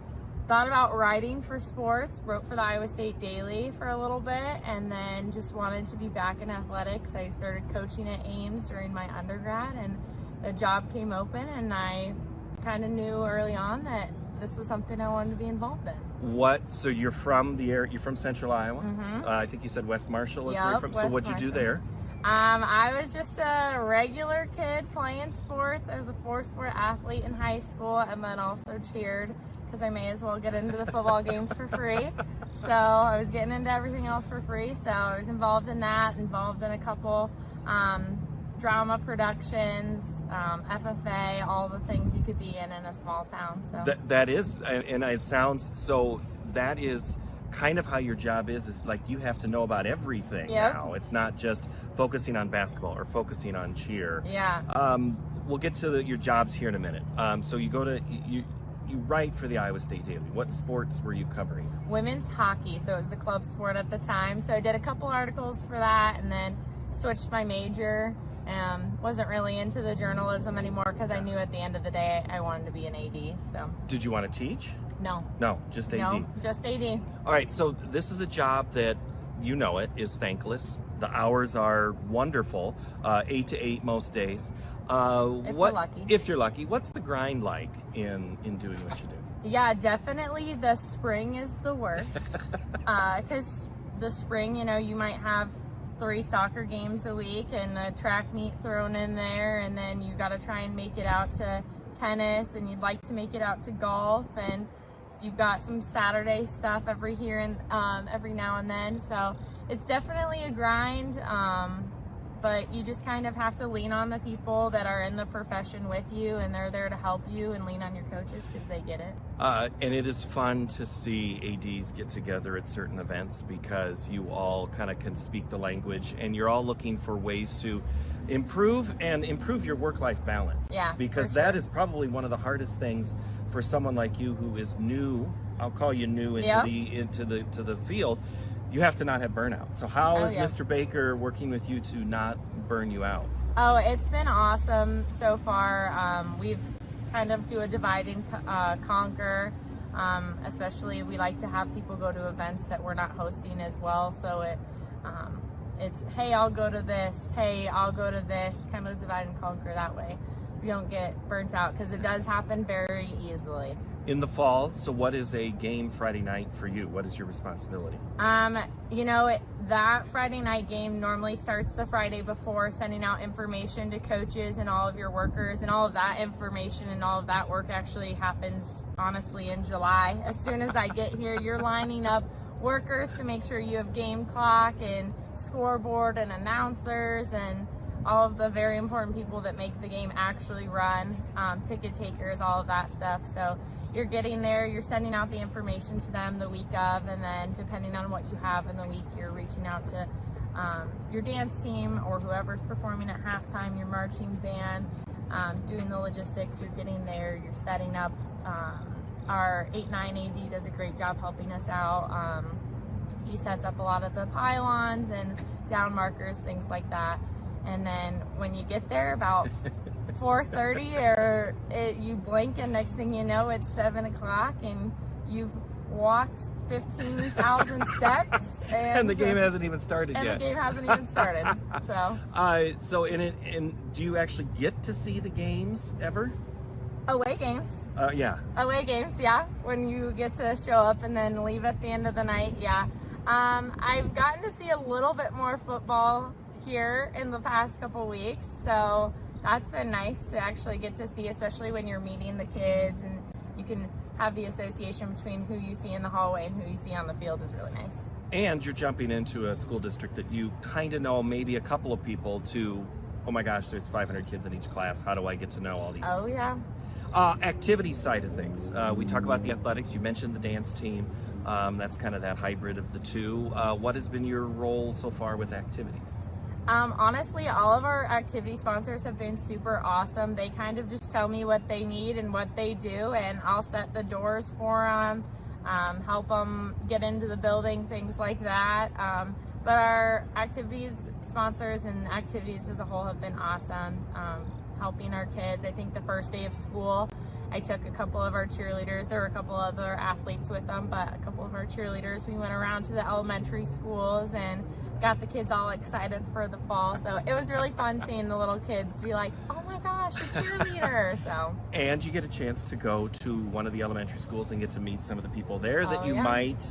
Speaker 21: thought about writing for sports, wrote for the Iowa State Daily for a little bit, and then just wanted to be back in athletics. I started coaching at Ames during my undergrad, and the job came open, and I kind of knew early on that this was something I wanted to be involved in.
Speaker 3: So you're from the area, you're from Central Iowa?
Speaker 21: Mhm.
Speaker 3: I think you said West Marshall is where you're
Speaker 21: Yep,
Speaker 3: from. So
Speaker 21: West
Speaker 3: what'd you do
Speaker 21: Marshall.
Speaker 3: there?
Speaker 21: I was just a regular kid playing sports. I was a four-sport athlete in high school, and then also cheered, because I may as well get into the football games for free. So I was getting into everything else for free. So I was involved in that, involved in a couple drama productions, FFA, all the things you could be in a small town. So
Speaker 3: That is, and it sounds, so that is kind of how your job is like you have to know about everything
Speaker 21: Yep.
Speaker 3: now. It's not just focusing on basketball or focusing on cheer.
Speaker 21: Yeah.
Speaker 3: We'll get to your jobs here in a minute. So you go to, you write for the Iowa State Daily. What sports were you covering?
Speaker 21: Women's hockey, so it was a club sport at the time. So I did a couple articles for that, and then switched my major. Wasn't really into the journalism anymore because I knew at the end of the day I wanted to be an AD. So
Speaker 3: Did you want to teach?
Speaker 21: no,
Speaker 3: No, just AD.
Speaker 21: no, just AD.
Speaker 3: All right, so this is a job that, you know it, is thankless. The hours are wonderful, 8 to 8 most days.
Speaker 21: If we're lucky.
Speaker 3: If you're lucky, what's the grind like in doing what you do?
Speaker 21: Yeah, definitely the spring is the worst. Because the spring, you might have 3 soccer games a week and a track meet thrown in there, and then you got to try and make it out to tennis, and you'd like to make it out to golf, and you've got some Saturday stuff every now and then. So it's definitely a grind. But you just kind of have to lean on the people that are in the profession with you, and they're there to help you, and lean on your coaches because they get it.
Speaker 3: And it is fun to see ADs get together at certain events because you all kind of can speak the language, and you're all looking for ways to improve your work-life balance.
Speaker 21: Yeah,
Speaker 3: because
Speaker 21: for
Speaker 3: that
Speaker 21: sure.
Speaker 3: is probably one of the hardest things for someone like you who is new. I'll call you new into
Speaker 21: Yep.
Speaker 3: into the field. You have to not have burnout. So how is
Speaker 21: yeah.
Speaker 3: Mr. Baker working with you to not burn you out?
Speaker 21: Oh, it's been awesome so far. We've kind of do a divide and conquer. Especially we like to have people go to events that we're not hosting as well. So it's, hey, I'll go to this. Hey, I'll go to this. Kind of divide and conquer that way. We don't get burnt out because it does happen very easily.
Speaker 3: In the fall, so what is a game Friday night for you? What is your responsibility?
Speaker 21: That Friday night game normally starts the Friday before, sending out information to coaches and all of your workers, and all of that information and all of that work actually happens honestly in July. As soon as I get here, you're lining up workers to make sure you have game clock and scoreboard and announcers and all of the very important people that make the game actually run, ticket takers, all of that stuff. So you're getting there, you're sending out the information to them the week of, and then depending on what you have in the week, you're reaching out to your dance team or whoever's performing at halftime, your marching band, doing the logistics. You're getting there, you're setting up. Our 8-9 AD does a great job helping us out. He sets up a lot of the pylons and down markers, things like that. And then when you get there about 4:30, you blink and next thing you know it's 7 o'clock and you've walked 15,000 steps.
Speaker 4: And the game hasn't even started yet.
Speaker 21: And the game hasn't even started. So.
Speaker 4: So do you actually get to see the games ever?
Speaker 21: Away games.
Speaker 4: Yeah.
Speaker 21: Away games, yeah. When you get to show up and then leave at the end of the night, yeah. I've gotten to see a little bit more football here in the past couple weeks, so that's been nice to actually get to see, especially when you're meeting the kids and you can have the association between who you see in the hallway and who you see on the field is really nice.
Speaker 4: And you're jumping into a school district that you kind of know maybe a couple of people to, oh my gosh, there's 500 kids in each class. How do I get to know all these?
Speaker 21: Oh, yeah.
Speaker 4: Activity side of things. We talk about the athletics. You mentioned the dance team. That's kind of that hybrid of the two. What has been your role so far with activities?
Speaker 21: Honestly, all of our activity sponsors have been super awesome. They kind of just tell me what they need and what they do, and I'll set the doors for them, help them get into the building, things like that. But our activities sponsors and activities as a whole have been awesome, helping our kids. I think the first day of school, I took a couple of our cheerleaders. There were a couple other athletes with them, but a couple of our cheerleaders, we went around to the elementary schools and got the kids all excited for the fall. So it was really fun seeing the little kids be like, oh my gosh, a cheerleader. So.
Speaker 4: And you get a chance to go to one of the elementary schools and get to meet some of the people there that you might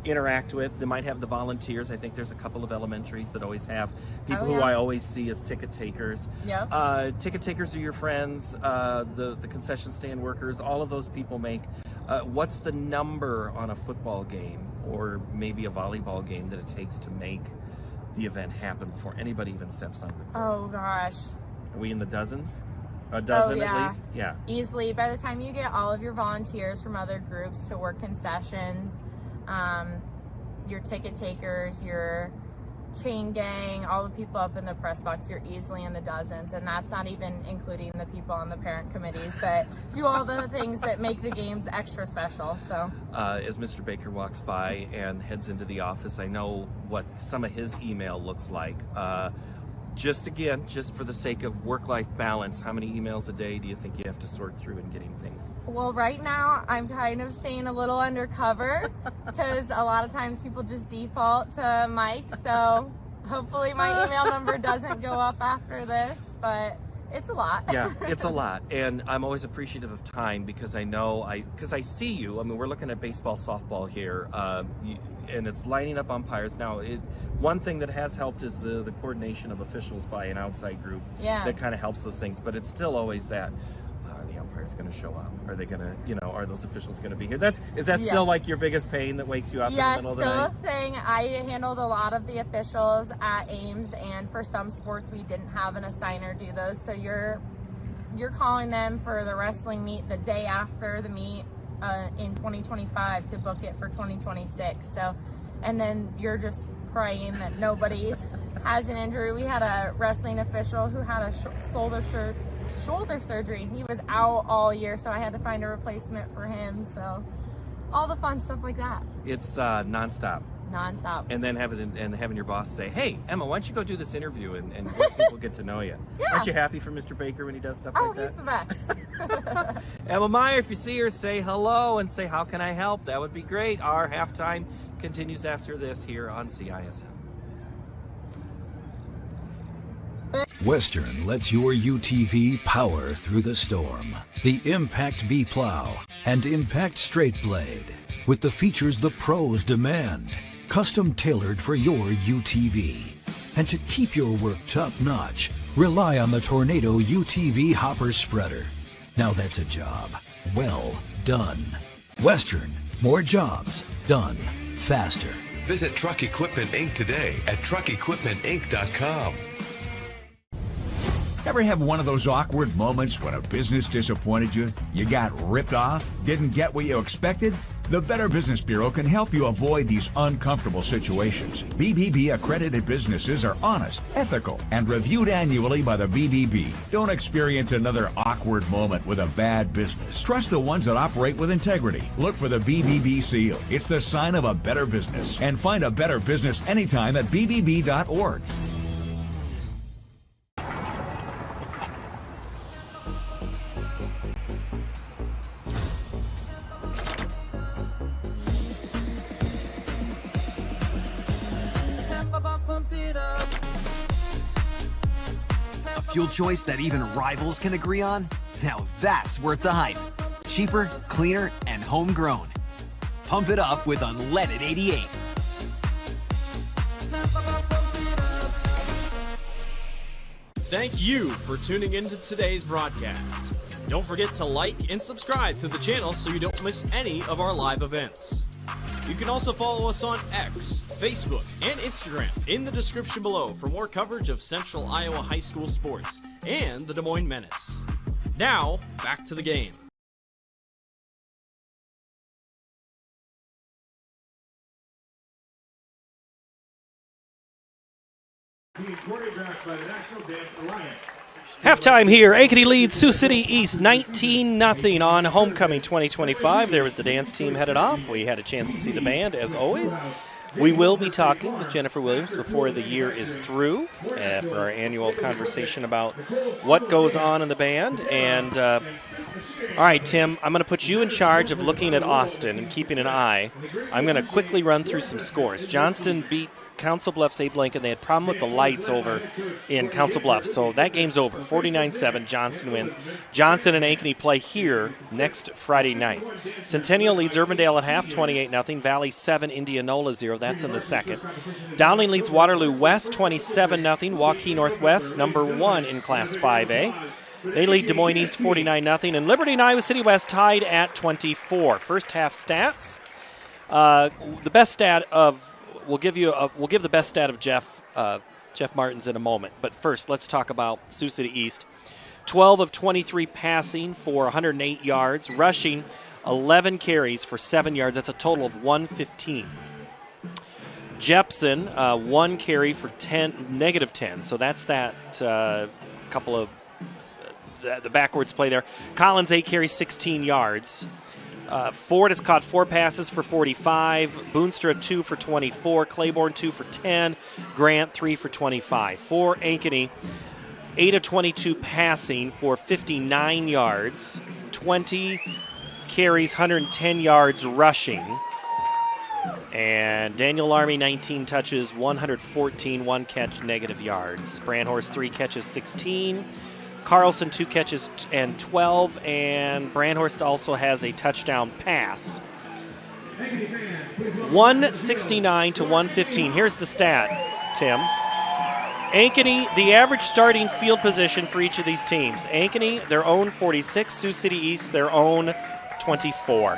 Speaker 4: interact with. They might have the volunteers. I think there's a couple of elementaries that always have people who I always see as ticket takers.
Speaker 21: Yep.
Speaker 4: Ticket takers are your friends, the concession stand workers, all of those people make. What's the number on a football game or maybe a volleyball game that it takes to make the event happen before anybody even steps on the court?
Speaker 21: Oh gosh.
Speaker 4: Are we in the dozens? A dozen at least? Yeah.
Speaker 21: Easily. By the time you get all of your volunteers from other groups to work concessions, your ticket takers, your chain gang, all the people up in the press box, you're easily in the dozens, and that's not even including the people on the parent committees that do all the things that make the games extra special. So
Speaker 4: as Mr. Baker walks by and heads into the office, I know what some of his email looks like. Just for the sake of work-life balance, how many emails a day do you think you have to sort through in getting things?
Speaker 21: Well, right now I'm kind of staying a little undercover because a lot of times people just default to Mike, so hopefully my email number doesn't go up after this, but it's a lot.
Speaker 4: Yeah, it's a lot, and I'm always appreciative of time because I know because I see you. I mean, we're looking at baseball, softball here, and it's lining up umpires. Now, one thing that has helped is the coordination of officials by an outside group that kind of helps those things, but it's still always that, are the umpires going to show up? Are they going to, are those officials going to be here? Is that still like your biggest pain that wakes you up in the middle of the night?
Speaker 21: Yes, still a thing. I handled a lot of the officials at Ames, and for some sports we didn't have an assigner do those, so you're calling them for the wrestling meet the day after the meet in 2025 to book it for 2026. So, and then you're just praying that nobody has an injury. We had a wrestling official who had a shoulder surgery. He was out all year, so I had to find a replacement for him. So, all the fun stuff like that.
Speaker 4: It's nonstop.
Speaker 21: Nonstop.
Speaker 4: And then having your boss say, "Hey, Emma, why don't you go do this interview and let people get to know you?"
Speaker 21: Yeah.
Speaker 4: Aren't you happy for Mr. Baker when he does stuff like that?
Speaker 21: Oh, he's the best.
Speaker 4: Emma Meyer, if you see her, say hello and say, "How can I help?" That would be great. Our halftime continues after this here on CISM.
Speaker 22: Western lets your UTV power through the storm. The Impact V Plow and Impact Straight Blade, with the features the pros demand. Custom tailored for your UTV. And to keep your work top-notch, rely on the Tornado UTV Hopper Spreader. Now that's a job well done. Western, more jobs done faster.
Speaker 16: Visit Truck Equipment Inc. today at truckequipmentinc.com.
Speaker 18: Ever have one of those awkward moments when a business disappointed you? You got ripped off? Didn't get what you expected? The Better Business Bureau can help you avoid these uncomfortable situations. BBB accredited businesses are honest, ethical, and reviewed annually by the BBB. Don't experience another awkward moment with a bad business. Trust the ones that operate with integrity. Look for the BBB seal. It's the sign of a better business. And find a better business anytime at bbb.org.
Speaker 17: A fuel choice that even rivals can agree on? Now that's worth the hype. Cheaper, cleaner, and homegrown. Pump it up with unleaded 88.
Speaker 1: Thank you for tuning into today's broadcast. Don't forget to like and subscribe to the channel so you don't miss any of our live events. You can also follow us on X, Facebook, and Instagram in the description below for more coverage of Central Iowa high school sports and the Des Moines Menace. Now, back to the game.
Speaker 15: Being choreographed by the National Dance Alliance.
Speaker 3: Halftime here. Ankeny leads Sioux City East 19-0 on Homecoming 2025. There was the dance team headed off. We had a chance to see the band, as always. We will be talking with Jennifer Williams before the year is through for our annual conversation about what goes on in the band. And, all right, Tim, I'm going to put you in charge of looking at Austin and keeping an eye. I'm going to quickly run through some scores. Johnston beat Council Bluffs Abe Lincoln. They had a problem with the lights over in Council Bluffs, so that game's over. 49-7, Johnston wins. Johnson and Ankeny play here next Friday night. Centennial leads Urbandale at half, 28-0. Valley 7, Indianola 0. That's in the second. Dowling leads Waterloo West, 27-0. Waukee Northwest, number 1 in Class 5A. They lead Des Moines East 49-0. And Liberty and Iowa City West tied at 24. First half stats. The best stat of We'll give the best stat of Jeff Martins in a moment. But first, let's talk about Sioux City East. 12 of 23 passing for 108 yards. Rushing, 11 carries for 7 yards. That's a total of 115. Jepson, 1 carry for -10. So that's that couple of the backwards play there. Collins, 8 carries, 16 yards. Ford has caught 4 passes for 45. Boonstra, 2 for 24. Claiborne, 2 for 10. Grant, 3 for 25. For Ankeny, 8 of 22 passing for 59 yards. 20 carries, 110 yards rushing. And Daniel Larmy, 19 touches, 114, 1 catch, negative yards. Brandhorst, 3 catches, 16. Carlson, 2 catches and 12, and Brandhorst also has a touchdown pass. 169 to 115. Here's the stat, Tim. Ankeny, the average starting field position for each of these teams. Ankeny, their own 46. Sioux City East, their own 24.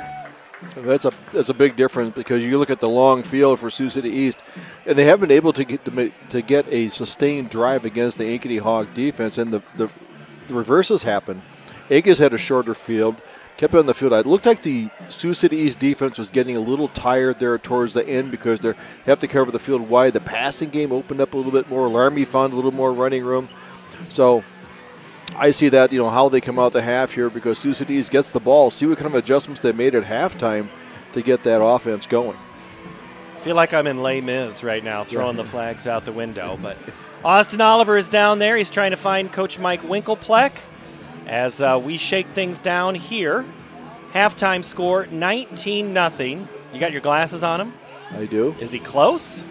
Speaker 2: That's a big difference because you look at the long field for Sioux City East, and they haven't been able to get a sustained drive against the Ankeny Hawk defense, and the reverses happened. Ankeny had a shorter field, kept it on the field. It looked like the Sioux City East defense was getting a little tired there towards the end because they have to cover the field wide. The passing game opened up a little bit more. Larmy found a little more running room. So I see that, how they come out the half here because Sioux City East gets the ball. See what kind of adjustments they made at halftime to get that offense going.
Speaker 3: I feel like I'm in Les Mis right now, throwing the flags out the window. But Austin Oliver is down there. He's trying to find Coach Mike Winkelpleck as we shake things down here. Halftime score, 19-0. You got your glasses on him?
Speaker 2: I do.
Speaker 3: Is he close?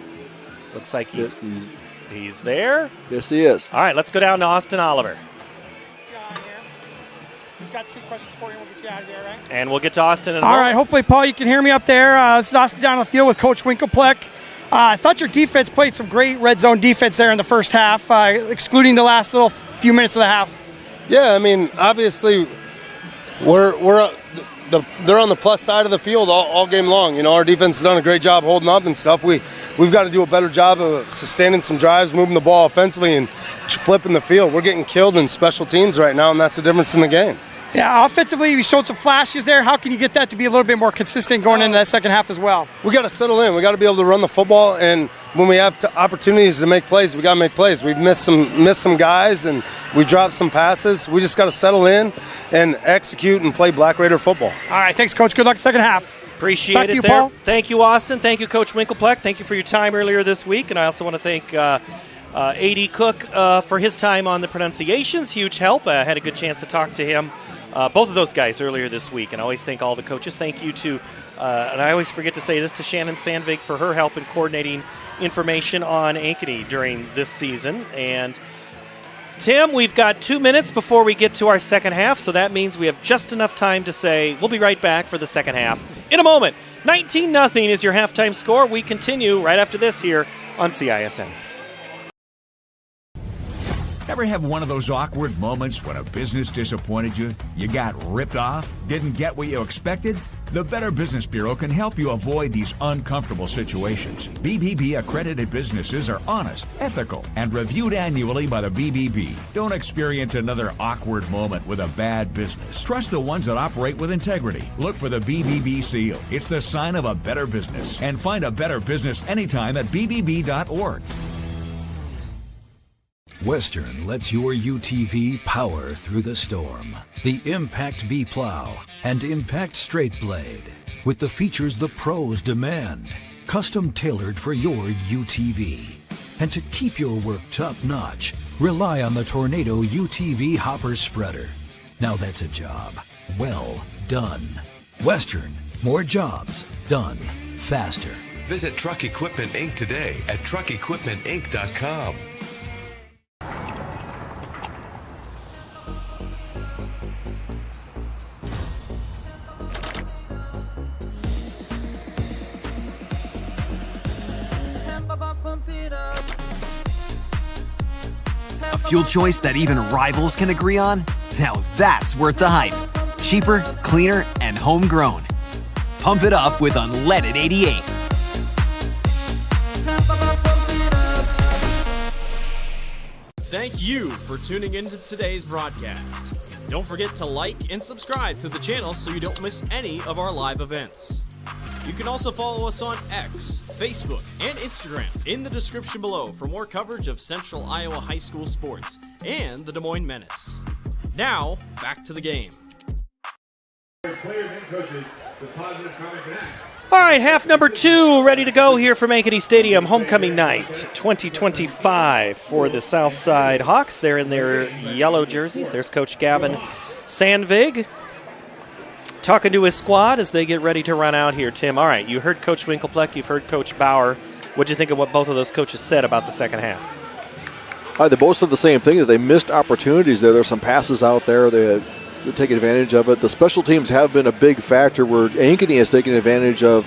Speaker 3: Looks like he's there.
Speaker 2: Yes, he is.
Speaker 3: All right, let's go down to Austin Oliver.
Speaker 14: He's got 2 questions for you. We'll get you out of there, right?
Speaker 3: And we'll get to Austin in a
Speaker 14: All
Speaker 3: moment.
Speaker 14: right, hopefully, Paul, you can hear me up there. This is Austin down on the field with Coach Winkelpleck. I thought your defense played some great red zone defense there in the first half, excluding the last little few minutes of the half.
Speaker 5: Yeah, I mean, obviously, they're on the plus side of the field all game long. Our defense has done a great job holding up and stuff. We've got to do a better job of sustaining some drives, moving the ball offensively, and flipping the field. We're getting killed in special teams right now, and that's the difference in the game.
Speaker 14: Yeah, offensively, we showed some flashes there. How can you get that to be a little bit more consistent going into that second half as well?
Speaker 5: We got to settle in. We got to be able to run the football, and when we have opportunities to make plays, we got to make plays. We've missed some guys, and we dropped some passes. We just got to settle in and execute and play Black Raider football.
Speaker 14: All right, thanks, Coach. Good luck second half.
Speaker 3: Appreciate
Speaker 14: Back to
Speaker 3: it
Speaker 14: you,
Speaker 3: there.
Speaker 14: Paul.
Speaker 3: Thank you, Austin. Thank you, Coach Winklepleck. Thank you for your time earlier this week, and I also want to thank A.D. Cook for his time on the pronunciations. Huge help. I had a good chance to talk to him. Both of those guys earlier this week, and I always thank all the coaches. Thank you to, and I always forget to say this, to Shannon Sandvig for her help in coordinating information on Ankeny during this season. And Tim, we've got 2 minutes before we get to our second half, so that means we have just enough time to say we'll be right back for the second half in a moment. 19-0 is your halftime score. We continue right after this here on CISN.
Speaker 18: Ever have one of those awkward moments when a business disappointed you? You got ripped off? Didn't get what you expected? The Better Business Bureau can help you avoid these uncomfortable situations. BBB accredited businesses are honest, ethical, and reviewed annually by the BBB. Don't experience another awkward moment with a bad business. Trust the ones that operate with integrity. Look for the BBB seal. It's the sign of a better business. And find a better business anytime at bbb.org.
Speaker 22: Western lets your UTV power through the storm. The Impact V Plow and Impact Straight Blade, with the features the pros demand. Custom tailored for your UTV. And to keep your work top-notch, rely on the Tornado UTV Hopper Spreader. Now that's a job well done. Western, more jobs done faster.
Speaker 16: Visit Truck Equipment Inc. today at truckequipmentinc.com.
Speaker 17: A fuel choice that even rivals can agree on? Now that's worth the hype. Cheaper, cleaner, and homegrown. Pump it up with unleaded 88.
Speaker 1: Thank you for tuning into today's broadcast. Don't forget to like and subscribe to the channel so you don't miss any of our live events. You can also follow us on X, Facebook, and Instagram in the description below for more coverage of Central Iowa high school sports and the Des Moines Menace. Now, back to the game.
Speaker 15: Players and coaches with positive comments and acts.
Speaker 3: All right, half number 2 ready to go here from Ankeny Stadium. Homecoming night 2025 for the Southside Hawks. They're in their yellow jerseys. There's Coach Gavin Sandvig talking to his squad as they get ready to run out here. Tim, all right, you heard Coach Winklepleck, you've heard Coach Bauer. What do you think of what both of those coaches said about the second half?
Speaker 2: They both said the same thing, that they missed opportunities there. There's some passes out there. They take advantage of it. The special teams have been a big factor where Ankeny has taken advantage of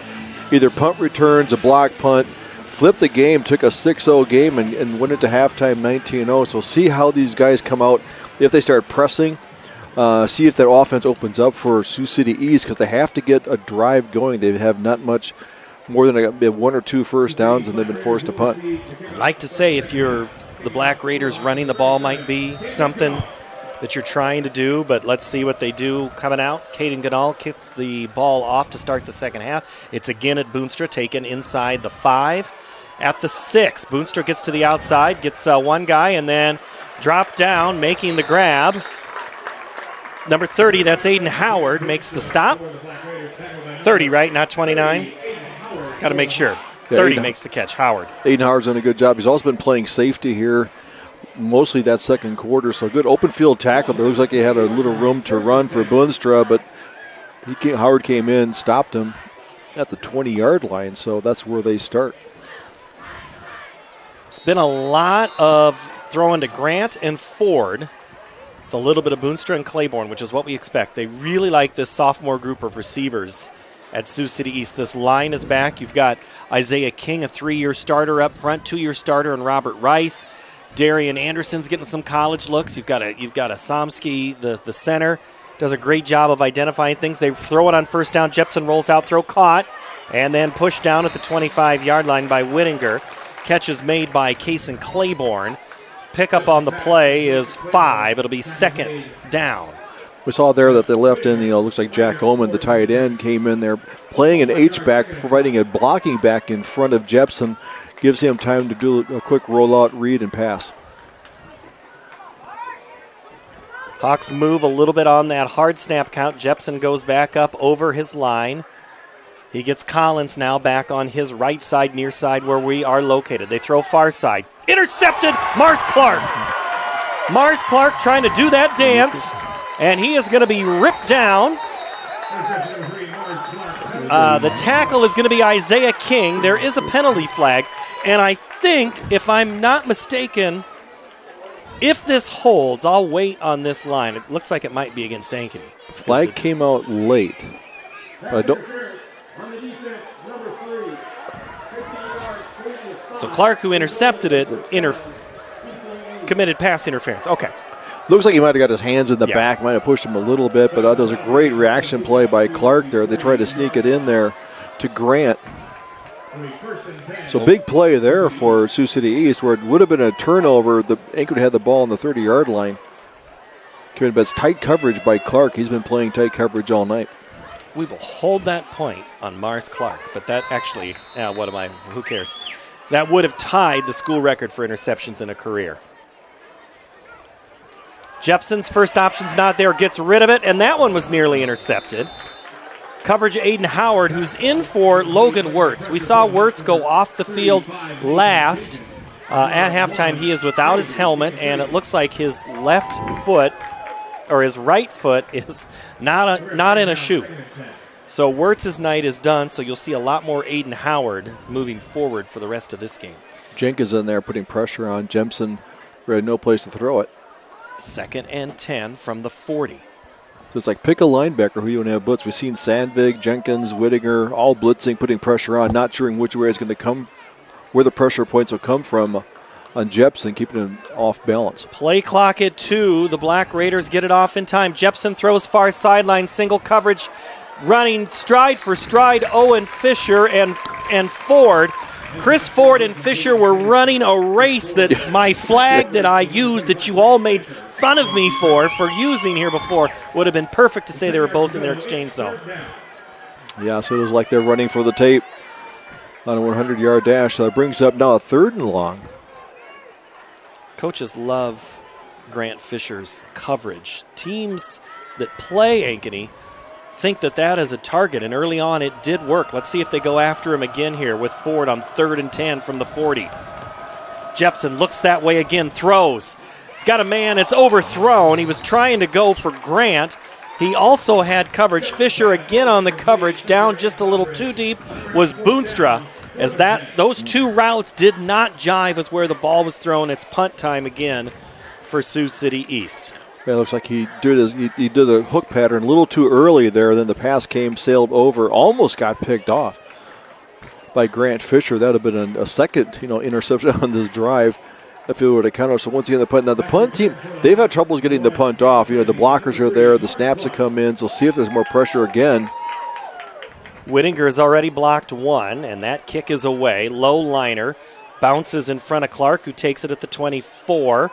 Speaker 2: either punt returns, a block punt, flipped the game, took a 6-0 game and went into halftime 19-0. So see how these guys come out if they start pressing. See if that offense opens up for Sioux City East because they have to get a drive going. They have not much more than 1 or 2 first downs, and they've been forced to punt.
Speaker 3: I'd like to say if you're the Black Raiders, running the ball might be something that you're trying to do, but let's see what they do coming out. Caden Ganal kicks the ball off to start the second half. It's again at Boonstra, taken inside the 5. At the 6, Boonstra gets to the outside, gets one guy, and then dropped down, making the grab. Number 30, that's Aiden Howard, makes the stop. 30, right? Not 29? Got to make sure. 30 makes the catch. Howard.
Speaker 2: Aiden Howard's done a good job. He's also been playing safety here mostly that second quarter. So good open field tackle. There looks like he had a little room to run for Boonstra, but Howard came in, stopped him at the 20-yard line. So that's where they start.
Speaker 3: It's been a lot of throwing to Grant and Ford, with a little bit of Boonstra and Claiborne, which is what we expect. They really like this sophomore group of receivers at Sioux City East. This line is back. You've got Isaiah King, a 3-year starter up front, 2-year starter, and Robert Rice. Darian Anderson's getting some college looks. You've got a Somsky, the center, does a great job of identifying things. They throw it on first down. Jepson rolls out, throw caught, and then pushed down at the 25-yard line by Whittinger. Catch is made by Kason Claiborne. Pickup on the play is 5. It'll be second down.
Speaker 2: We saw there that they left in, looks like Jack Oman, the tight end, came in there playing an H-back, providing a blocking back in front of Jepson. Gives him time to do a quick rollout, read, and pass.
Speaker 3: Hawks move a little bit on that hard snap count. Jepson goes back up over his line. He gets Collins now back on his right side, near side where we are located. They throw far side. Intercepted, Mars Clark. Mars Clark trying to do that dance, and he is going to be ripped down. The tackle is going to be Isaiah King. There is a penalty flag, and I think, if I'm not mistaken, if this holds, I'll wait on this line. It looks like it might be against Ankeny.
Speaker 2: Flag came out late. I don't.
Speaker 3: So Clark, who intercepted it, committed pass interference. Okay.
Speaker 2: Looks like he might have got his hands in the back, might have pushed him a little bit, but that was a great reaction play by Clark there. They tried to sneak it in there to Grant. So big play there for Sioux City East, where it would have been a turnover. The Ankeny had the ball on the 30-yard line. But it's tight coverage by Clark. He's been playing tight coverage all night.
Speaker 3: We will hold that point on Mars Clark, but that actually, who cares? That would have tied the school record for interceptions in a career. Jepson's first option's not there, gets rid of it, and that one was nearly intercepted. Coverage Aiden Howard, who's in for Logan Wirtz. We saw Wirtz go off the field last. At halftime, he is without his helmet, and it looks like his left foot, or his right foot, is not in a shoe. So Wirtz's night is done, so you'll see a lot more Aiden Howard moving forward for the rest of this game.
Speaker 2: Jenkins in there putting pressure on Jepson, who had no place to throw it.
Speaker 3: 2nd and 10 from the 40.
Speaker 2: So it's like pick a linebacker who you want to have blitz. We've seen Sandvig, Jenkins, Whittinger, all blitzing, putting pressure on, not sure which way it's going to come, where the pressure points will come from on Jepson, keeping him off balance.
Speaker 3: Play clock at 2. The Black Raiders get it off in time. Jepson throws far sideline, single coverage, running stride for stride. Owen Fisher and Ford. Chris Ford and Fisher were running a race that my flag that I used, that you all made fun of me for using here before, would have been perfect to say they were both in their exchange zone.
Speaker 2: Yeah, so it was like they're running for the tape on a 100-yard dash. So it brings up now a 3rd and long.
Speaker 3: Coaches love Grant Fisher's coverage. Teams that play Ankeny think that is a target, and early on it did work. Let's see if they go after him again here with Ford on 3rd and 10 from the 40. Jepson looks that way again, throws. He's got a man, it's overthrown. He was trying to go for Grant. He also had coverage. Fisher again on the coverage, down just a little too deep was Boonstra, as those two routes did not jive with where the ball was thrown. It's punt time again for Sioux City East.
Speaker 2: Yeah, it looks like he did a hook pattern a little too early there. Then the pass sailed over, almost got picked off by Grant Fisher. That would have been a second, interception on this drive if it would have counted. So once again, the punt. Now the punt team, they've had troubles getting the punt off. The blockers are there, the snaps have come in. So see if there's more pressure again.
Speaker 3: Whittinger has already blocked one, and that kick is away. Low liner bounces in front of Clark, who takes it at the 24.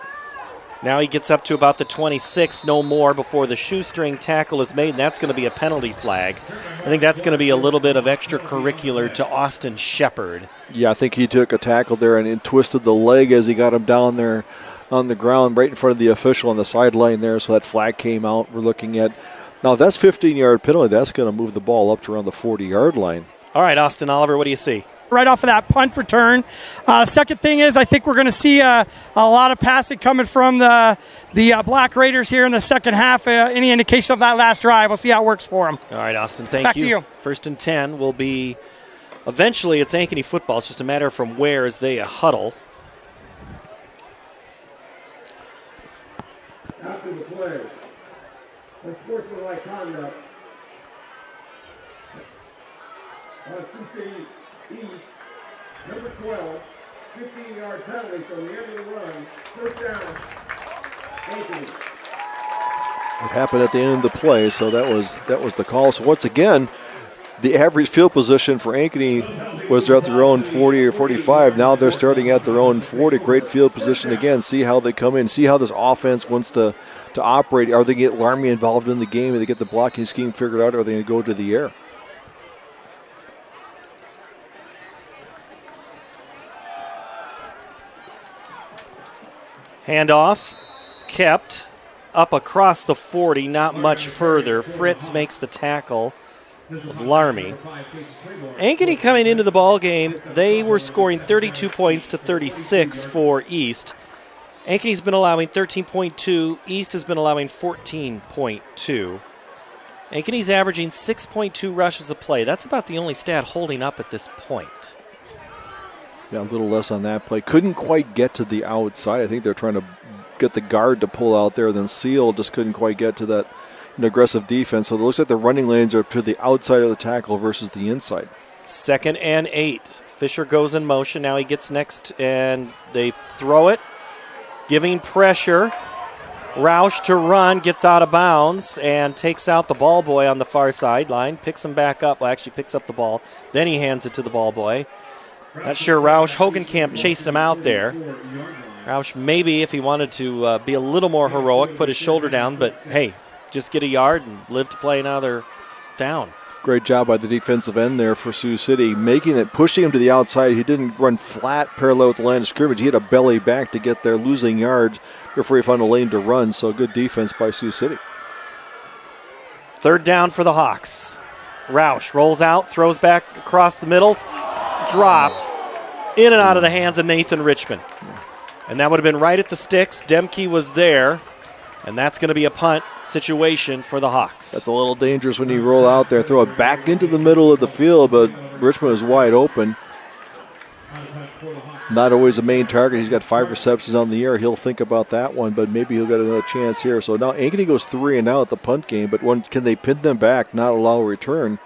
Speaker 3: Now he gets up to about the 26, no more, before the shoestring tackle is made, and that's going to be a penalty flag. I think that's going to be a little bit of extracurricular to Austin Shepard.
Speaker 2: Yeah, I think he took a tackle there and twisted the leg as he got him down there on the ground right in front of the official on the sideline there, so that flag came out. We're looking at, now that's 15-yard penalty. That's going to move the ball up to around the 40-yard line.
Speaker 3: All right, Austin Oliver, what do you see?
Speaker 14: Right off of that punt return. Second thing is, I think we're going to see a lot of passing coming from the Black Raiders here in the second half. Any indication of that last drive? We'll see how it works for them.
Speaker 3: All right, Austin, thank
Speaker 14: Back to you.
Speaker 3: 1st and 10 will be, eventually it's Ankeny football. It's just a matter of from where as they huddle.
Speaker 15: After the play, unsportsmanlike conduct on Sioux City East, number 12, 15-yard penalty from the end of the run, 1st down, Ankeny.
Speaker 2: It happened at the end of the play, so that was the call. So once again, the average field position for Ankeny was at their own 40 or 45. Now they're starting at their own 40. Great field position again. See how they come in. See how this offense wants to to operate. Are they going to get Larmy involved in the game? Are they get the blocking scheme figured out? Or are they going to go to the air?
Speaker 3: Handoff kept up across the 40, not much further. Fritz makes the tackle of Larmy. Ankeny coming into the ball game, they were scoring 32 points to 36 for East. Ankeny's been allowing 13.2. East has been allowing 14.2. Ankeny's averaging 6.2 rushes a play. That's about the only stat holding up at this point.
Speaker 2: Yeah, a little less on that play. Couldn't quite get to the outside. I think they're trying to get the guard to pull out there. Then Seal just couldn't quite get to that aggressive defense. So it looks like the running lanes are to the outside of the tackle versus the inside.
Speaker 3: 2nd and 8. Fisher goes in motion. Now he gets next, and they throw it, giving pressure. Roush to run, gets out of bounds, and takes out the ball boy on the far sideline. Picks him back up. Well, actually picks up the ball. Then he hands it to the ball boy. Not sure Roush. Hogenkamp chased him out there. Roush, maybe if he wanted to be a little more heroic, put his shoulder down, but hey, just get a yard and live to play another down.
Speaker 2: Great job by the defensive end there for Sioux City, making it, pushing him to the outside. He didn't run flat parallel with the line of scrimmage. He had a belly back to get there, losing yards before he found a lane to run. So good defense by Sioux City.
Speaker 3: 3rd down for the Hawks. Roush rolls out, throws back across the middle. Dropped in and out of the hands of Nathan Richmond. And that would have been right at the sticks. Demke was there. And that's going to be a punt situation for the Hawks.
Speaker 2: That's a little dangerous when you roll out there, throw it back into the middle of the field, but Richmond is wide open. Not always a main target. He's got 5 receptions on the air. He'll think about that one, but maybe he'll get another chance here. So now Ankeny goes 3-0 at the punt game, but can they pin them back, not allow a return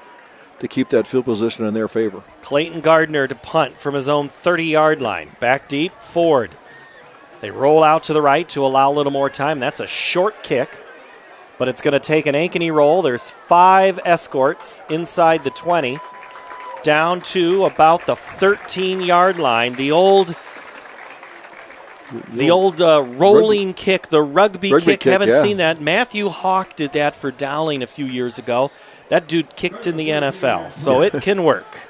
Speaker 2: to keep that field position in their favor?
Speaker 3: Clayton Gardner to punt from his own 30-yard line. Back deep, Ford. They roll out to the right to allow a little more time. That's a short kick, but it's going to take an Ankeny roll. There's 5 escorts inside the 20, down to about the 13-yard line. The old rolling kick, the rugby kick. Haven't seen that. Matthew Hawk did that for Dowling a few years ago. That dude kicked in the NFL, so it can work.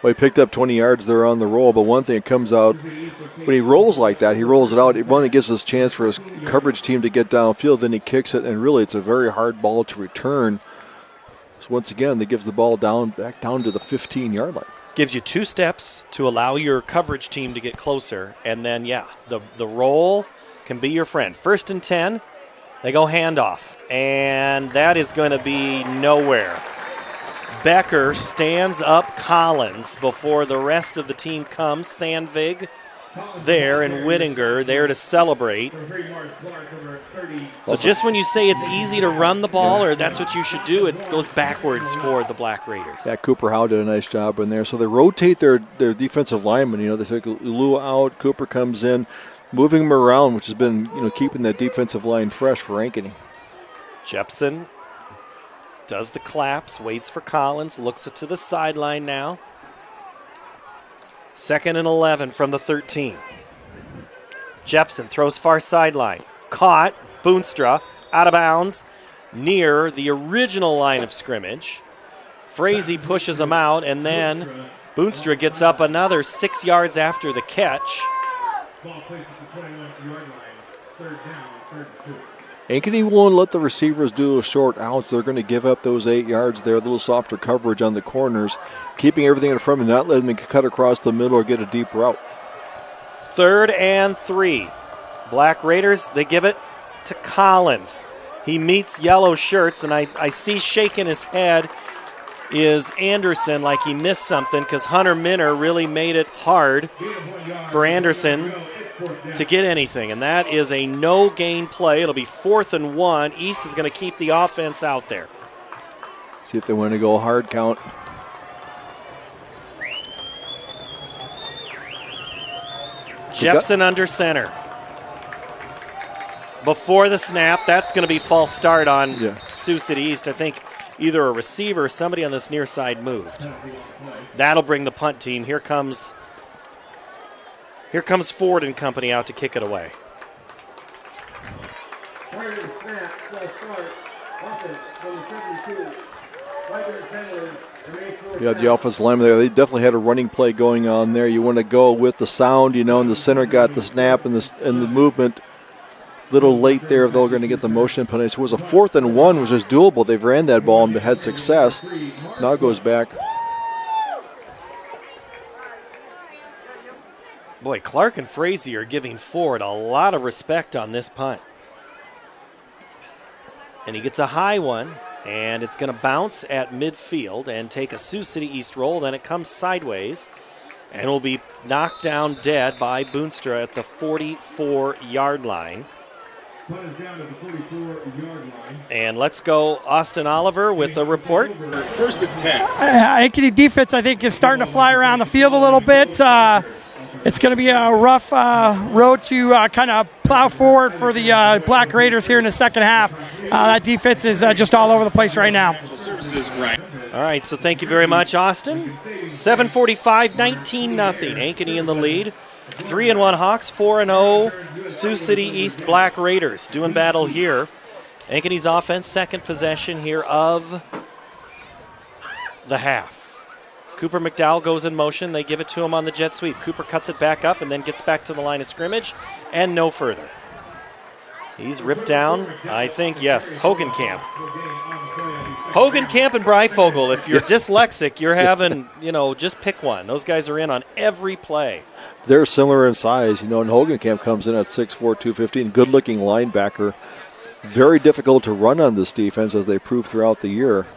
Speaker 2: Well, he picked up 20 yards there on the roll, but one thing that comes out, when he rolls like that, he rolls it out. One that gives us a chance for his coverage team to get downfield, then he kicks it, and really it's a very hard ball to return. So once again, that gives the ball back down to the 15-yard line.
Speaker 3: Gives you 2 steps to allow your coverage team to get closer, and then, the roll can be your friend. 1st and 10, they go handoff, and that is going to be nowhere. Becker stands up Collins before the rest of the team comes. Sandvig there and Whittinger there to celebrate. So just when you say it's easy to run the ball or that's what you should do, it goes backwards for the Black Raiders.
Speaker 2: Yeah, Cooper Howe did a nice job in there. So they rotate their defensive linemen. They take Lou out, Cooper comes in, moving him around, which has been keeping that defensive line fresh for Ankeny.
Speaker 3: Jepson does the claps, waits for Collins, looks to the sideline now. 2nd and 11 from the 13. Jepson throws far sideline. Caught. Boonstra out of bounds near the original line of scrimmage. Frazee pushes him out, and then Boonstra gets up another 6 yards after the catch.
Speaker 2: Ankeny won't let the receivers do those short outs. They're going to give up those 8 yards there, a little softer coverage on the corners, keeping everything in front and not letting them cut across the middle or get a deep route.
Speaker 3: 3rd and 3. Black Raiders, they give it to Collins. He meets yellow shirts, and I see shaking his head is Anderson like he missed something because Hunter Minner really made it hard for Anderson to get anything, and that is a no-gain play. It'll be 4th and 1. East is going to keep the offense out there.
Speaker 2: See if they want to go hard count.
Speaker 3: Jepson under center. Before the snap, that's going to be false start on Sioux City East. I think either a receiver or somebody on this near side moved. That'll bring the punt team. Here comes Ford and company out to kick it away.
Speaker 15: Prior to the snap, false start, offense from the 72. 5-minute penalty.
Speaker 2: Yeah, the offensive lineman there, they definitely had a running play going on there. You want to go with the sound, and the center got the snap and the movement. Little late there if they're going to get the motion penalty. So it was a 4th and 1, which was doable. They've ran that ball and had success. Now it goes back.
Speaker 3: Boy, Clark and Frazee are giving Ford a lot of respect on this punt. And he gets a high one, and it's going to bounce at midfield and take a Sioux City East roll. Then it comes sideways and will be knocked down dead by Boonstra at the 44-yard line. And let's go Austin Oliver with a report.
Speaker 14: First and 10. Ankeny defense, I think, is starting to fly around the field a little bit. It's going to be a rough road to kind of plow forward for the Black Raiders here in the second half. That defense is just all over the place right now.
Speaker 3: All right, so thank you very much, Austin. 7:45, 19-0. Ankeny in the lead. 3-1 Hawks, 4-0 Sioux City East Black Raiders doing battle here. Ankeny's offense, second possession here of the half. Cooper McDowell goes in motion. They give it to him on the jet sweep. Cooper cuts it back up and then gets back to the line of scrimmage and no further. He's ripped down, I think, yes, Hogenkamp. Hogenkamp and Breifogel, if you're dyslexic, you're having, just pick one. Those guys are in on every play.
Speaker 2: They're similar in size, and Hogenkamp comes in at 6'4", 215, good-looking linebacker. Very difficult to run on this defense as they prove throughout the year.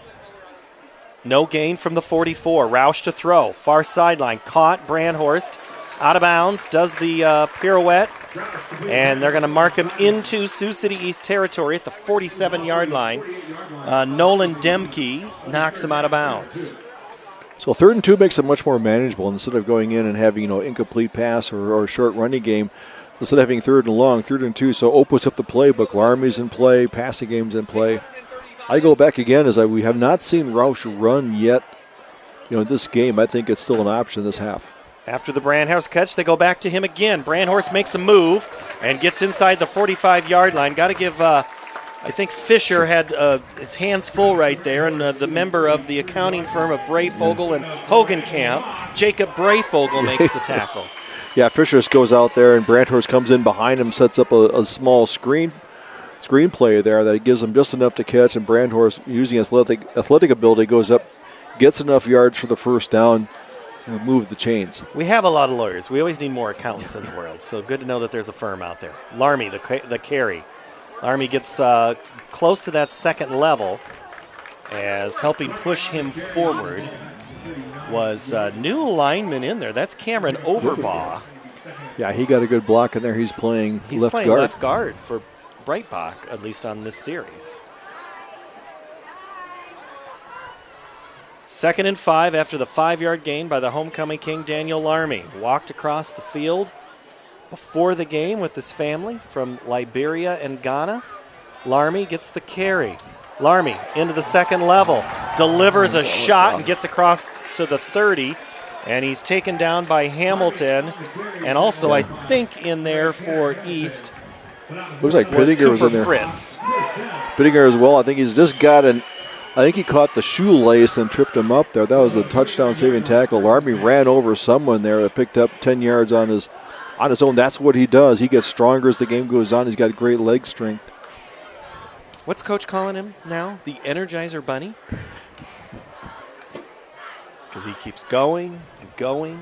Speaker 3: No gain from the 44. Roush to throw. Far sideline. Caught. Brandhorst out of bounds. Does the pirouette. And they're going to mark him into Sioux City East territory at the 47-yard line. Nolan Demke knocks him out of bounds.
Speaker 2: So 3rd and 2 makes it much more manageable instead of going in and having incomplete pass or a short running game. Instead of having 3rd and long, 3rd and 2. So opens up the playbook. Larmy's in play. Passing game's in play. I go back again as we have not seen Roush run yet. In this game, I think it's still an option this half.
Speaker 3: After the Brandhorst catch, they go back to him again. Brandhorst makes a move and gets inside the 45-yard line. Got to give, I think Fisher had his hands full right there, and the member of the accounting firm of Breifogel and Hogenkamp, Jacob Breifogel, makes the tackle.
Speaker 2: Yeah, Fisher goes out there, and Brandhorst comes in behind him, sets up a small screenplay there that gives him just enough to catch, and Brandhorst, using his athletic ability, goes up, gets enough yards for the first down, and move the chains.
Speaker 3: We have a lot of lawyers. We always need more accountants in the world, so good to know that there's a firm out there. Larmy, the carry. Larmy gets close to that second level as helping push him forward was new lineman in there. That's Cameron Overbaugh.
Speaker 2: Yeah, he got a good block in there. He's playing
Speaker 3: left guard for Breitbach, at least on this series. 2nd and 5 after the 5-yard gain by the homecoming king, Daniel Larmy. Walked across the field before the game with his family from Liberia and Ghana. Larmy gets the carry. Larmy into the second level, delivers a shot and gets across to the 30, and he's taken down by Hamilton. And also, I think in there for East,
Speaker 2: looks like Pittinger was in there.
Speaker 3: Fritz.
Speaker 2: Pittinger as well. I think he's just got I think he caught the shoelace and tripped him up there. That was the touchdown saving tackle. Larmy ran over someone there that picked up 10 yards on his own. That's what he does. He gets stronger as the game goes on. He's got great leg strength.
Speaker 3: What's Coach calling him now? The Energizer Bunny? Because he keeps going and going.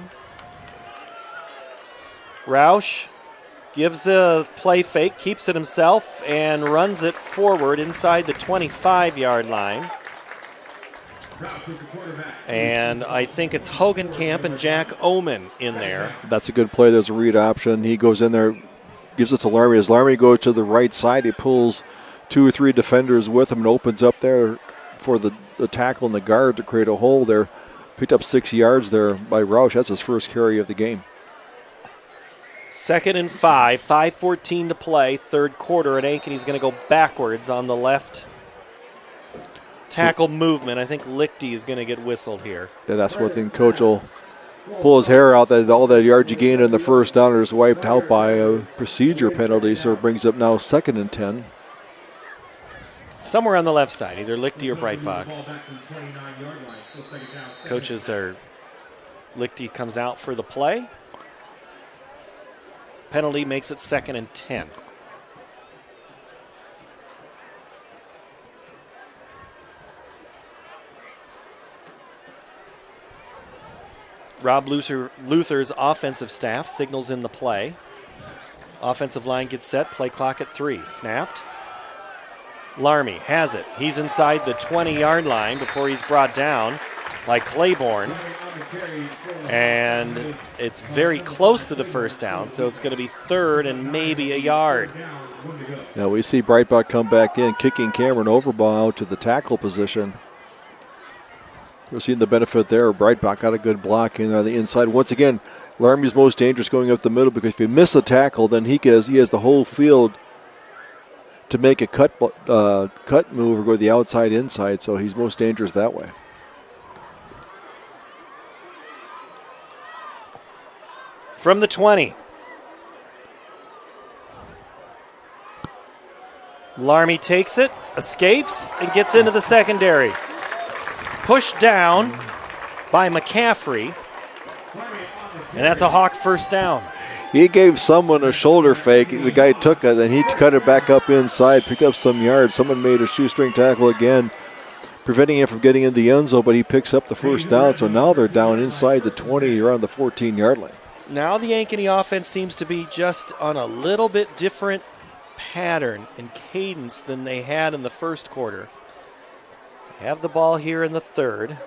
Speaker 3: Roush gives a play fake, keeps it himself, and runs it forward inside the 25-yard line. And I think it's Hogenkamp and Jack Omen in there.
Speaker 2: That's a good play. There's a read option. He goes in there, gives it to Larmy. As Larmy goes to the right side, he pulls 2 or 3 defenders with him and opens up there for the tackle and the guard to create a hole there. Picked up 6 yards there by Roush. That's his first carry of the game.
Speaker 3: 2nd and 5, 5:14 to play, third quarter, and Ankeny's going to go backwards on the left tackle movement. I think Lichty is going to get whistled here.
Speaker 2: Yeah, that's what then Coach will pull his hair out. That all that yards you gained in the first down is wiped out by a procedure penalty, so it brings up now 2nd and 10.
Speaker 3: somewhere on the left side, either Lichty or Breitbach. Coaches are, Lichty comes out for the play. Penalty makes it 2nd and 10. Rob Luther's offensive staff signals in the play. Offensive line gets set, play clock at 3. Snapped. Larmy has it. He's inside the 20-yard line before he's brought down by Claiborne. And it's very close to the first down, so it's going to be 3rd and maybe a yard.
Speaker 2: Yeah, we see Breitbach come back in, kicking Cameron Overbaugh out to the tackle position. We're seeing the benefit there. Breitbach got a good block in on the inside. Once again, Larmy's most dangerous going up the middle because if you miss a tackle, then he has the whole field to make a cut move or go to the outside inside, so he's most dangerous that way.
Speaker 3: From the 20. Larmy takes it, escapes, and gets into the secondary. Pushed down by McCaffrey, and that's a Hawk first down.
Speaker 2: He gave someone a shoulder fake. The guy took it, then he cut it back up inside, picked up some yards. Someone made a shoestring tackle again, preventing him from getting in the end zone, but he picks up the first down. So now they're down inside the 20, around the 14-yard line.
Speaker 3: Now the Ankeny offense seems to be just on a little bit different pattern and cadence than they had in the first quarter. They have the ball here in the 3rd.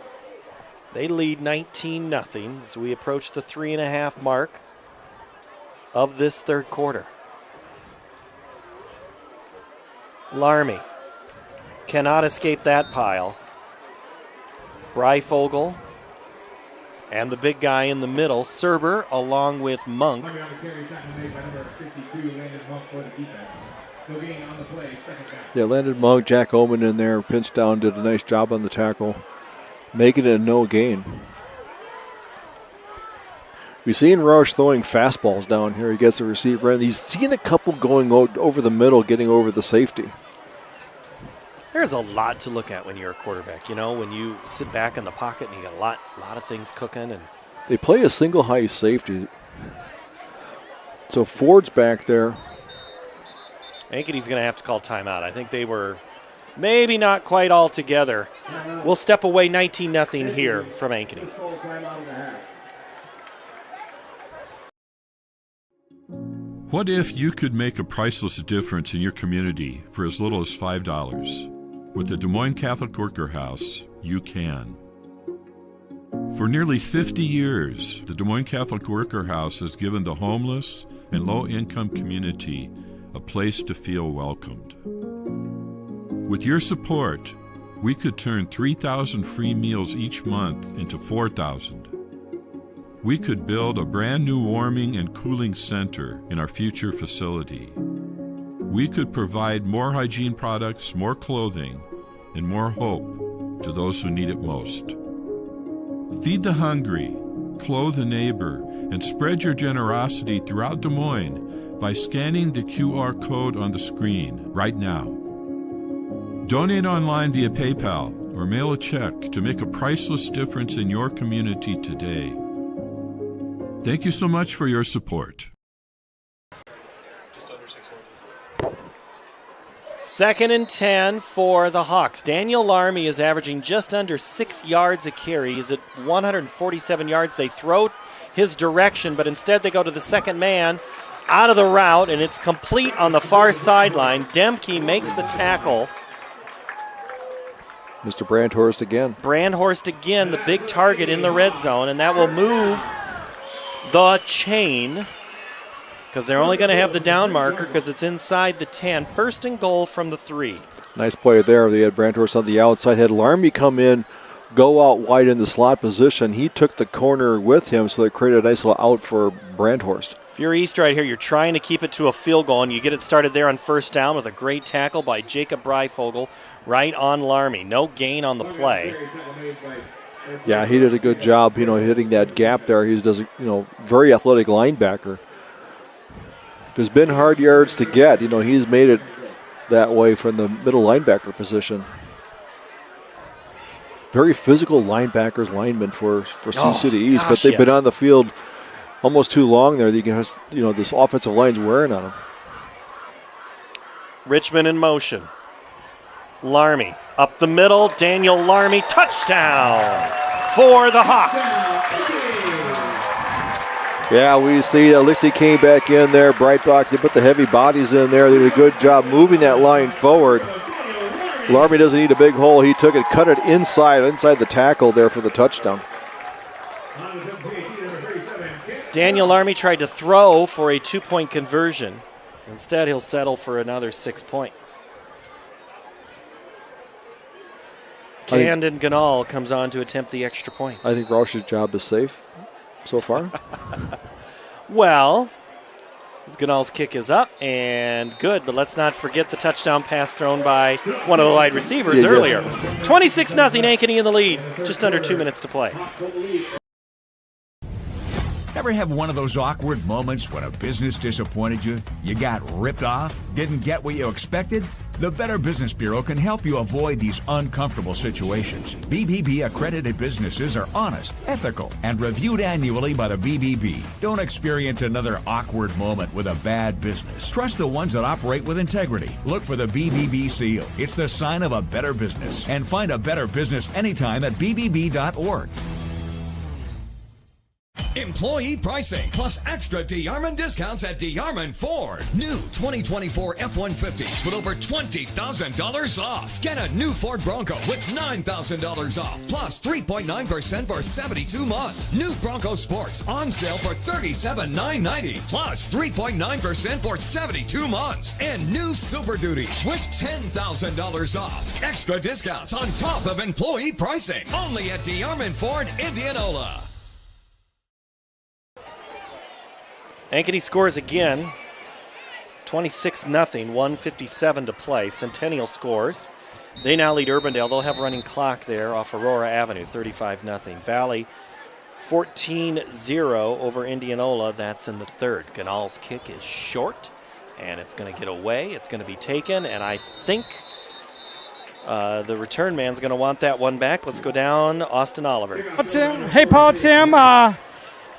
Speaker 3: They lead 19-0 as we approach the 3.5 mark of this 3rd quarter. Larmy cannot escape that pile. Breifogel and the big guy in the middle, Serber, along with Monk.
Speaker 2: Yeah, Landon Monk, Jack Oman in there, pinched down, did a nice job on the tackle, making it a no gain. We've seen Roush throwing fastballs down here. He gets a receiver, and he's seen a couple going over the middle, getting over the safety.
Speaker 3: There's a lot to look at when you're a quarterback. You know, when you sit back in the pocket and you got a lot of things cooking. And
Speaker 2: they play a single high safety. So Ford's back there.
Speaker 3: Ankeny's going to have to call timeout. I think they were maybe not quite all together. We'll step away 19-0 here from Ankeny.
Speaker 19: What if you could make a priceless difference in your community for as little as $5? With the Des Moines Catholic Worker House, you can. For nearly 50 years, the Des Moines Catholic Worker House has given the homeless and low-income community a place to feel welcomed. With your support, we could turn 3,000 free meals each month into 4,000. We could build a brand new warming and cooling center in our future facility. We could provide more hygiene products, more clothing, and more hope to those who need it most. Feed the hungry, clothe a neighbor, and spread your generosity throughout Des Moines by scanning the QR code on the screen right now. Donate online via PayPal or mail a check to make a priceless difference in your community today. Thank you so much for your support.
Speaker 3: 2nd and 10 for the Hawks. Daniel Larmy is averaging just under 6 yards a carry. He's at 147 yards. They throw his direction, but instead they go to the second man out of the route, and it's complete on the far sideline. Demke makes the tackle.
Speaker 2: Mr. Brandhorst again.
Speaker 3: Brandhorst again, the big target in the red zone, and that will move the chain because they're only going to have the down marker because it's inside the 10. 1st and goal from the 3.
Speaker 2: Nice play there. They had Brandhorst on the outside, had Larmy come in, go out wide in the slot position. He took the corner with him, so they created a nice little out for Brandhorst.
Speaker 3: If you're East right here, you're trying to keep it to a field goal, and you get it started there on 1st down with a great tackle by Jacob Breifogel right on Larmy. No gain on the play.
Speaker 2: Yeah, he did a good job, hitting that gap there. He does, very athletic linebacker. There's been hard yards to get. He's made it that way from the middle linebacker position. Very physical linemen for Sioux City East, but they've been on the field almost too long there. This offensive line's wearing on them.
Speaker 3: Richmond in motion. Larmy up the middle. Daniel Larmy, touchdown for the Hawks.
Speaker 2: Yeah, we see Lichty came back in there. Breitbach, they put the heavy bodies in there. They did a good job moving that line forward. Larmy doesn't need a big hole. He took it, cut it inside the tackle there for the touchdown.
Speaker 3: Daniel Larmy tried to throw for a 2-point conversion. Instead, he'll settle for another 6 points. Camden Ganal comes on to attempt the extra point.
Speaker 2: I think Roush's job is safe so far.
Speaker 3: Well, Ganal's kick is up and good, but let's not forget the touchdown pass thrown by one of the wide receivers earlier. 26-0, Ankeny in the lead. Just under 2 minutes to play.
Speaker 18: Ever have one of those awkward moments when a business disappointed you? You got ripped off? Didn't get what you expected? The Better Business Bureau can help you avoid these uncomfortable situations. BBB accredited businesses are honest, ethical, and reviewed annually by the BBB. Don't experience another awkward moment with a bad business. Trust the ones that operate with integrity. Look for the BBB seal. It's the sign of a better business. And find a better business anytime at bbb.org.
Speaker 10: Employee pricing plus extra DeArmond discounts at DeArmond Ford. New 2024 F-150s with over $20,000 off. Get a new Ford Bronco with $9,000 off plus 3.9% for 72 months. New Bronco Sports on sale for $37,990 plus 3.9% for 72 months. And new Super Duties with $10,000 off. Extra discounts on top of employee pricing. Only at DeArmond Ford, Indianola.
Speaker 3: Ankeny scores again, 26-0, 1:57 to play. Centennial scores. They now lead Urbandale. They'll have a running clock there off Aurora Avenue, 35-0. Valley 14-0 over Indianola. That's in the third. Ganal's kick is short, and it's going to get away. It's going to be taken, and I think the return man's going to want that one back. Let's go down. Austin Oliver.
Speaker 14: Tim. Hey, Paul, Tim.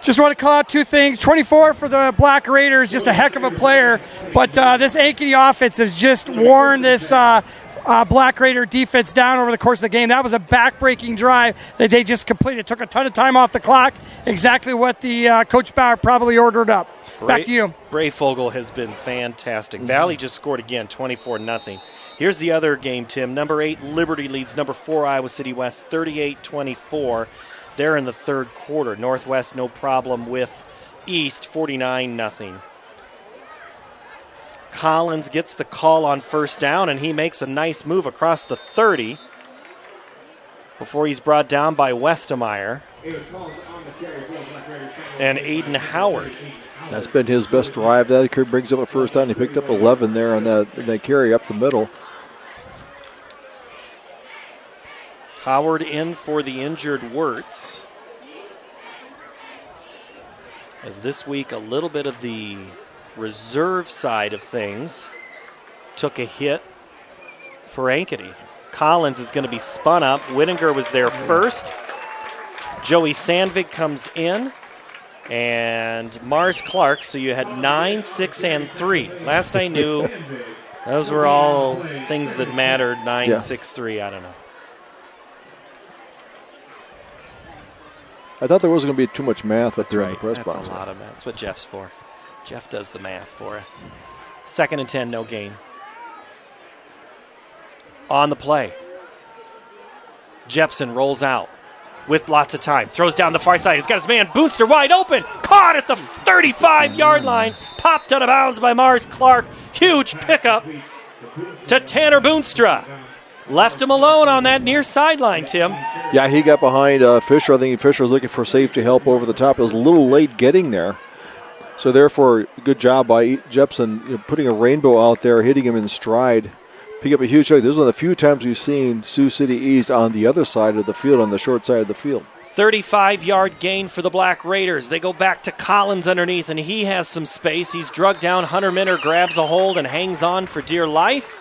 Speaker 14: Just want to call out two things. 24 for the Black Raiders, just a heck of a player. But this Ankeny offense has just worn this Black Raider defense down over the course of the game. That was a back-breaking drive that they just completed. Took a ton of time off the clock. Exactly what the Coach Bauer probably ordered up. Back to you.
Speaker 3: Brayfogle has been fantastic. Valley just scored again, 24-0. Here's the other game, Tim. Number 8, Liberty leads number 4, Iowa City West, 38-24. They're in the third quarter. Northwest, no problem with East, 49-0. Collins gets the call on first down, and he makes a nice move across the 30 before he's brought down by Westemeyer and Aiden Howard.
Speaker 2: That's been his best drive. That brings up a first down. He picked up 11 there on that carry up the middle.
Speaker 3: Howard in for the injured Wirtz. As this week, a little bit of the reserve side of things took a hit for Ankeny. Collins is going to be spun up. Whittinger was there first. Joey Sandvig comes in. And Mars Clark, so you had 9, 6, and 3. Last I knew, those were all things that mattered, 9, 6, 3, I don't know.
Speaker 2: I thought there wasn't going to be too much math up there in the press box.
Speaker 3: That's a lot of math. That's what Jeff's for. Jeff does the math for us. 2nd and 10, no gain. On the play, Jepson rolls out with lots of time. Throws down the far side. He's got his man Boonster wide open. Caught at the 35-yard line. Popped out of bounds by Mars Clark. Huge pickup to Tanner Boonstra. Left him alone on that near sideline, Tim.
Speaker 2: Yeah, he got behind Fisher. I think Fisher was looking for safety help over the top. It was a little late getting there. So therefore, good job by Jepson, putting a rainbow out there, hitting him in stride. Pick up a huge shot. This is one of the few times we've seen Sioux City East on the other side of the field, on the short side of the field.
Speaker 3: 35-yard gain for the Black Raiders. They go back to Collins underneath, and he has some space. He's drugged down. Hunter Minner grabs a hold and hangs on for dear life.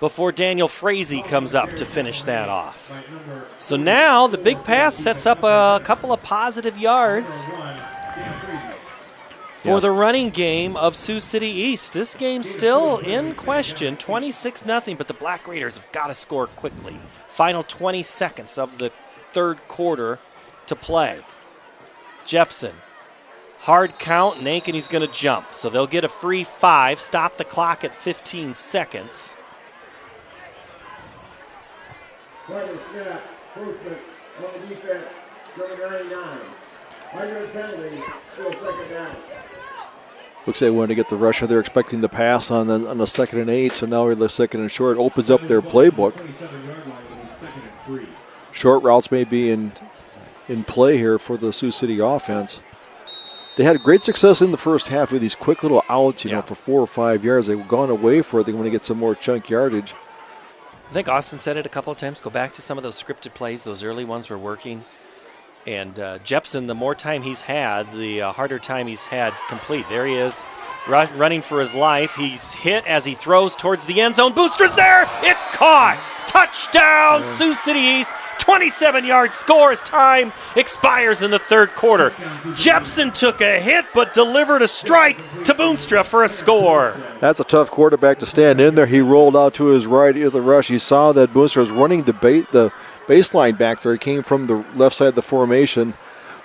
Speaker 3: before Daniel Frazee comes up to finish that off. So now the big pass sets up a couple of positive yards for the running game of Sioux City East. This game's still in question, 26-0, but the Black Raiders have got to score quickly. Final 20 seconds of the third quarter to play. Jepson, hard count, and Ankeny's going to jump. So they'll get a free 5, stop the clock at 15 seconds.
Speaker 15: Final snap, Postman on defense, number 99. Minor penalty, still second down.
Speaker 2: Looks like they wanted to get the rusher. They're expecting the pass on the 2nd and 8, so now we're the 2nd and short. Opens up their playbook. Short routes may be in play here for the Sioux City offense. They had great success in the first half with these quick little outs, you know, for 4 or 5 yards. They've gone away for it. They want to get some more chunk yardage.
Speaker 3: I think Austin said it a couple of times. Go back to some of those scripted plays. Those early ones were working. And Jepson, the more time he's had, the harder time he's had complete. There he is, running for his life. He's hit as he throws towards the end zone. Booster's there. It's caught. Touchdown, Sioux City East. 27-yard score as time expires in the third quarter. Jepson took a hit but delivered a strike to Boonstra for a score.
Speaker 2: That's a tough quarterback to stand in there. He rolled out to his right of the rush. He saw that Boonstra was running the baseline back there. He came from the left side of the formation.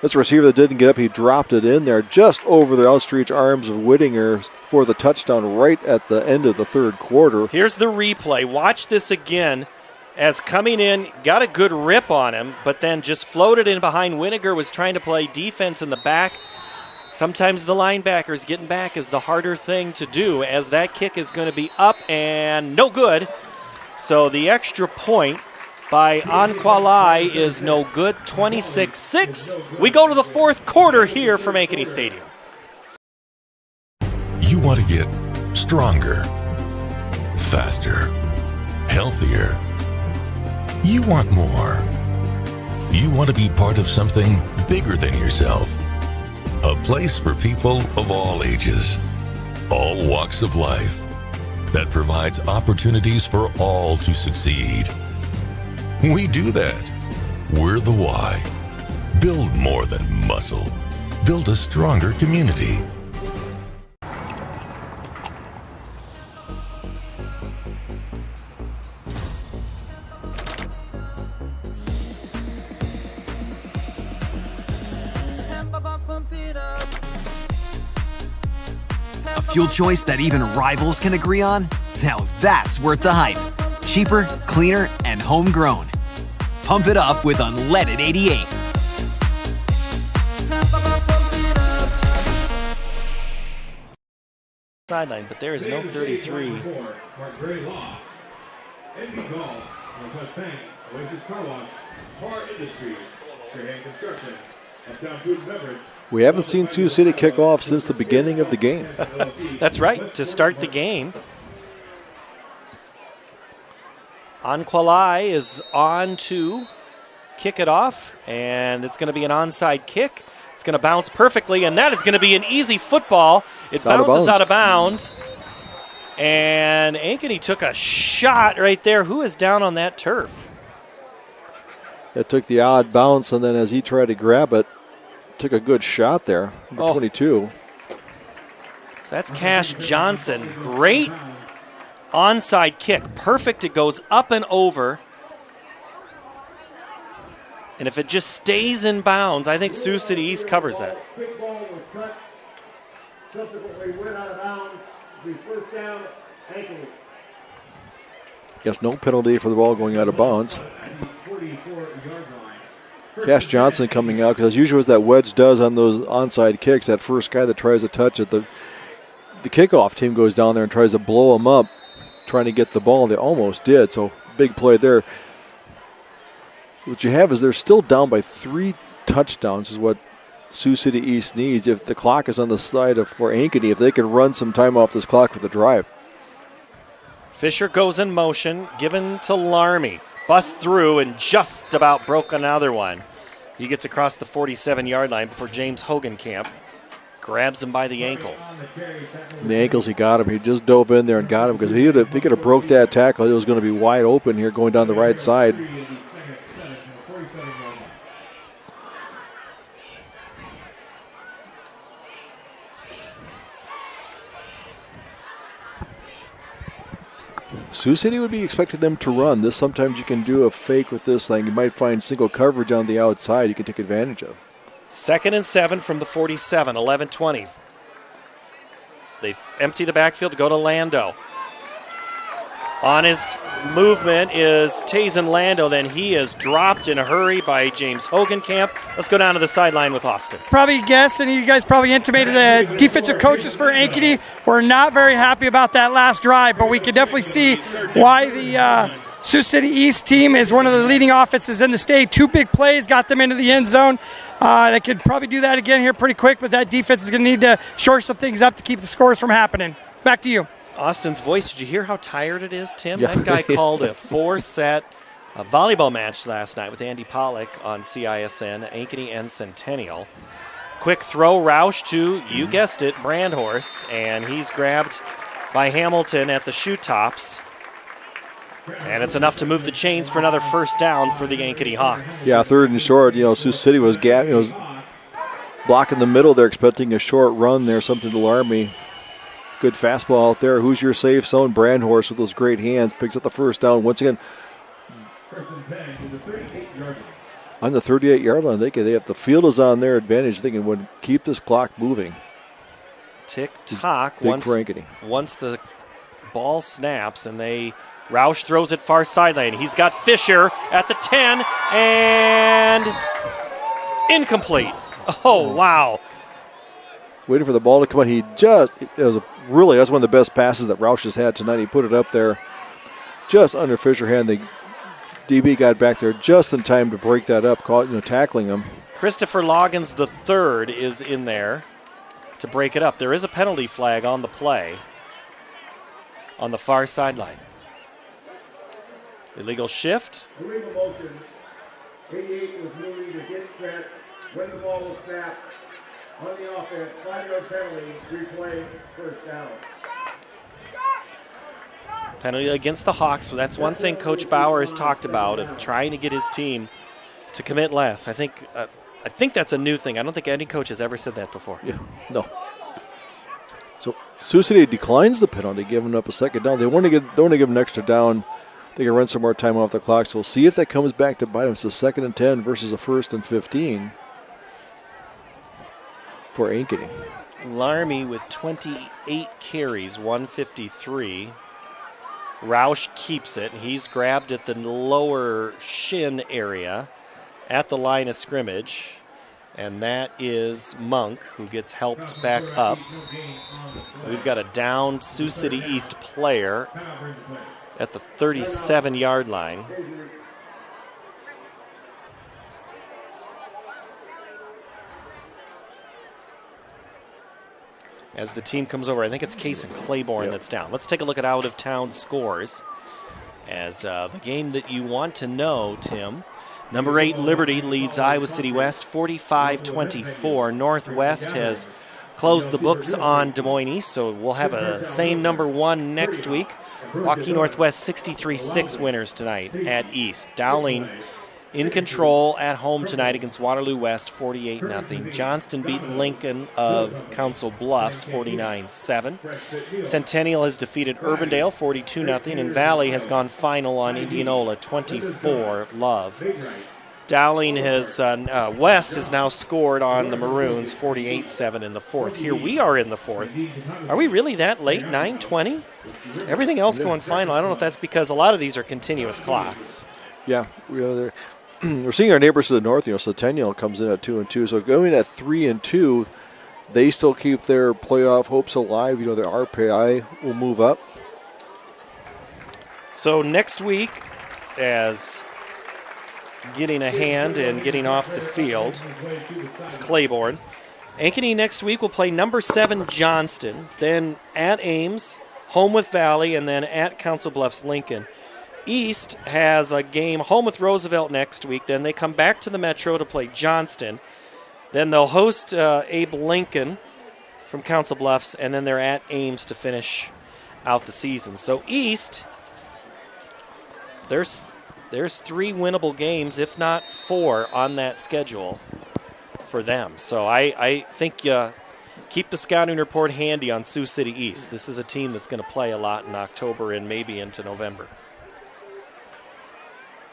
Speaker 2: This receiver that didn't get up, he dropped it in there just over the outstretched arms of Whittinger for the touchdown right at the end of the third quarter.
Speaker 3: Here's the replay. Watch this again. As coming in, got a good rip on him, but then just floated in behind. Winiger was trying to play defense in the back. Sometimes the linebackers getting back is the harder thing to do, as that kick is going to be up and no good. So the extra point by Anqualai is no good, 26-6. We go to the fourth quarter here from Ankeny Stadium.
Speaker 16: You want to get stronger, faster, healthier. You want more. You want to be part of something bigger than yourself. A place for people of all ages, all walks of life, that provides opportunities for all to succeed. We do that. We're the why. Build more than muscle. Build a stronger community.
Speaker 17: A fuel choice that even rivals can agree on? Now that's worth the hype. Cheaper, cleaner, and homegrown. Pump it up with unleaded 88.
Speaker 3: Sideline, but there is no 33.
Speaker 2: We haven't seen Sioux City kick off since the beginning of the game.
Speaker 3: That's right, to start the game. Anqualai is on to kick it off, and it's going to be an onside kick. It's going to bounce perfectly, and that is going to be an easy football. It bounces out of bounds. And Ankeny took a shot right there. Who is down on that turf?
Speaker 2: It took the odd bounce, and then as he tried to grab it, took a good shot there, number 22.
Speaker 3: So that's Cash Johnson. Great onside kick. Perfect. It goes up and over. And if it just stays in bounds, I think Sioux City East covers that.
Speaker 15: Quick ball was cut. Subsequently went out of bounds. The first down, Ankeny.
Speaker 2: Yes, no penalty for the ball going out of bounds. Cash Johnson coming out, because usually what that wedge does on those onside kicks, that first guy that tries to touch it, the kickoff team goes down there and tries to blow him up, trying to get the ball. They almost did, so big play there. What you have is they're still down by 3 touchdowns is what Sioux City East needs. If the clock is on the side for Ankeny, if they can run some time off this clock for the drive.
Speaker 3: Fisher goes in motion, given to Larmy. Busts through and just about broke another one. He gets across the 47-yard line before James Hogenkamp grabs him by the ankles.
Speaker 2: The ankles, he got him. He just dove in there and got him because if he could have broke that tackle, it was going to be wide open here going down the right side. Sioux City would be expecting them to run. This sometimes you can do a fake with this thing. You might find single coverage on the outside you can take advantage of.
Speaker 3: 2nd and 7 from the 47, 11-20. They empty the backfield to go to Lando. On his movement is Tazen Lando. Then he is dropped in a hurry by James Hogenkamp. Let's go down to the sideline with Austin.
Speaker 14: Probably guess, and you guys probably intimated the defensive coaches for Ankeny were not very happy about that last drive, but we can definitely see why the Sioux City East team is one of the leading offenses in the state. 2 big plays got them into the end zone. They could probably do that again here pretty quick, but that defense is going to need to shore some things up to keep the scores from happening. Back to you.
Speaker 3: Austin's voice, did you hear how tired it is, Tim?
Speaker 2: Yeah.
Speaker 3: That guy called a 4-set volleyball match last night with Andy Pollock on CISN, Ankeny and Centennial. Quick throw, Roush to, you guessed it, Brandhorst, and he's grabbed by Hamilton at the shoe tops. And it's enough to move the chains for another first down for the Ankeny Hawks.
Speaker 2: Yeah, 3rd and short. Sioux City was blocking the middle there, expecting a short run there, something to alarm me. Good fastball out there. Who's your safe zone? Brandhorst with those great hands picks up the first down once again. On the 38-yard line, they have the field is on their advantage. They can keep this clock moving.
Speaker 3: Tick-tock.
Speaker 2: Big for Ankeny.
Speaker 3: Once the ball snaps and Roush throws it far sideline. He's got Fisher at the 10 and incomplete. Oh, wow.
Speaker 2: Waiting for the ball to come on. That's one of the best passes that Roush has had tonight. He put it up there just under Fisher hand. The DB got back there just in time to break that up, tackling him.
Speaker 3: Christopher Loggins III is in there to break it up. There is a penalty flag on the play on the far sideline. Illegal shift.
Speaker 15: Illegal motion. 88 was moving to get set when the ball was snapped. On the offense, 5-yard penalty, replay, first down.
Speaker 3: Penalty against the Hawks. That's one thing Coach Bauer has talked about, of trying to get his team to commit less. I think that's a new thing. I don't think any coach has ever said that before.
Speaker 2: Yeah, no. So Sioux City declines the penalty, giving up a second down. They don't want to give an extra down. They can run some more time off the clock. So we'll see if that comes back to bite them. It's a 2nd and 10 versus a 1st and 15. For Ankeny.
Speaker 3: Larmy with 28 carries, 153. Roush keeps it. He's grabbed at the lower shin area at the line of scrimmage. And that is Monk, who gets helped back up. We've got a downed Sioux City East player at the 37-yard line. As the team comes over, I think it's Kason Claiborne that's down. Let's take a look at out-of-town scores. As the game that you want to know, Tim. Number 8, Liberty leads Iowa City West 45-24. Northwest has closed the books on Des Moines East, so we'll have a same number 1 next week. Waukee Northwest 63-6 winners tonight at East. Dowling in control at home tonight against Waterloo West, 48-0. Johnston beat Lincoln of Council Bluffs, 49-7. Centennial has defeated Urbandale, 42-0. And Valley has gone final on Indianola, 24-love. Dowling has, West has now scored on the Maroons, 48-7 in the 4th. Here we are in the 4th. Are we really that late, 9:20? Everything else going final. I don't know if that's because a lot of these are continuous clocks.
Speaker 2: Yeah, we're seeing our neighbors to the north. Centennial comes in at 2-2. So going at 3-2, they still keep their playoff hopes alive. Their RPI will move up.
Speaker 3: So next week, as getting a hand and getting off the field, it's Claiborne. Ankeny next week will play number 7 Johnston, then at Ames, home with Valley, and then at Council Bluffs Lincoln. East has a game home with Roosevelt next week. Then they come back to the Metro to play Johnston. Then they'll host Abe Lincoln from Council Bluffs, and then they're at Ames to finish out the season. So East, there's 3 winnable games, if not 4, on that schedule for them. So I think keep the scouting report handy on Sioux City East. This is a team that's going to play a lot in October and maybe into November.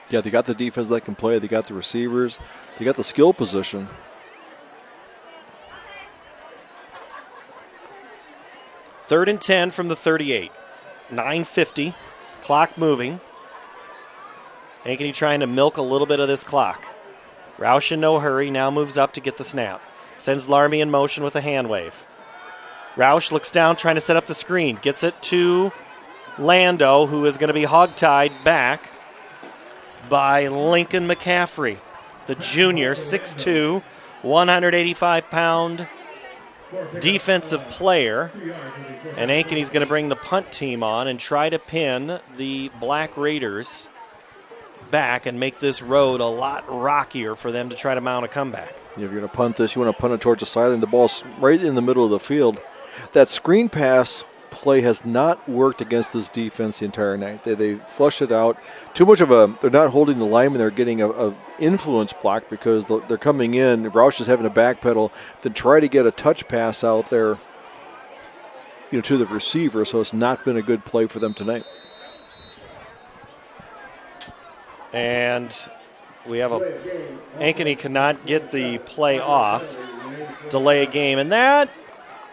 Speaker 2: Yeah, they got the defense that can play. They got the receivers. They got the skill position.
Speaker 3: Third and 10 from the 38. 9:50. Clock moving. Ankeny trying to milk a little bit of this clock. Roush in no hurry, now moves up to get the snap. Sends Larmy in motion with a hand wave. Roush looks down, trying to set up the screen. Gets it to Lando, who is going to be hogtied back by Lincoln McCaffrey, the junior, 6'2", 185-pound defensive player. And Ankeny's going to bring the punt team on and try to pin the Black Raiders back and make this road a lot rockier for them to try to mount a comeback.
Speaker 2: If you're going to punt this, you want to punt it towards the sideline. The ball's right in the middle of the field. That screen pass play has not worked against this defense the entire night. They flush it out. Too much of they're not holding the lineman. They're getting a influence block because they're coming in. Roush is having to backpedal, then try to get a touch pass out there, to the receiver. So it's not been a good play for them tonight.
Speaker 3: And we have Ankeny cannot get the play off, delay a game, and that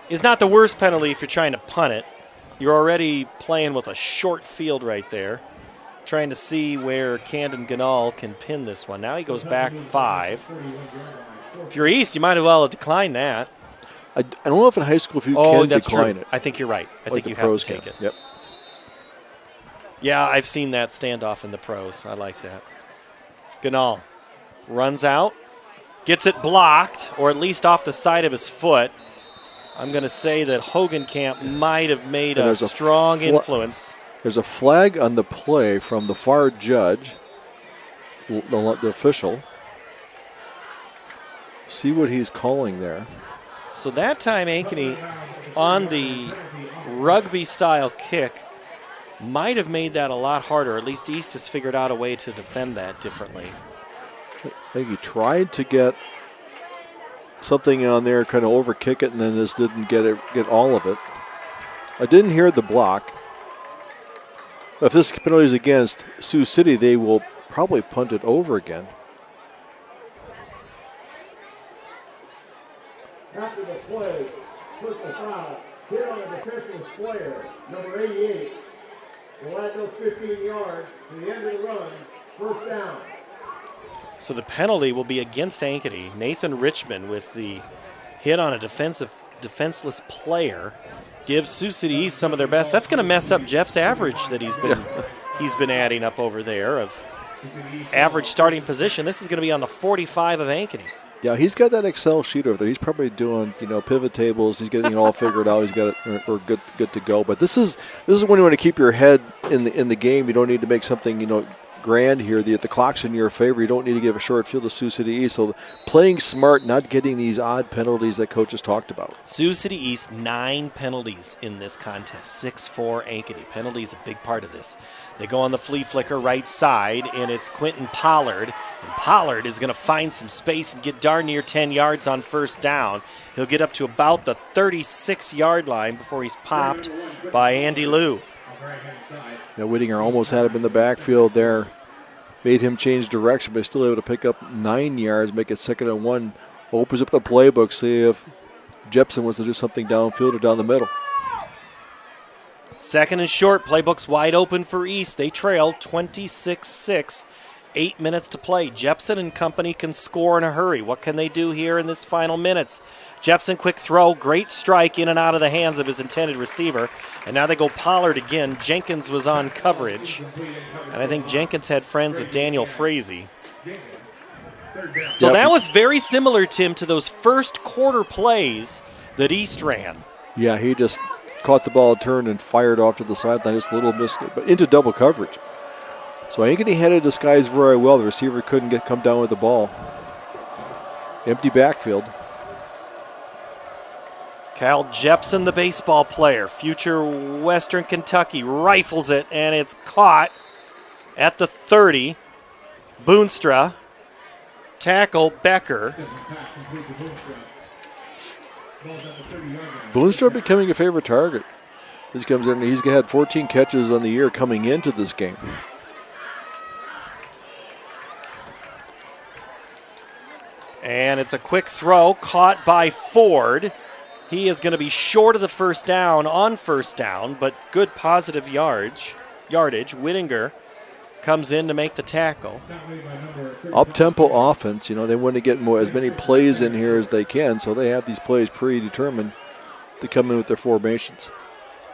Speaker 3: is not the worst penalty if you're trying to punt it. You're already playing with a short field right there, trying to see where Camden Ganal can pin this one. Now he goes back 5. If you're East, you might as well decline that.
Speaker 2: I don't know if in high school if you can decline it.
Speaker 3: I think you're right. I think you have to take it.
Speaker 2: Yep.
Speaker 3: Yeah, I've seen that standoff in the pros. I like that. Ganal runs out, gets it blocked, or at least off the side of his foot. I'm going to say that Hogenkamp might have made a strong influence.
Speaker 2: There's a flag on the play from the far judge, the official. See what he's calling there.
Speaker 3: So that time Ankeny on the rugby-style kick might have made that a lot harder. At least East has figured out a way to defend that differently.
Speaker 2: I think he tried to get something on there, kind of overkick it, and then just didn't get all of it. I didn't hear the block. If this penalty is against Sioux City, they will probably punt it over again.
Speaker 15: After the play, personal foul, hit on a defensive player, number 88. Will add those 15 yards to the end of the run, first down.
Speaker 3: So the penalty will be against Ankeny. Nathan Richmond with the hit on a defenseless player gives Sioux City East some of their best. That's going to mess up Jeff's average that he's been adding up over there of average starting position. This is going to be on the 45 of Ankeny.
Speaker 2: Yeah, he's got that Excel sheet over there. He's probably doing, pivot tables. He's getting it all figured out. He's got it or good to go. But this is when you want to keep your head in the game. You don't need to make something, grand here. The clock's in your favor. You don't need to give a short field to Sioux City East. So playing smart, not getting these odd penalties that coaches talked about.
Speaker 3: Sioux City East, 9 penalties in this contest. 6-4 Ankeny. Penalty is a big part of this. They go on the flea flicker right side, and it's Quentin Pollard. And Pollard is going to find some space and get darn near 10 yards on first down. He'll get up to about the 36-yard line before he's popped by Andy Liu.
Speaker 2: Whittinger almost had him in the backfield there. Made him change direction, but still able to pick up 9 yards, make it 2nd and 1. Opens up the playbook, see if Jepson wants to do something downfield or down the middle.
Speaker 3: 2nd and short, playbook's wide open for East. They trail 26-6, 8 minutes to play. Jepson and company can score in a hurry. What can they do here in this final minutes? Jepson, quick throw, great strike in and out of the hands of his intended receiver. And now they go Pollard again. Jenkins was on coverage. And I think Jenkins had friends with Daniel Frazee. So that was very similar, Tim, to those first quarter plays that East ran.
Speaker 2: Yeah, he just caught the ball, turned, and fired off to the sideline. Just a little miss, but into double coverage. So Ankeny had it disguised very well. The receiver couldn't come down with the ball. Empty backfield.
Speaker 3: Cal Jepson, the baseball player, future Western Kentucky, rifles it, and it's caught at the 30. Boonstra, tackle Becker.
Speaker 2: Boonstra becoming a favorite target. This comes in, he's had 14 catches on the year coming into this game.
Speaker 3: And it's a quick throw caught by Ford. He is going to be short of the first down on first down, but good positive yardage. Whittinger comes in to make the tackle.
Speaker 2: Up-tempo offense, they want to get as many plays in here as they can, so they have these plays predetermined to come in with their formations.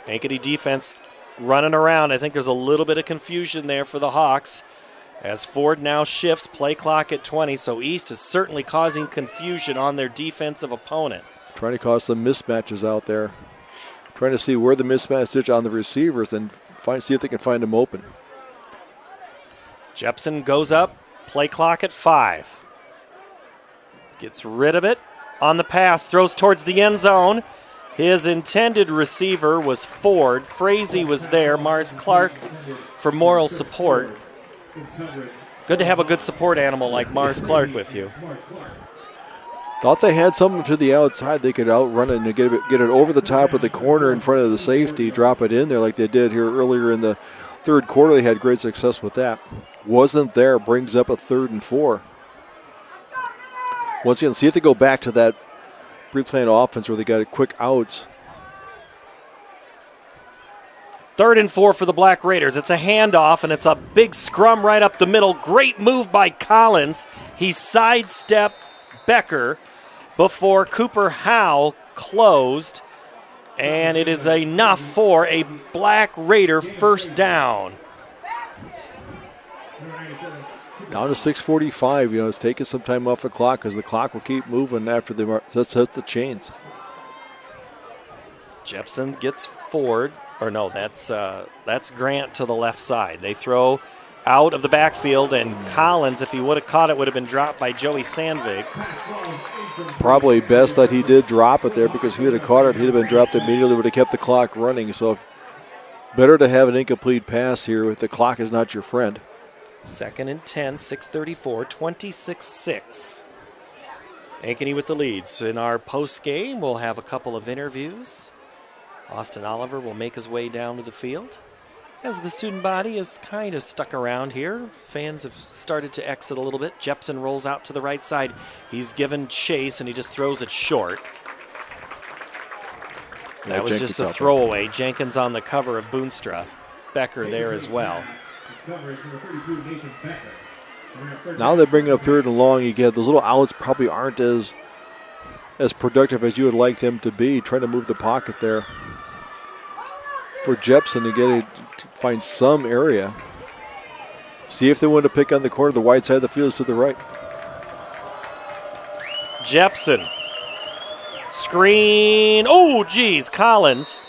Speaker 3: Ankeny defense running around. I think there's a little bit of confusion there for the Hawks as Ford now shifts, play clock at 20, so East is certainly causing confusion on their defensive opponent.
Speaker 2: Trying to cause some mismatches out there. Trying to see where the mismatch is on the receivers and see if they can find them open.
Speaker 3: Jepson goes up, play clock at 5. Gets rid of it on the pass, throws towards the end zone. His intended receiver was Ford. Frazee was there, Mars Clark for moral support. Good to have a good support animal like Mars Clark with you.
Speaker 2: Thought they had something to the outside. They could outrun it and get it over the top of the corner in front of the safety, drop it in there like they did here earlier in the third quarter. They had great success with that. Wasn't there, brings up a 3rd and 4. Once again, see if they go back to that pre-planned offense where they got quick outs.
Speaker 3: 3rd and 4 for the Black Raiders. It's a handoff, and it's a big scrum right up the middle. Great move by Collins. He sidestepped Becker before Cooper Howe closed, and it is enough for a Black Raider first down.
Speaker 2: Down to 6:45. It's taking some time off the clock because the clock will keep moving after let's hit the chains.
Speaker 3: Jepson gets Ford. Or no, that's Grant to the left side. They throw out of the backfield, and Collins, if he would have caught it, would have been dropped by Joey Sandvig.
Speaker 2: Probably best that he did drop it there, because if he would have caught it, he'd have been dropped immediately, would have kept the clock running. So better to have an incomplete pass here if the clock is not your friend.
Speaker 3: 2nd and 10, 6:34, 26-6. Ankeny with the leads. In our post game, we'll have a couple of interviews. Austin Oliver will make his way down to the field. As the student body is kind of stuck around here, fans have started to exit a little bit. Jepson rolls out to the right side. He's given chase, and he just throws it short. That was just a throwaway. Jenkins on the cover of Boonstra. Becker there as well.
Speaker 2: Now they bring up 3rd and long. You get those little outs probably aren't as productive as you would like them to be. Trying to move the pocket there for Jepson to find some area. See if they want to pick on the corner. The wide side of the field is to the right.
Speaker 3: Jepson. Screen. Oh, geez, Collins.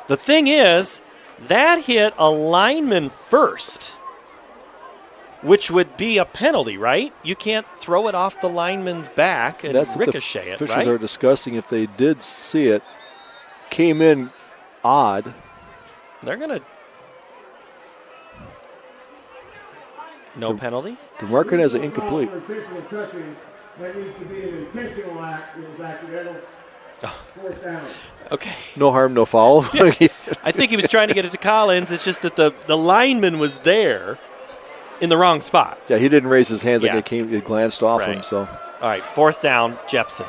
Speaker 3: The thing is, that hit a lineman first, which would be a penalty, right? You can't throw it off the lineman's back and ricochet it, right?
Speaker 2: Officials are discussing if they did see it. Came in odd.
Speaker 3: They're going to... No penalty?
Speaker 2: They're marking it as an incomplete.
Speaker 3: Okay.
Speaker 2: No harm, no foul.
Speaker 3: Yeah. I think he was trying to get it to Collins. It's just that the lineman was there in the wrong spot.
Speaker 2: Yeah, he didn't raise his hands like it glanced off him. So,
Speaker 3: all right, 4th down, Jepson.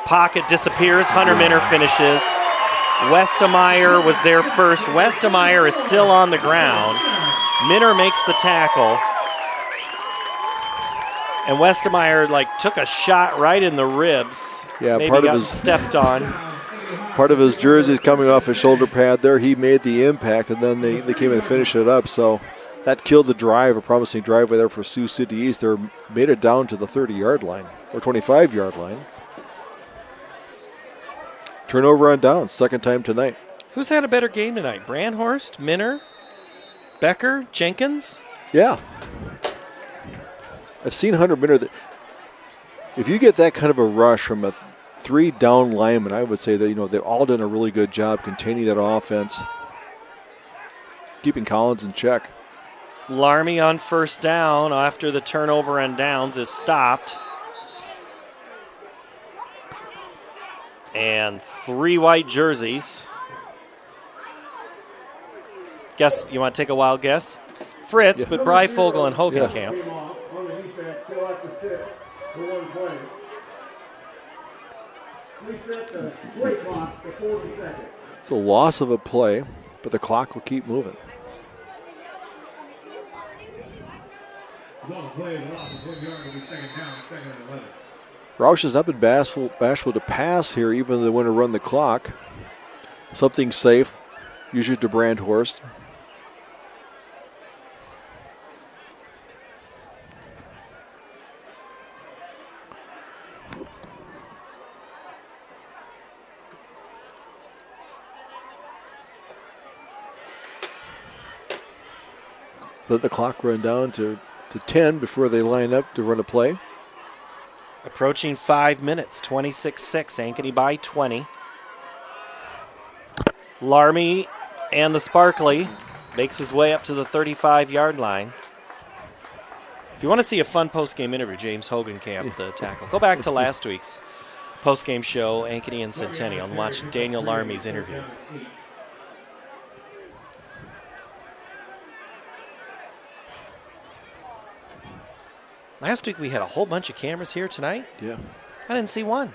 Speaker 3: Pocket disappears. Hunter Minner finishes. Westemeyer was there first. Westemeyer is still on the ground. Minner makes the tackle. And Westemeyer took a shot right in the ribs.
Speaker 2: Yeah,
Speaker 3: maybe
Speaker 2: part of
Speaker 3: got
Speaker 2: his
Speaker 3: stepped on.
Speaker 2: Part of his jersey is coming off his shoulder pad there. He made the impact, and then they came in and finished it up. So that killed the drive, a promising drive there for Sioux City East. They made it down to the 30-yard line or 25-yard line. Turnover on downs, 2nd time tonight.
Speaker 3: Who's had a better game tonight? Brandhorst, Minner, Becker, Jenkins?
Speaker 2: Yeah. I've seen Hunter Minner. If you get that kind of a rush from a 3 down linemen. I would say that, they've all done a really good job containing that offense, keeping Collins in check.
Speaker 3: Larmy on first down after the turnover and downs is stopped. And 3 white jerseys. Guess, you want to take a wild guess? Fritz, but Breifogel and Hogenkamp.
Speaker 2: It's a loss of a play, but the clock will keep moving. Roush has not been bashful to pass here, even though they want to run the clock. Something safe, usually to Brandhorst. Let the clock run down to 10 before they line up to run a play.
Speaker 3: Approaching 5 minutes, 26-6, Ankeny by 20. Larmy and the Sparkly makes his way up to the 35-yard line. If you want to see a fun post-game interview, James Hogenkamp, the tackle, go back to last week's post-game show, Ankeny and Centennial, and watch Daniel Larmy's interview. Last week we had a whole bunch of cameras here tonight.
Speaker 2: Yeah.
Speaker 3: I didn't see one.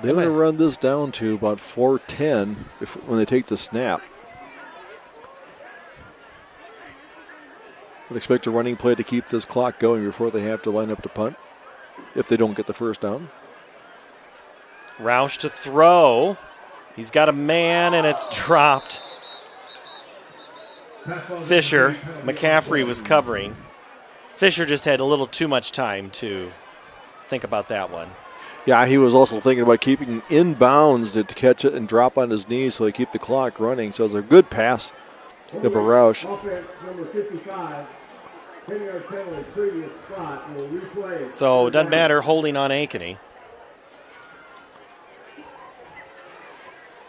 Speaker 2: They want to run this down to about 4:10 when they take the snap. Would expect a running play to keep this clock going before they have to line up to punt if they don't get the first down.
Speaker 3: Roush to throw. He's got a man, and it's dropped. Fisher, McCaffrey was covering. Fisher just had a little too much time to think about that one.
Speaker 2: Yeah, he was also thinking about keeping in bounds to catch it and drop on his knees so he keep the clock running. So it's a good pass to Roush.
Speaker 3: So it doesn't matter holding on Ankeny.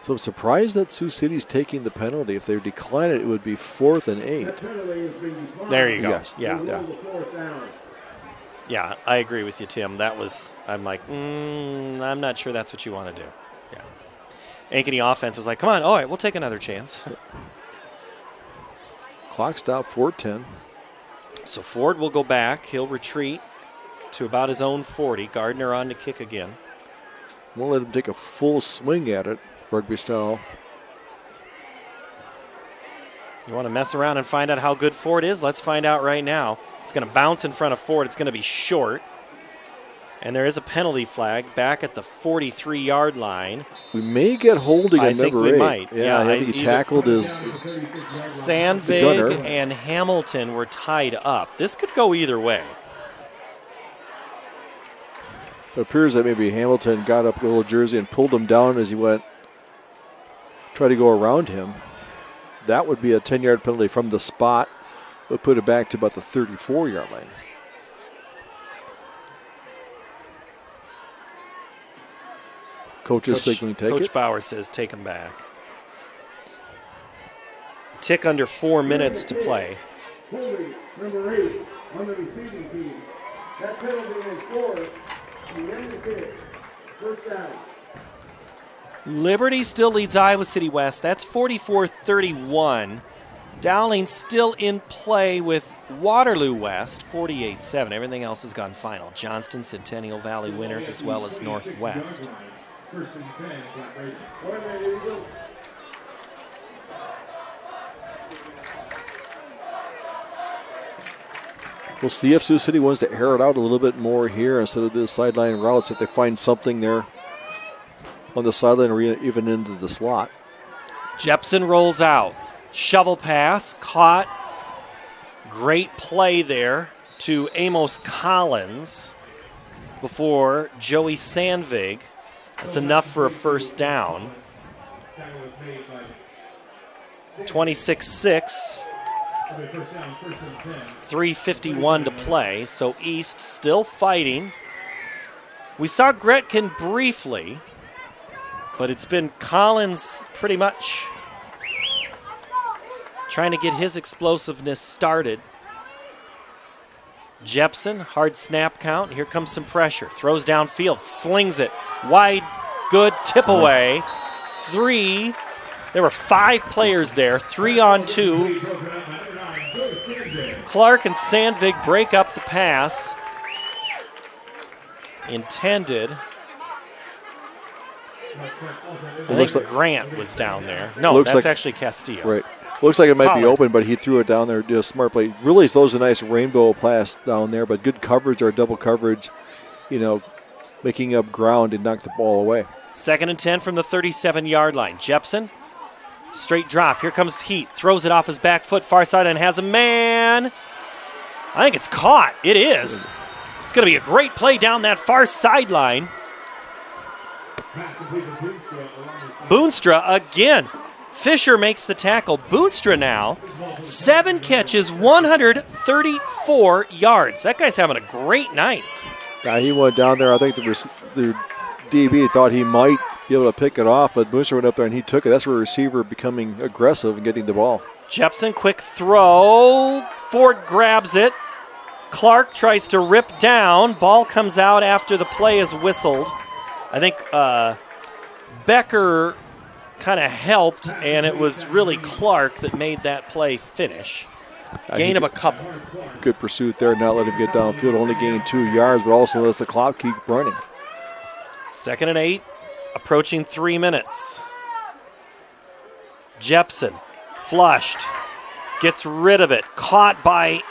Speaker 2: So I'm surprised that Sioux City's taking the penalty. If they decline it, it would be 4th and 8.
Speaker 3: There you go.
Speaker 2: Yes.
Speaker 3: Yeah. Yeah, I agree with you, Tim. That was, I'm like, I'm not sure that's what you want to do. Yeah. Ankeny offense was like, come on, all right, we'll take another chance.
Speaker 2: Clock stop, 4:10.
Speaker 3: So Ford will go back. He'll retreat to about his own 40. Gardner on to kick again.
Speaker 2: Won't let him take a full swing at it, rugby style.
Speaker 3: You want to mess around and find out how good Ford is? Let's find out right now. It's going to bounce in front of Ford. It's going to be short. And there is a penalty flag back at the 43-yard line.
Speaker 2: We may get holding on number 8.
Speaker 3: I think we might.
Speaker 2: Yeah, I think he tackled his
Speaker 3: Sandvig and Hamilton were tied up. This could go either way.
Speaker 2: It appears that maybe Hamilton got up a little jersey and pulled him down as he went, tried to go around him. That would be a 10-yard penalty from the spot, but put it back to about the 34-yard line. Coach is signaling take
Speaker 3: Coach
Speaker 2: it.
Speaker 3: Bauer says take him back. Tick under 4 minutes to play.
Speaker 15: Number 8 on the receiving team. That penalty is 4. The end of it. First down.
Speaker 3: Liberty still leads Iowa City West. That's 44-31. Dowling still in play with Waterloo West, 48-7. Everything else has gone final. Johnston, Centennial Valley winners, as well as Northwest.
Speaker 2: We'll see if Sioux City wants to air it out a little bit more here instead of the sideline routes, if they find something there on the sideline or even into the slot.
Speaker 3: Jepson rolls out. Shovel pass, caught. Great play there to Amos Collins before Joey Sandvig. That's enough for a first down. 26-6. 3:51 to play. So East still fighting. We saw Gretkin briefly, but it's been Collins pretty much trying to get his explosiveness started. Jepson, hard snap count. Here comes some pressure. Throws downfield, slings it. Wide, good, tip away. 3. There were 5 players there, 3 on 2. Clark and Sandvig break up the pass. Intended. I think Grant was down there. No, that's actually Castillo.
Speaker 2: Right. Looks like it might be open, but he threw it down there. Did a smart play. Really throws a nice rainbow pass down there, but good coverage or double coverage, making up ground and knock the ball away.
Speaker 3: 2nd and 10 from the 37-yard line. Jepson, straight drop. Here comes Heat. Throws it off his back foot, far side, and has a man. I think it's caught. It is. It's going to be a great play down that far sideline. Boonstra again. Fisher makes the tackle. Boonstra now, 7 catches, 134 yards. That guy's having a great night.
Speaker 2: Yeah, he went down there. I think the DB thought he might be able to pick it off, but Boonstra went up there and he took it. That's where a receiver becoming aggressive and getting the ball.
Speaker 3: Jepson, quick throw. Ford grabs it. Clark tries to rip down. Ball comes out after the play is whistled. I think Becker kind of helped, and it was really Clark that made that play finish. Gain of a couple.
Speaker 2: Good pursuit there, not let him get downfield. Only gained 2 yards, but also lets the clock keep running.
Speaker 3: 2nd and 8, approaching 3 minutes. Jepson, flushed, gets rid of it, caught by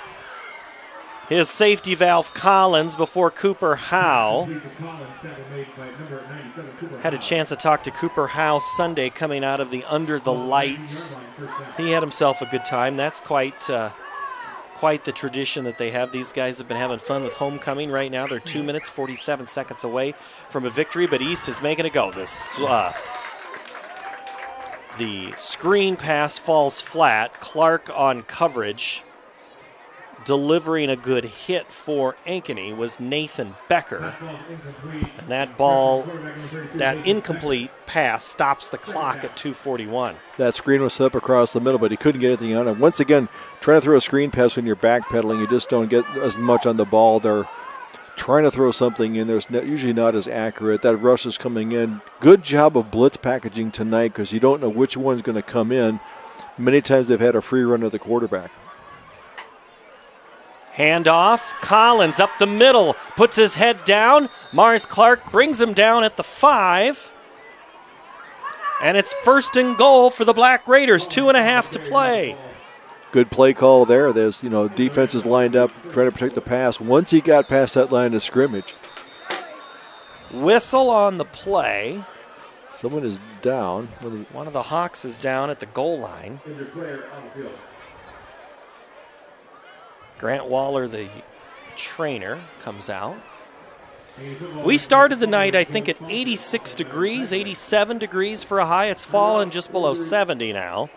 Speaker 3: his safety valve Collins before Cooper Howe. Had a chance to talk to Cooper Howe Sunday coming out of the Under the Lights. He had himself a good time. That's quite the tradition that they have. These guys have been having fun with homecoming right now. They're 2 minutes, 47 seconds away from a victory, but East is making it go. The screen pass falls flat. Clark on coverage. Delivering a good hit for Ankeny was Nathan Becker. And that ball, that incomplete pass, stops the clock at 2:41.
Speaker 2: That screen was set up across the middle, but he couldn't get anything on it. Once again, trying to throw a screen pass when you're backpedaling, you just don't get as much on the ball. They're trying to throw something in. There's usually not as accurate. That rush is coming in. Good job of blitz packaging tonight because you don't know which one's going to come in. Many times they've had a free run of the quarterback.
Speaker 3: Handoff, Collins up the middle, puts his head down. Mars Clark brings him down at the 5. And it's 1st and goal for the Black Raiders, 2.5 to play.
Speaker 2: Good play call there. There's, defense is lined up trying to protect the pass. Once he got past that line of scrimmage.
Speaker 3: Whistle on the play.
Speaker 2: Someone is down.
Speaker 3: One of the Hawks is down at the goal line. Grant Waller, the trainer, comes out. We started the night, I think, at 86 degrees, 87 degrees for a high. It's fallen just below 70 now.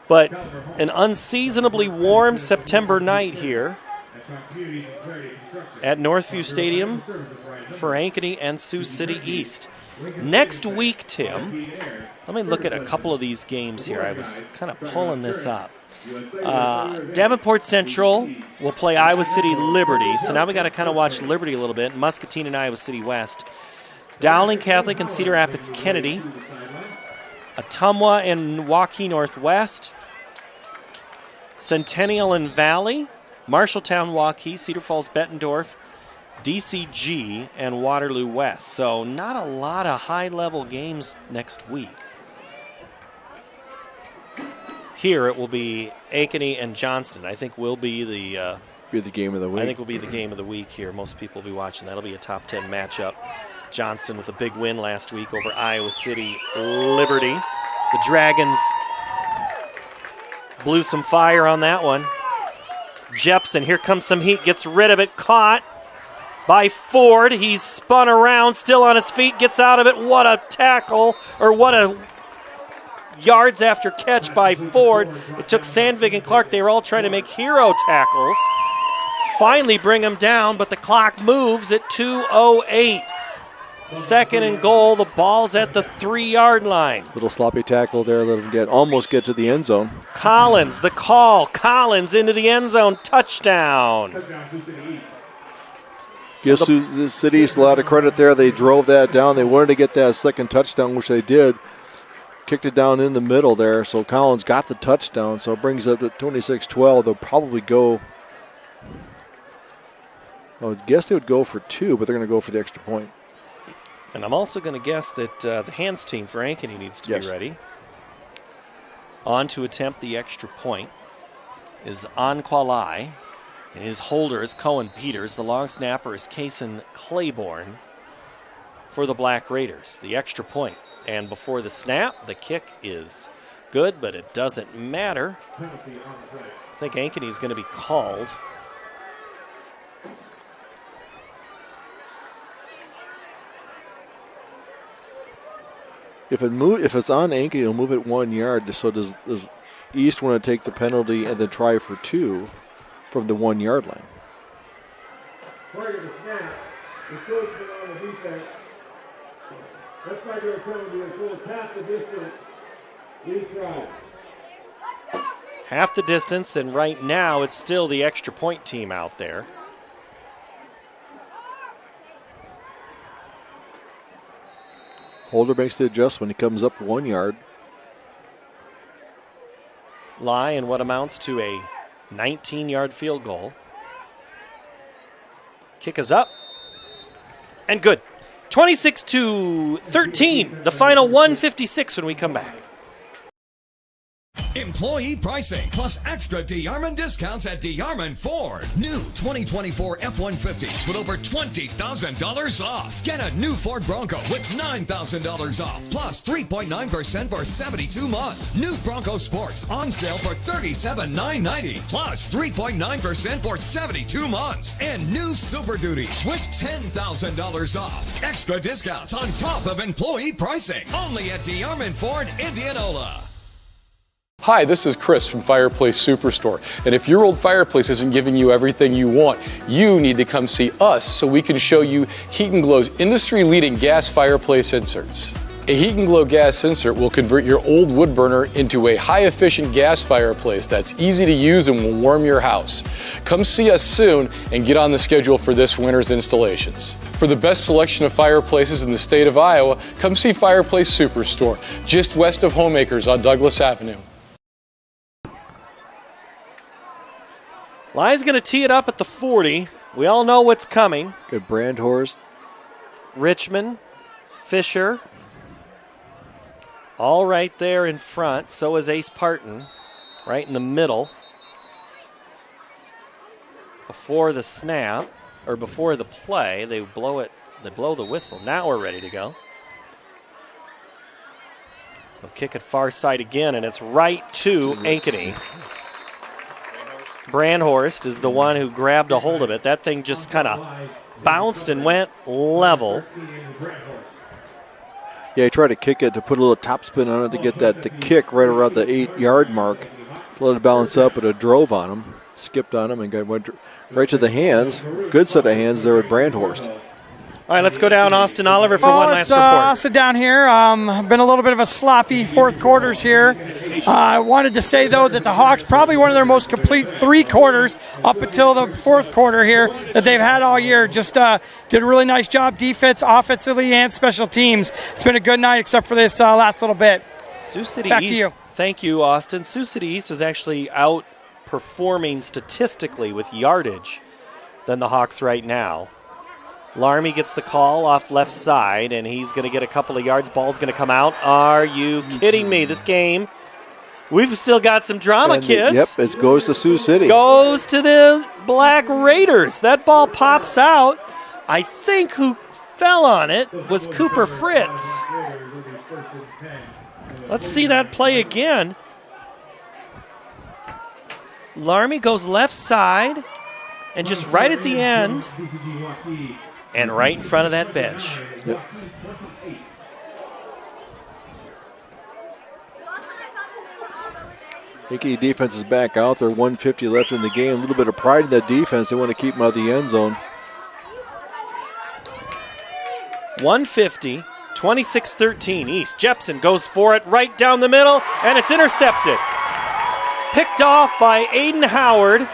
Speaker 3: But an unseasonably warm September night here at Northview Stadium for Ankeny and Sioux City East. Next week, Tim, let me look at a couple of these games here. I was kind of pulling this up. Davenport Central will play Iowa City Liberty. So now we got to kind of watch Liberty a little bit. Muscatine and Iowa City West. Dowling Catholic and Cedar Rapids Kennedy. Ottumwa and Waukee Northwest. Centennial and Valley. Marshalltown, Waukee, Cedar Falls, Bettendorf, DCG, and Waterloo West. So not a lot of high-level games next week. Here it will be Ankeny and Johnston. I think will be the
Speaker 2: game of the week.
Speaker 3: I think will be the game of the week here. Most people will be watching. That'll be a top 10 matchup. Johnston with a big win last week over Iowa City Liberty. The Dragons blew some fire on that one. Jepson, here comes some heat, gets rid of it, caught by Ford. He's spun around, still on his feet, gets out of it. What a tackle, or what a yards after catch by Ford. It took Sandvig and Clark. They were all trying to make hero tackles. finally bring him down, but the clock moves at 2:08. Second and goal. The ball's at the 3-yard line.
Speaker 2: Little sloppy tackle there. Let him almost get to the end zone.
Speaker 3: Collins, the call. Collins into the end zone. Touchdown.
Speaker 2: Gives Sioux City East a lot of credit there. They drove that down. They wanted to get that second touchdown, which they did. Kicked it down in the middle there. So Collins got the touchdown. So it brings up to 26-12. They'll probably go. I would guess they would go for 2, but they're going to go for the extra point.
Speaker 3: And I'm also going to guess that the hands team for Ankeny needs to be ready. On to attempt the extra point is Anqualai. And his holder is Cohen Peters. The long snapper is Kason Claiborne for the Black Raiders. The extra point. And before the snap, the kick is good, but it doesn't matter. I think Ankeny is going to be called.
Speaker 2: If it's on Ankeny, it'll move it 1 yard. So does East want to take the penalty and then try for 2 from the 1 yard line?
Speaker 15: Prior to the snap, the coachman on the defense. Let's try to penalty and full half the distance. Retry.
Speaker 3: Half the distance, and right now it's still the extra point team out there.
Speaker 2: Holder makes the adjustment. He comes up 1 yard.
Speaker 3: Lie in what amounts to a 19-yard field goal. Kick is up. And good. 26-13. The final 1:56 when we come back.
Speaker 10: Employee pricing plus extra DeArmond discounts at DeArmond Ford. New 2024 F-150s with over $20,000 off. Get a new Ford Bronco with $9,000 off plus 3.9% for 72 months. New Bronco Sports on sale for $37,990 plus 3.9% for 72 months. And new Super Duties with $10,000 off. Extra discounts on top of employee pricing. Only at DeArmond Ford, Indianola.
Speaker 12: Hi, this is Chris from Fireplace Superstore. And if your old fireplace isn't giving you everything you want, you need to come see us so we can show you Heat and Glow's industry-leading gas fireplace inserts. A Heat and Glow gas insert will convert your old wood burner into a high-efficient gas fireplace that's easy to use and will warm your house. Come see us soon and get on the schedule for this winter's installations. For the best selection of fireplaces in the state of Iowa, come see Fireplace Superstore, just west of Homemakers on Douglas Avenue.
Speaker 3: Lie's going to tee it up at the 40. We all know what's coming.
Speaker 2: Good Brandhorst.
Speaker 3: Richmond, Fisher, all right there in front. So is Ace Parton, right in the middle. Before the snap, or before the play, they blow the whistle. Now we're ready to go. They'll kick it far side again, and it's right to Ankeny. Brandhorst is the one who grabbed a hold of it. That thing just kind of bounced and went level.
Speaker 2: Yeah, he tried to kick it to put a little topspin on it to get the kick right around the 8-yard mark. Let it bounce up, but it drove on him, skipped on him, and went right to the hands. Good set of hands there with Brandhorst.
Speaker 3: All right, let's go down Austin Oliver for one last report.
Speaker 14: Austin down here. Been a little bit of a sloppy fourth quarters here. I wanted to say, though, that the Hawks probably one of their most complete 3 quarters up until the fourth quarter here that they've had all year. Just did a really nice job defense, offensively, and special teams. It's been a good night except for this last little bit.
Speaker 3: Sioux City
Speaker 14: Back
Speaker 3: East,
Speaker 14: to you.
Speaker 3: Thank you, Austin. Sioux City East is actually outperforming statistically with yardage than the Hawks right now. Larmy gets the call off left side, and he's going to get a couple of yards. Ball's going to come out. Are you kidding me? This game, we've still got some drama, kids.
Speaker 2: Yep, it goes to Sioux City.
Speaker 3: Goes to the Black Raiders. That ball pops out. I think who fell on it was Cooper Fritz. Let's see that play again. Larmy goes left side, and just right at the end, and right in front of that bench.
Speaker 2: Yep. Ankeny defense is back out there, 150 left in the game. A little bit of pride in that defense. They want to keep them out of the end zone.
Speaker 3: 150, 26-13 East. Jepson goes for it right down the middle, and it's intercepted. Picked off by Aiden Howard.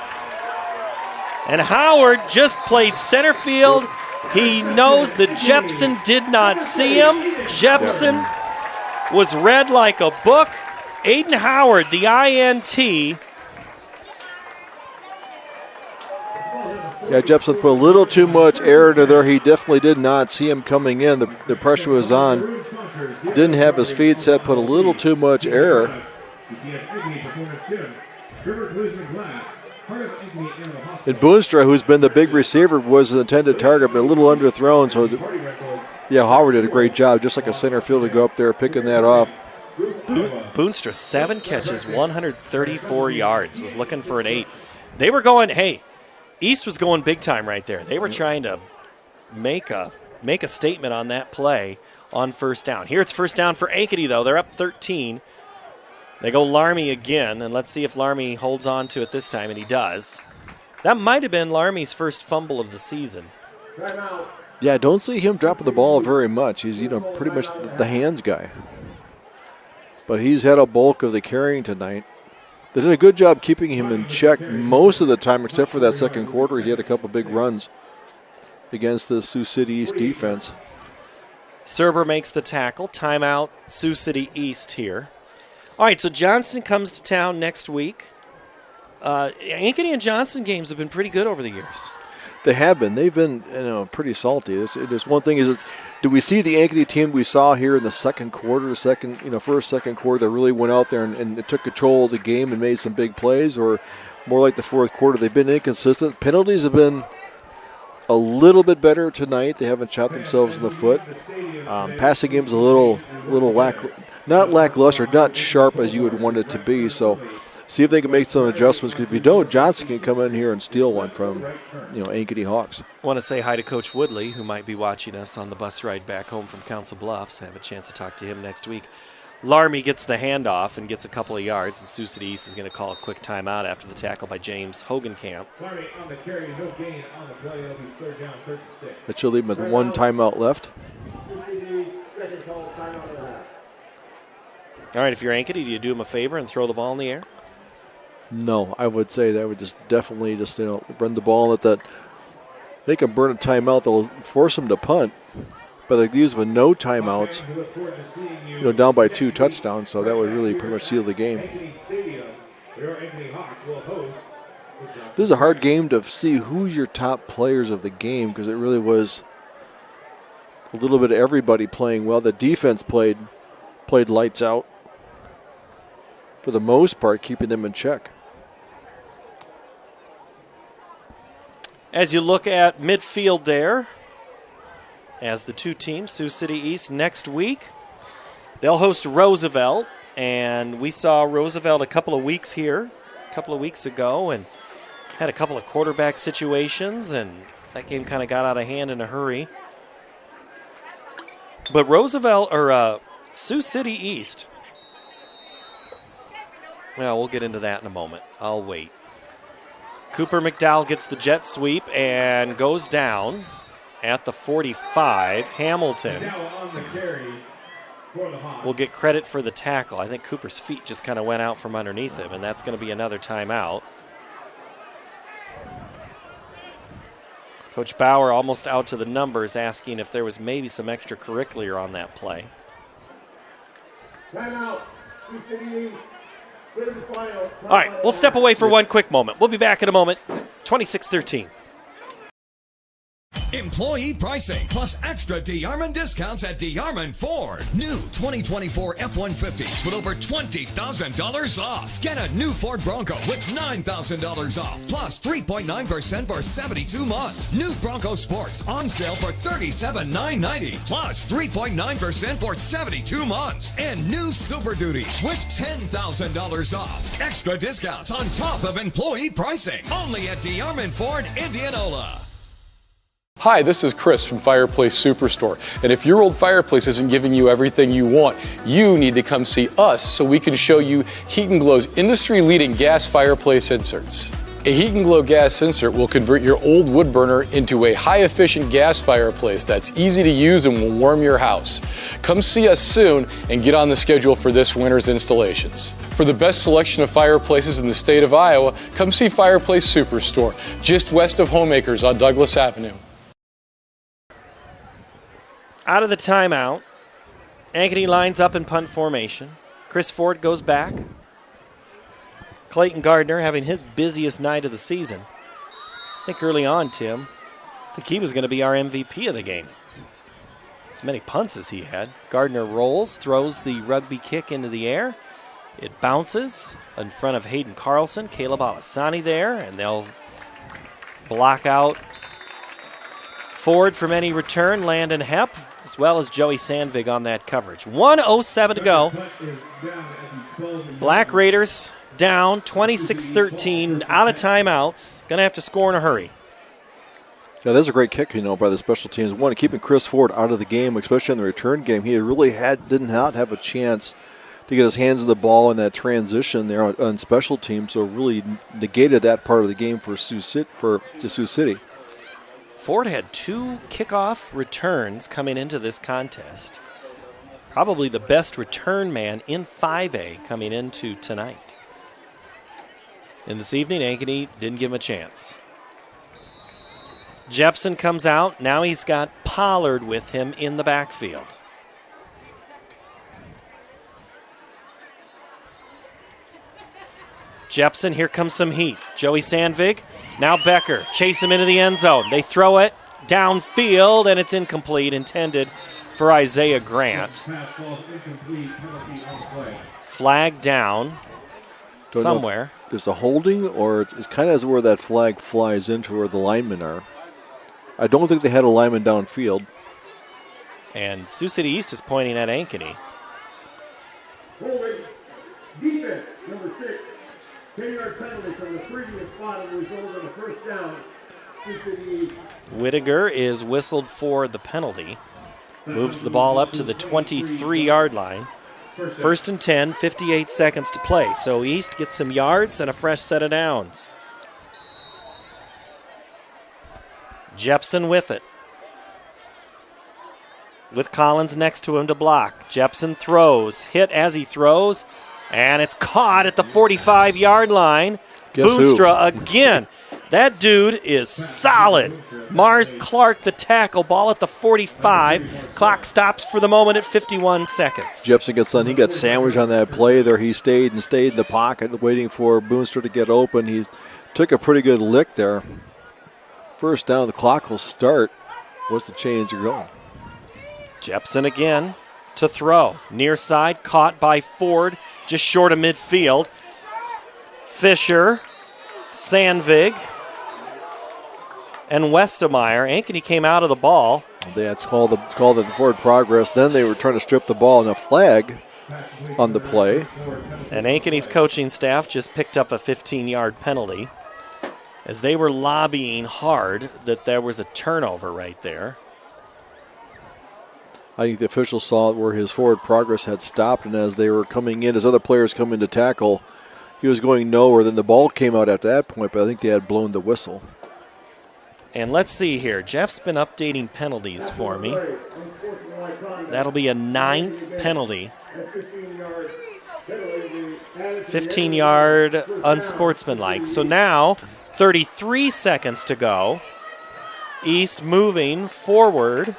Speaker 3: And Howard just played center field. He knows that Jepson did not see him. Jepson was read like a book. Aiden Howard, the INT.
Speaker 2: Yeah, Jepson put a little too much air into there. He definitely did not see him coming in. The pressure was on. Didn't have his feet set, put a little too much air. And Boonstra, who's been the big receiver, was the intended target, but a little underthrown. So, yeah, Howard did a great job, just like a center fielder, go up there picking that off.
Speaker 3: Boonstra, 7 catches, 134 yards, was looking for an 8. They were going, hey, East was going big time right there. They were trying to make a statement on that play on first down. Here it's first down for Ankeny, though. They're up 13. They go Larmy again, and let's see if Larmy holds on to it this time, and he does. That might have been Larmy's first fumble of the season.
Speaker 2: Yeah, I don't see him dropping the ball very much. He's, pretty much the hands guy. But he's had a bulk of the carrying tonight. They did a good job keeping him in check most of the time, except for that second quarter. He had a couple big runs against the Sioux City East defense.
Speaker 3: Serber makes the tackle. Timeout, Sioux City East here. All right, so Johnston comes to town next week. Ankeny and Johnston games have been pretty good over the years.
Speaker 2: They have been. They've been pretty salty. There's one thing is, do we see the Ankeny team we saw here in the second quarter, first, second quarter that really went out there and it took control of the game and made some big plays, or more like the fourth quarter? They've been inconsistent. Penalties have been a little bit better tonight. They haven't shot themselves in the foot. Passing game's a little not lackluster, not sharp as you would want it to be. So see if they can make some adjustments, because if you don't, Johnson can come in here and steal one from Ankeny Hawks.
Speaker 3: I want to say hi to Coach Woodley, who might be watching us on the bus ride back home from Council Bluffs. I have a chance to talk to him next week. Larmy gets the handoff and gets a couple of yards, and Sioux City East is going to call a quick timeout after the tackle by James Hogenkamp.
Speaker 2: That should leave him with one timeout left.
Speaker 3: All right, if you're Ankeny, do you do him a favor and throw the ball in the air?
Speaker 2: No, I would say that would definitely run the ball and let that make them burn a timeout. They'll force them to punt, but they use with no timeouts, down by 2 touchdowns, so that would really pretty much seal the game. This is a hard game to see who's your top players of the game, because it really was a little bit of everybody playing well. The defense played lights out for the most part, keeping them in check.
Speaker 3: As you look at midfield there, as the two teams, Sioux City East next week, they'll host Roosevelt, and we saw Roosevelt a couple of weeks ago, and had a couple of quarterback situations, and that game kind of got out of hand in a hurry. But Sioux City East, well, we'll get into that in a moment. I'll wait. Cooper McDowell gets the jet sweep and goes down at the 45. Hamilton will get credit for the tackle. I think Cooper's feet just kind of went out from underneath him, and that's going to be another timeout. Coach Bauer almost out to the numbers, asking if there was maybe some extracurricular on that play.
Speaker 15: Timeout.
Speaker 3: All right, we'll step away for one quick moment. We'll be back in a moment. 26-13.
Speaker 10: Employee pricing plus extra DeArmond discounts at DeArmond Ford. New 2024 F-150s with over $20,000 off. Get a new Ford Bronco with $9,000 off plus 3.9% for 72 months. New Bronco Sports on sale for $37,990 plus 3.9% for 72 months. And new Super Duties with $10,000 off. Extra discounts on top of employee pricing. Only at DeArmond Ford, Indianola.
Speaker 12: Hi, this is Chris from Fireplace Superstore. And if your old fireplace isn't giving you everything you want, you need to come see us so we can show you Heat & Glow's industry-leading gas fireplace inserts. A Heat & Glow gas insert will convert your old wood burner into a high-efficient gas fireplace that's easy to use and will warm your house. Come see us soon and get on the schedule for this winter's installations. For the best selection of fireplaces in the state of Iowa, come see Fireplace Superstore, just west of Homeacres on Douglas Avenue.
Speaker 3: Out of the timeout, Ankeny lines up in punt formation. Chris Ford goes back. Clayton Gardner having his busiest night of the season. I think early on, Tim, I think he was going to be our MVP of the game. As many punts as he had. Gardner rolls, throws the rugby kick into the air. It bounces in front of Hayden Carlson, Caleb Alasani there, and they'll block out Ford from any return, Landon Hepp, as well as Joey Sandvig on that coverage. 1:07 to go. Black Raiders down 26-13, out of timeouts. Going to have to score in a hurry.
Speaker 2: Yeah, that's a great kick, by the special teams. One, keeping Chris Ford out of the game, especially in the return game. He really did not have a chance to get his hands on the ball in that transition there on special teams, so really negated that part of the game for Sioux City.
Speaker 3: Ford had 2 kickoff returns coming into this contest. Probably the best return man in 5A coming into tonight. And this evening, Ankeny didn't give him a chance. Jepson comes out. Now he's got Pollard with him in the backfield. Jepson, here comes some heat. Joey Sandvig, now Becker. Chase him into the end zone. They throw it downfield, and it's incomplete, intended for Isaiah Grant. Flag down somewhere.
Speaker 2: There's a holding, or it's kind of where that flag flies into where the linemen are. I don't think they had a lineman downfield.
Speaker 3: And Sioux City East is pointing at Ankeny.
Speaker 15: Holding defense, number 6. 10-yard penalty from the previous spot and result in a first down. Sioux City East.
Speaker 3: Whittaker is whistled for the penalty. Moves the ball up to the 23-yard line. First and 10, 58 seconds to play. So East gets some yards and a fresh set of downs. Jepson with it. With Collins next to him to block. Jepson throws. Hit as he throws. And it's caught at the 45-yard line. Boonstra again. That dude is solid. Mars Clark, the tackle, ball at the 45. Clock stops for the moment at 51 seconds.
Speaker 2: Jepson gets done. He got sandwiched on that play there. He stayed in the pocket waiting for Boonstra to get open. He took a pretty good lick there. First down, the clock will start. What's the chains are going?
Speaker 3: Jepson again to throw. Near side, caught by Ford, just short of midfield. Fisher, Sandvig, and Westemeyer. Ankeny came out of the ball.
Speaker 2: That's called the forward progress. Then they were trying to strip the ball, and a flag on the play.
Speaker 3: And Ankeny's coaching staff just picked up a 15-yard penalty as they were lobbying hard that there was a turnover right there.
Speaker 2: I think the official saw it where his forward progress had stopped, and as they were coming in, as other players come in to tackle, he was going nowhere. Then the ball came out at that point, but I think they had blown the whistle.
Speaker 3: And let's see here. Jeff's been updating penalties for me. That'll be a 9th penalty. 15-yard unsportsmanlike. So now, 33 seconds to go. East moving forward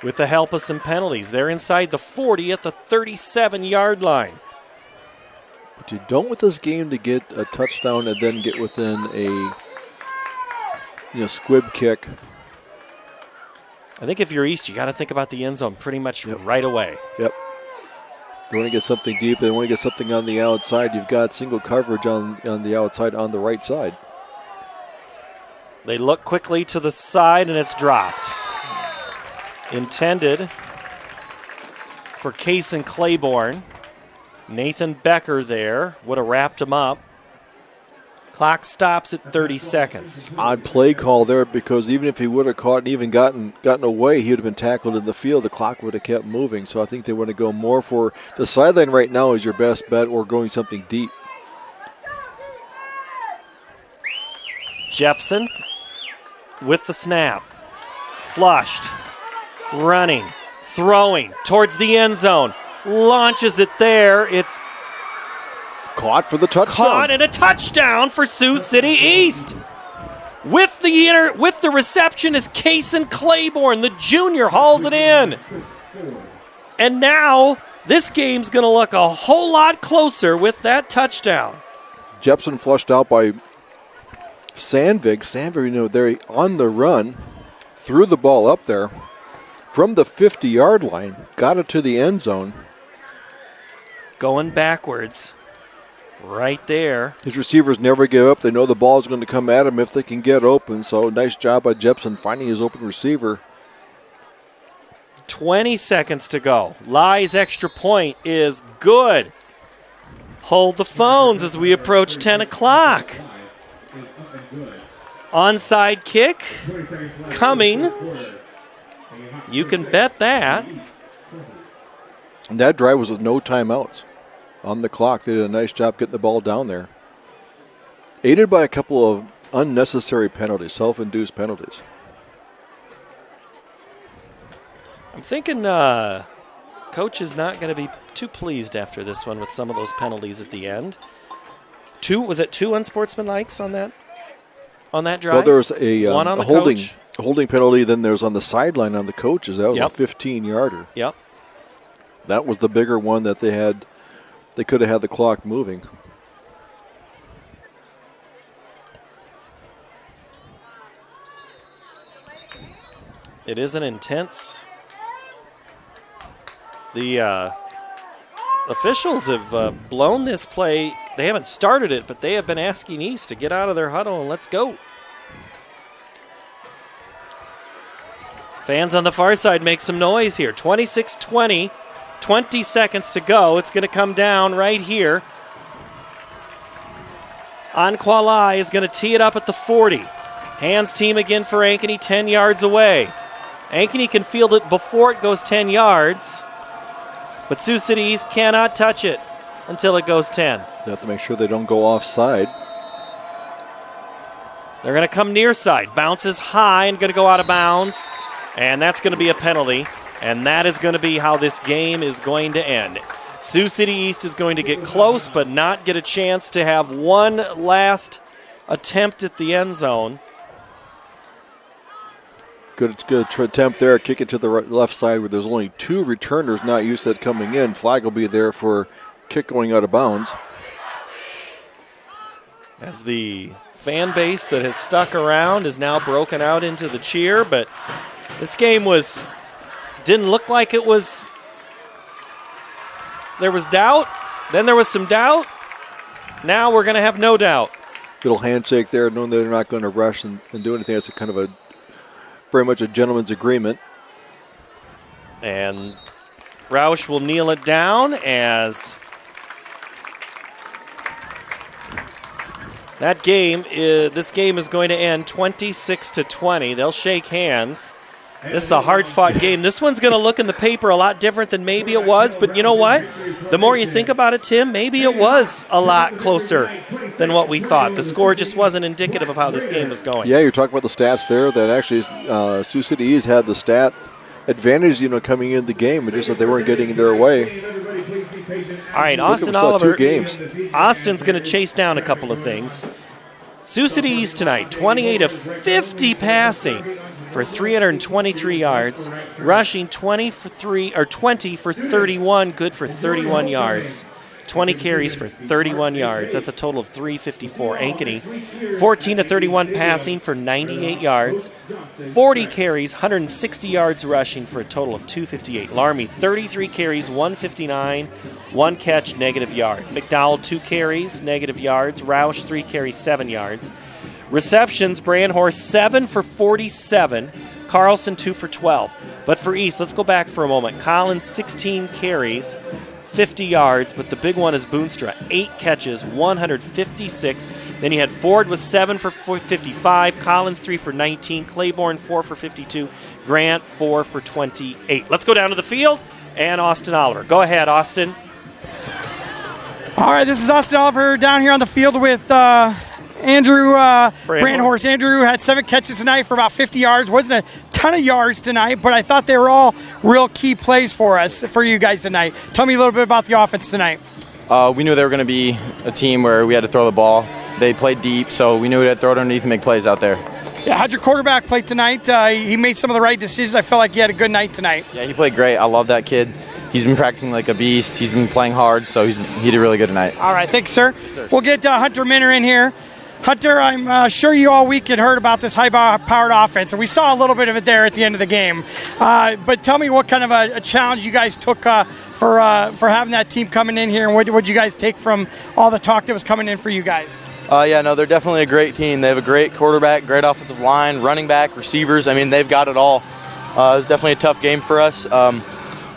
Speaker 3: with the help of some penalties. They're inside the 40 at the 37-yard line.
Speaker 2: But you don't want this game to get a touchdown and then get within a squib kick.
Speaker 3: I think if you're East, you got to think about the end zone pretty much right away.
Speaker 2: Yep. They want to get something deep. They want to get something on the outside. You've got single coverage on the outside on the right side.
Speaker 3: They look quickly to the side, and it's dropped. Intended for Cason Claiborne. Nathan Becker there would have wrapped him up. Clock stops at 30 seconds.
Speaker 2: Odd play call there, because even if he would have caught and even gotten away, he would have been tackled in the field. The clock would have kept moving. So I think they want to go more for the sideline right now is your best bet, or going something deep.
Speaker 3: Jepson with the snap. Flushed. Running. Throwing towards the end zone. Launches it there. It's
Speaker 2: caught for the touchdown.
Speaker 3: Caught, and a touchdown for Sioux City East. With the reception is Kason Claiborne. The junior hauls it in. And now this game's going to look a whole lot closer with that touchdown.
Speaker 2: Jepson flushed out by Sandvig. Sandvig, they're on the run. Threw the ball up there from the 50-yard line. Got it to the end zone.
Speaker 3: Going backwards. Right there.
Speaker 2: His receivers never give up. They know the ball is going to come at him if they can get open. So nice job by Jepson finding his open receiver.
Speaker 3: 20 seconds to go. Lai's extra point is good. Hold the phones as we approach 10 o'clock. Onside kick coming. You can bet that.
Speaker 2: And that drive was with no timeouts on the clock. They did a nice job getting the ball down there. Aided by a couple of unnecessary penalties, self-induced penalties.
Speaker 3: I'm thinking Coach is not going to be too pleased after this one with some of those penalties at the end. Was it two unsportsmanlikes on that drive?
Speaker 2: Well, there was a
Speaker 3: one on the
Speaker 2: holding penalty. Then there's on the sideline on the coaches. That was a 15-yarder.
Speaker 3: Yep.
Speaker 2: That was the bigger one that they had. They could have had the clock moving.
Speaker 3: It is an intense. The officials have blown this play. They haven't started it, but they have been asking East to get out of their huddle and let's go. Fans on the far side make some noise here. 26-20, 20 seconds to go. It's going to come down right here. Anqualai is going to tee it up at the 40. Hands team again for Ankeny, 10 yards away. Ankeny can field it before it goes 10 yards, but Sioux City East cannot touch it until it goes 10.
Speaker 2: They have to make sure they don't go offside.
Speaker 3: They're going to come near side. Bounces high and going to go out of bounds. And that's going to be a penalty. And that is going to be how this game is going to end. Sioux City East is going to get close but not get a chance to have one last attempt at the end zone.
Speaker 2: Good attempt there. Kick it to the left side where there's only two returners not used to that coming in. Flag will be there for kick going out of bounds.
Speaker 3: As the fan base that has stuck around is now broken out into the cheer, but this game didn't look like it was. There was doubt, then there was some doubt. Now we're going to have no doubt.
Speaker 2: Little handshake there, knowing that they're not going to rush and do anything. That's very much a gentleman's agreement.
Speaker 3: And Roush will kneel it down as this game is going to end 26-20. They'll shake hands. This is a hard-fought game. This one's going to look in the paper a lot different than maybe it was, but you know what? The more you think about it, Tim, maybe it was a lot closer than what we thought. The score just wasn't indicative of how this game was going.
Speaker 2: Yeah, you're talking about the stats there, that actually Sioux City East had the stat advantage, coming into the game, but just that they weren't getting their way.
Speaker 3: All right, Austin Oliver. Austin's going to chase down a couple of things. Sioux City East tonight, 28 of 50 passing for 323 yards, rushing 20 for 31, good for 31 yards. 20 carries for 31 yards. That's a total of 354. Ankeny, 14 of 31 passing for 98 yards. 40 carries, 160 yards rushing for a total of 258. Larmy, 33 carries, 159, one catch, negative yard. McDowell, 2 carries, negative yards. Roush, 3 carries, 7 yards. Receptions, Brandhorst, 7 for 47. Carlson, 2 for 12. But for East, let's go back for a moment. Collins, 16 carries, 50 yards, but the big one is Boonstra, 8 catches, 156. Then you had Ford with 7 for 55, Collins 3 for 19, Claiborne 4 for 52, Grant 4 for 28. Let's go down to the field and Austin Oliver. Go ahead, Austin.
Speaker 14: All right, this is Austin Oliver down here on the field with Andrew Brandhorst. Andrew had 7 catches tonight for about 50 yards. Wasn't a ton of yards tonight, but I thought they were all real key plays for you guys tonight. Tell me a little bit about the offense tonight.
Speaker 6: We knew they were going to be a team where we had to throw the ball. They played deep, so we knew we had to throw it underneath and make plays out there.
Speaker 14: Yeah, how'd your quarterback play tonight? He made some of the right decisions. I felt like he had a good night tonight.
Speaker 6: Yeah, he played great. I love that kid. He's been practicing like a beast. He's been playing hard, so he did really good tonight.
Speaker 14: All right, thanks, sir.
Speaker 6: Yes, sir.
Speaker 14: We'll get Hunter Minner in here. Hunter, I'm sure you all week had heard about this high-powered offense, and we saw a little bit of it there at the end of the game. But tell me what kind of a challenge you guys took for having that team coming in here, and what did you guys take from all the talk that was coming in for you guys?
Speaker 6: They're definitely a great team. They have a great quarterback, great offensive line, running back, receivers. I mean, they've got it all. It was definitely a tough game for us.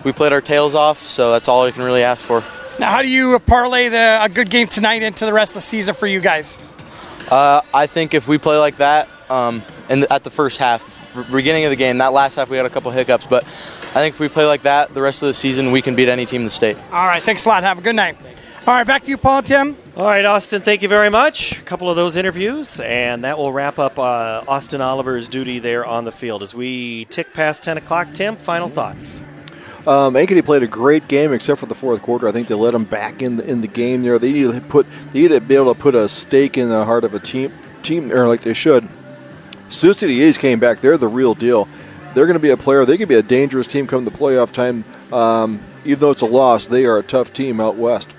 Speaker 6: We played our tails off, so that's all you can really ask for.
Speaker 14: Now, how do you parlay a good game tonight into the rest of the season for you guys?
Speaker 6: I think if we play like that at the first half, beginning of the game, that last half we had a couple hiccups, but I think if we play like that the rest of the season, we can beat any team in the state.
Speaker 14: All right, thanks a lot. Have a good night. All right, back to you, Paul and Tim.
Speaker 3: All right, Austin, thank you very much. A couple of those interviews, and that will wrap up Austin Oliver's duty there on the field. As we tick past 10 o'clock, Tim, final thoughts.
Speaker 2: Ankeny played a great game except for the fourth quarter. I think they let them back in the game there. They need to be able to put a stake in the heart of a team there like they should. Sioux City A's came back. They're the real deal. They're going to be a player. They could be a dangerous team come the playoff time. Even though it's a loss, they are a tough team out west.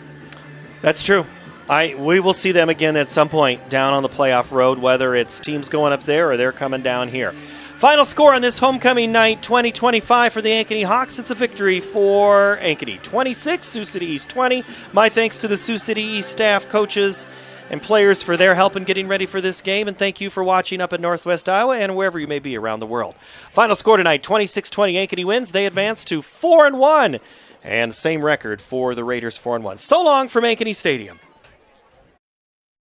Speaker 3: That's true. We will see them again at some point down on the playoff road, whether it's teams going up there or they're coming down here. Final score on this homecoming night, 20-25 for the Ankeny Hawks. It's a victory for Ankeny. 26, Sioux City East 20. My thanks to the Sioux City East staff, coaches, and players for their help in getting ready for this game. And thank you for watching up in Northwest Iowa and wherever you may be around the world. Final score tonight, 26-20. Ankeny wins. They advance to 4-1. And same record for the Raiders, 4-1. So long from Ankeny Stadium.